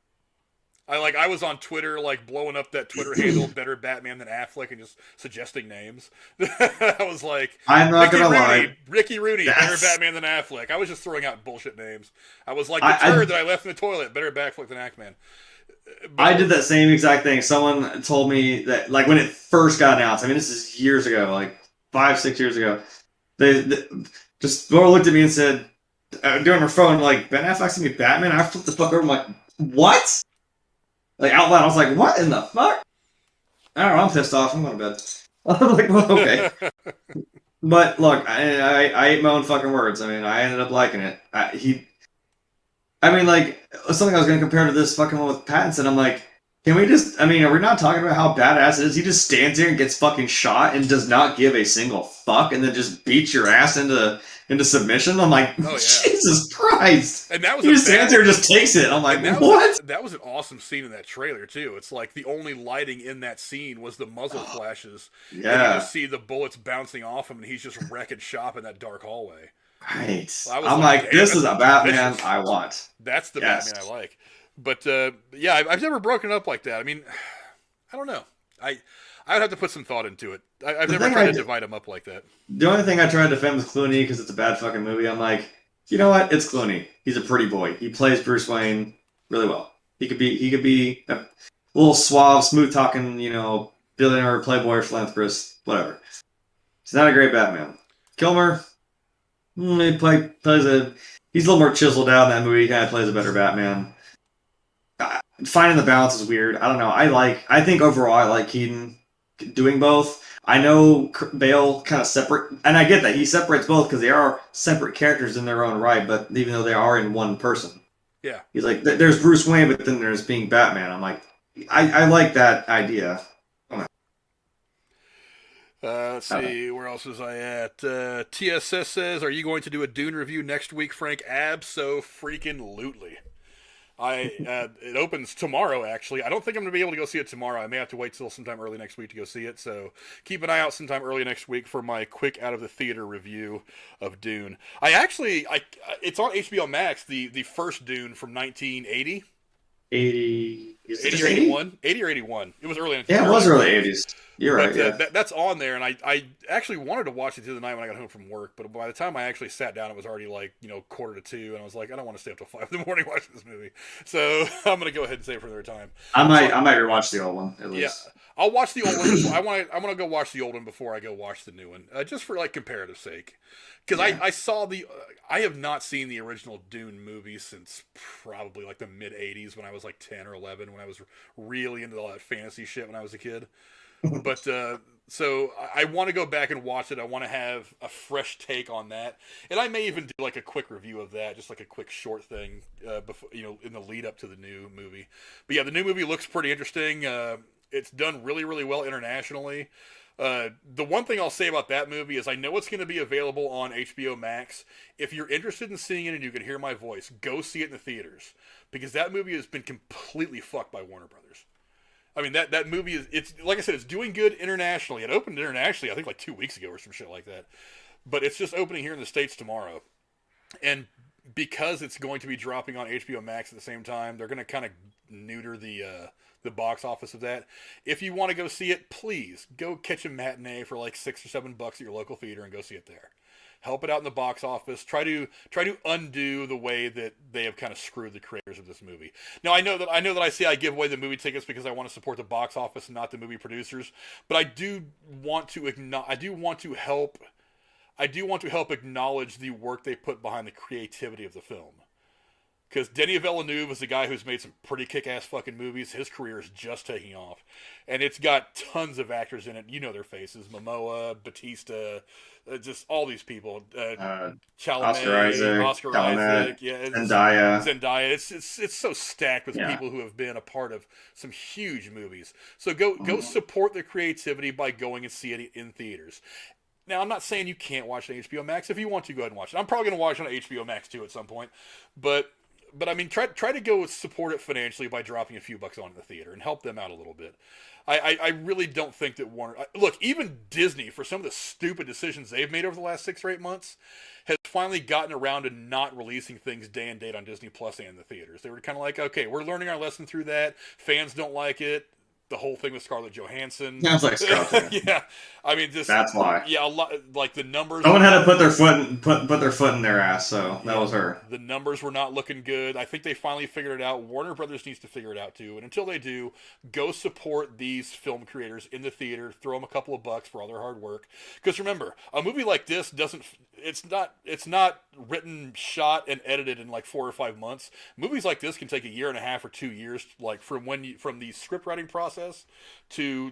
I was on Twitter, like, blowing up that Twitter handle, better Batman than Affleck, and just suggesting names. I was like, I'm not gonna lie, Ricky Rooney, better Batman than Affleck. I was just throwing out bullshit names. I was like, the turd that I left in the toilet, better Affleck than Aquaman. I did that same exact thing. Someone told me that, like, when it first got announced, I mean, this is years ago, like 5-6 years ago, they just Laura looked at me and said, doing her phone, like, Ben Affleck's gonna be Batman? I flipped the fuck over, I'm like, what? Like, out loud, I was like, what in the fuck? I don't know, I'm pissed off, I'm going to bed. I was like, well, okay. But, look, I ate my own fucking words. I mean, I ended up liking it. Something I was going to compare to this fucking one with Pattinson, I'm like, can we just, are we not talking about how badass it is? He just stands here and gets fucking shot and does not give a single fuck and then just beats your ass into submission. I'm like, oh, yeah. Jesus Christ. And that was he just stands there and just takes it. I'm like, what? That was an awesome scene in that trailer, too. It's like the only lighting in that scene was the muzzle flashes. Yeah. And you just see the bullets bouncing off him and he's just wrecking shop in that dark hallway. Right. I'm like, this is a Batman I want. That's the Batman I like. But, yeah, I've never broken it up like that. I mean, I don't know. I would have to put some thought into it. I've never tried to divide them up like that. The only thing I tried to defend was Clooney because it's a bad fucking movie. I'm like, you know what? It's Clooney. He's a pretty boy. He plays Bruce Wayne really well. He could be a little suave, smooth-talking, billionaire, playboy, philanthropist, whatever. He's not a great Batman. Kilmer, he's a little more chiseled out in that movie. He kind of plays a better Batman. Finding the balance is weird. I don't know. I think overall I like Keaton doing both. I know Bale kind of separate, and I get that he separates both because they are separate characters in their own right. But even though they are in one person, Yeah, he's like, there's Bruce Wayne, but then there's being Batman. I'm like, I like that idea. Let's see, where else was I at? TSS says, "Are you going to do a Dune review next week, Frank?" Abso-freaking-lutely. It opens tomorrow, actually. I don't think I'm going to be able to go see it tomorrow. I may have to wait till sometime early next week to go see it. So keep an eye out sometime early next week for my quick out of the theater review of Dune. It's on HBO Max. The first Dune from 1980. 80, 80 or 81? 80 or 81. It was early. Yeah, it was early 80s. You're right. Yeah. That's on there, and I actually wanted to watch it the other night when I got home from work, but by the time I actually sat down, it was already like 1:45, and I was like, I don't want to stay up till 5 in the morning watching this movie, so I'm gonna go ahead and save it for another time. I might rewatch the old one at least. Yeah, I'll watch the old one. I want to go watch the old one before I go watch the new one, just for like comparative sake. Because I saw I have not seen the original Dune movie since probably like the mid '80s when I was like 10 or 11, when I was really into all that fantasy shit when I was a kid. But so I want to go back and watch it. I want to have a fresh take on that, and I may even do like a quick review of that, just like a quick short thing, before in the lead up to the new movie. But yeah, the new movie looks pretty interesting. It's done really, really well internationally. The one thing I'll say about that movie is I know it's going to be available on HBO Max. If you're interested in seeing it and you can hear my voice, go see it in the theaters, because that movie has been completely fucked by Warner Brothers. I mean, that movie it's like I said, it's doing good internationally. It opened internationally, I think, like 2 weeks ago or some shit like that. But it's just opening here in the States tomorrow. And because it's going to be dropping on HBO Max at the same time, they're going to kind of neuter the box office of that. If you want to go see it, please go catch a matinee for like $6 or $7 at your local theater and go see it there. Help it out in the box office. Try to undo the way that they have kind of screwed the creators of this movie. Now I know that I give away the movie tickets because I want to support the box office and not the movie producers, but I do want to help acknowledge the work they put behind the creativity of the film. Because Denis Villeneuve is a guy who's made some pretty kick-ass fucking movies. His career is just taking off. And it's got tons of actors in it. You know their faces. Momoa, Batista, just all these people. Chalamet, Oscar Isaac. Yeah, Zendaya. It's so stacked with people who have been a part of some huge movies. So go support the creativity by going and see it in theaters. Now, I'm not saying you can't watch it on HBO Max. If you want to, go ahead and watch it. I'm probably going to watch it on HBO Max too at some point. But I mean, try to go support it financially by dropping a few bucks on the theater and help them out a little bit. I really don't think that Warner... Look, even Disney, for some of the stupid decisions they've made over the last 6 or 8 months, has finally gotten around to not releasing things day and date on Disney Plus and the theaters. They were kind of like, okay, we're learning our lesson through that. Fans don't like it. The whole thing with Scarlett Johansson. Sounds like Scarlett. Yeah, I mean, that's why. Yeah, a lot like the numbers. Someone had to put their foot in their ass, so that was her. The numbers were not looking good. I think they finally figured it out. Warner Brothers needs to figure it out too. And until they do, go support these film creators in the theater. Throw them a couple of bucks for all their hard work. Because remember, a movie like this doesn't. It's not written, shot, and edited in like 4 or 5 months. Movies like this can take 1.5 years or 2 years, like from the script writing process to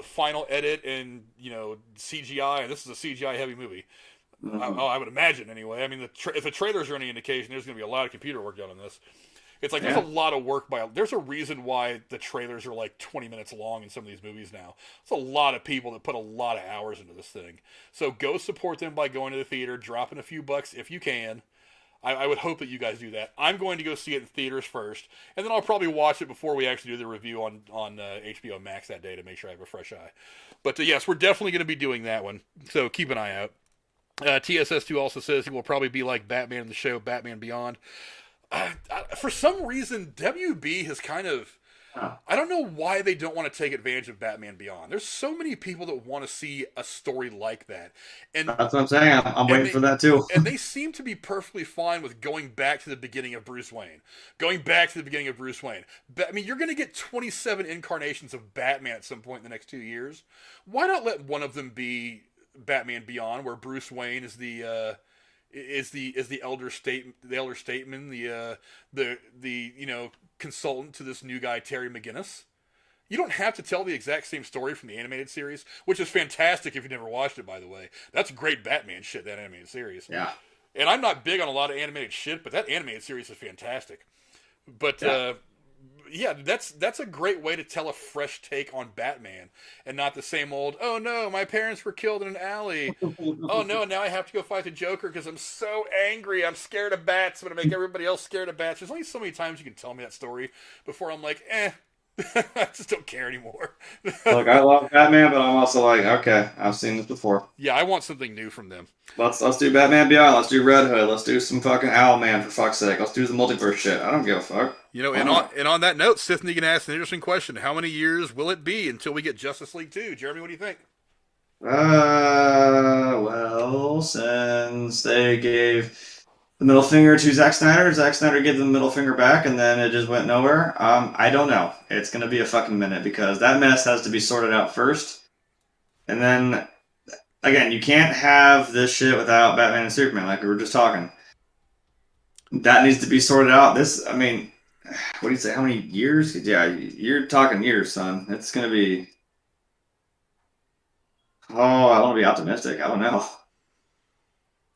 final edit and CGI. And this is a CGI heavy movie. Mm-hmm. I would imagine anyway. I mean, if the trailers are any indication, there's going to be a lot of computer work done on this. It's like there's a lot of work there's a reason why the trailers are like 20 minutes long in some of these movies now. It's a lot of people that put a lot of hours into this thing. So go support them by going to the theater, dropping a few bucks if you can. I would hope that you guys do that. I'm going to go see it in theaters first, and then I'll probably watch it before we actually do the review on HBO Max that day to make sure I have a fresh eye. But yes, we're definitely going to be doing that one. So keep an eye out. TSS2 also says he will probably be like Batman in the show Batman Beyond. For some reason, WB has kind of... I don't know why they don't want to take advantage of Batman Beyond. There's so many people that want to see a story like that. And that's what I'm saying. I'm waiting for that too. And they seem to be perfectly fine with going back to the beginning of Bruce Wayne. I mean, you're going to get 27 incarnations of Batman at some point in the next 2 years. Why not let one of them be Batman Beyond, where Bruce Wayne is the elder statesman, the consultant to this new guy Terry McGinnis. You don't have to tell the exact same story from the animated series, which is fantastic if you've never watched it, by the way. That's great Batman shit, that animated series. Yeah. And I'm not big on a lot of animated shit, but that animated series is fantastic. But, yeah, that's a great way to tell a fresh take on Batman, and not the same old, oh no, my parents were killed in an alley. Oh no, now I have to go fight the Joker because I'm so angry. I'm scared of bats. I'm going to make everybody else scared of bats. There's only so many times you can tell me that story before I'm like, I just don't care anymore. Look, I love Batman, but I'm also like, okay, I've seen this before. Yeah, I want something new from them. Let's do Batman Beyond. Let's do Red Hood. Let's do some fucking Owlman, for fuck's sake. Let's do the multiverse shit. I don't give a fuck. You know, and on that note, Sith Negan asked an interesting question. How many years will it be until we get Justice League 2? Jeremy, what do you think? Well, since they gave the middle finger to Zack Snyder gave them the middle finger back, and then it just went nowhere. I don't know. It's going to be a fucking minute, because that mess has to be sorted out first. And then, again, you can't have this shit without Batman and Superman, like we were just talking. That needs to be sorted out. I mean, what do you say? How many years? Yeah, you're talking years, son. It's going to be... Oh, I want to be optimistic. I don't know.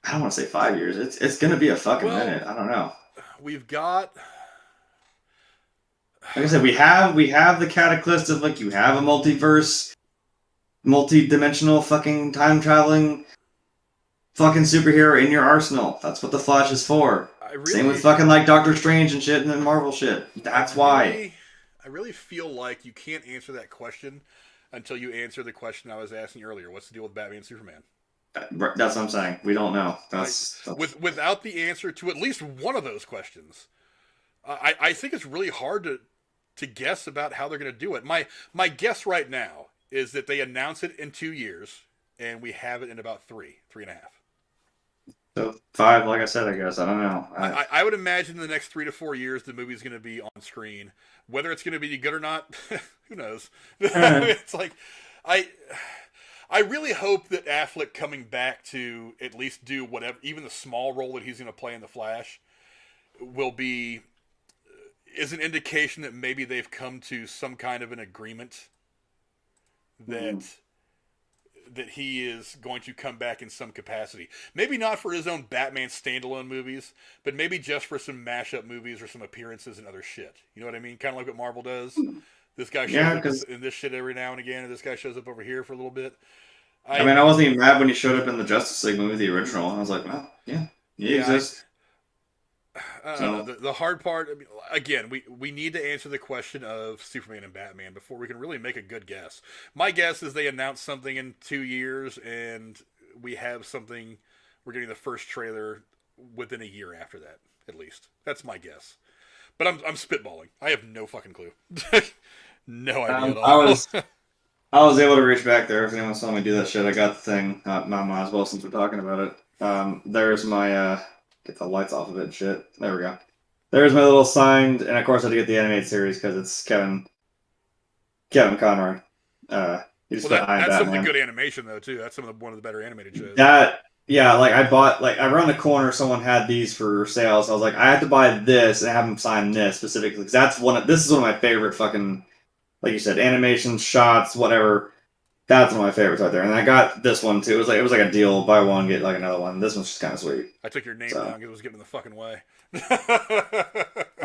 I don't want to say 5 years. It's going to be a fucking minute. I don't know. We've got... Like I said, we have the cataclysm of, like, you have a multiverse, multi-dimensional fucking time-traveling fucking superhero in your arsenal. That's what the Flash is for. Same with fucking, like, Doctor Strange and shit and then Marvel shit. That's why. I really feel like you can't answer that question until you answer the question I was asking earlier. What's the deal with Batman and Superman? That's what I'm saying. We don't know. Without the answer to at least one of those questions, I think it's really hard to guess about how they're going to do it. My guess right now is that they announce it in 2 years, and we have it in about 3.5. So 5, like I said, I guess. I don't know. I would imagine in the next 3 to 4 years the movie's going to be on screen. Whether it's going to be good or not, who knows? It's like I really hope that Affleck coming back to at least do whatever, even the small role that he's going to play in The Flash, is an indication that maybe they've come to some kind of an agreement that he is going to come back in some capacity. Maybe not for his own Batman standalone movies, but maybe just for some mashup movies or some appearances and other shit. You know what I mean? Kind of like what Marvel does. This guy shows up in this shit every now and again, and this guy shows up over here for a little bit. I mean, I wasn't even mad when he showed up in the Justice League movie, the original. I was like, well, yeah, he exists. I don't know. The hard part, I mean, again, we need to answer the question of Superman and Batman before we can really make a good guess. My guess is they announce something in 2 years, and we have something, we're getting the first trailer within a year after that, at least. That's my guess. But I'm spitballing. I have no fucking clue. No idea at all. I was able to reach back there. If anyone saw me do that shit, I got the thing. Might as well, since we're talking about it. There's my get the lights off of it and shit. There we go. There's my little signed, and of course I had to get the animated series because it's Kevin Conroy. He's that's some of the good animation though too. That's one of the better animated shows. Like I bought, like around the corner, someone had these for sale, so I was like, I have to buy this and have them sign this specifically because this is one of my favorite fucking, like you said, animation shots, whatever. That's one of my favorites right there. And I got this one too. It was like a deal, buy one get like another one. This one's just kind of sweet. I took your name down because it was getting in the fucking way.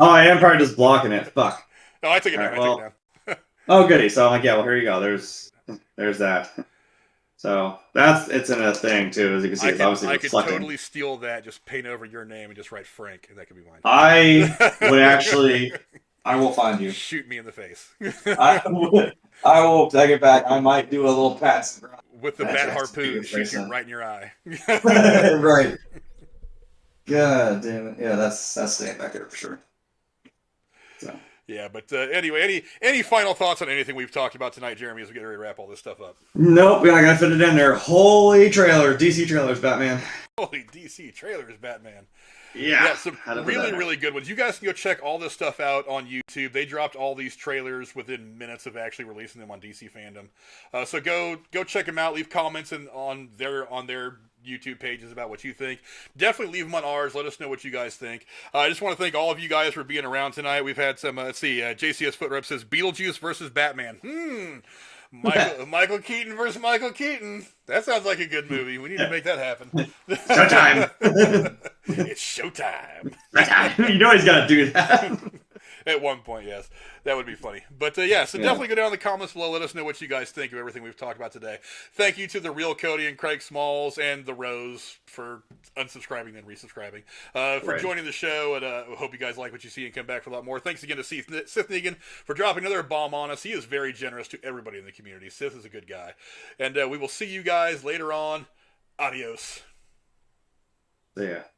Oh, I am probably just blocking it. Fuck. No, I took it down. I took it down. Oh, goody. So I'm like, yeah, well, here you go. There's that. So it's in a thing too, as you can see. It's obviously reflecting. I could totally steal that, just paint over your name and just write Frank, and that could be mine. I would actually. I will find you. Shoot me in the face. I will take it back. I might do a little pass. With the bat harpoon, shoot you right in your eye. Right. God damn it. Yeah, that's staying back there for sure. So. Yeah, but anyway, any final thoughts on anything we've talked about tonight, Jeremy, as we get ready to wrap all this stuff up? Nope, we're not going to fit it in there. Holy trailers, DC trailers, Batman. Holy DC trailers, Batman. Yeah, some really good ones. You guys can go check all this stuff out on YouTube. They dropped all these trailers within minutes of actually releasing them on DC Fandome. So go check them out. Leave comments on their YouTube pages about what you think. Definitely leave them on ours. Let us know what you guys think. I just want to thank all of you guys for being around tonight. We've had some, JCS Footrep says Beetlejuice versus Batman. Michael Keaton versus Michael Keaton. That sounds like a good movie. We need to make that happen. Showtime. It's showtime. You know he's got to do that. At one point, yes. That would be funny. But definitely go down in the comments below. Let us know what you guys think of everything we've talked about today. Thank you to the Real Cody and Craig Smalls and the Rose for unsubscribing and resubscribing. For joining the show, and I hope you guys like what you see and come back for a lot more. Thanks again to Sith Negan for dropping another bomb on us. He is very generous to everybody in the community. Sith is a good guy. And we will see you guys later on. Adios. See ya.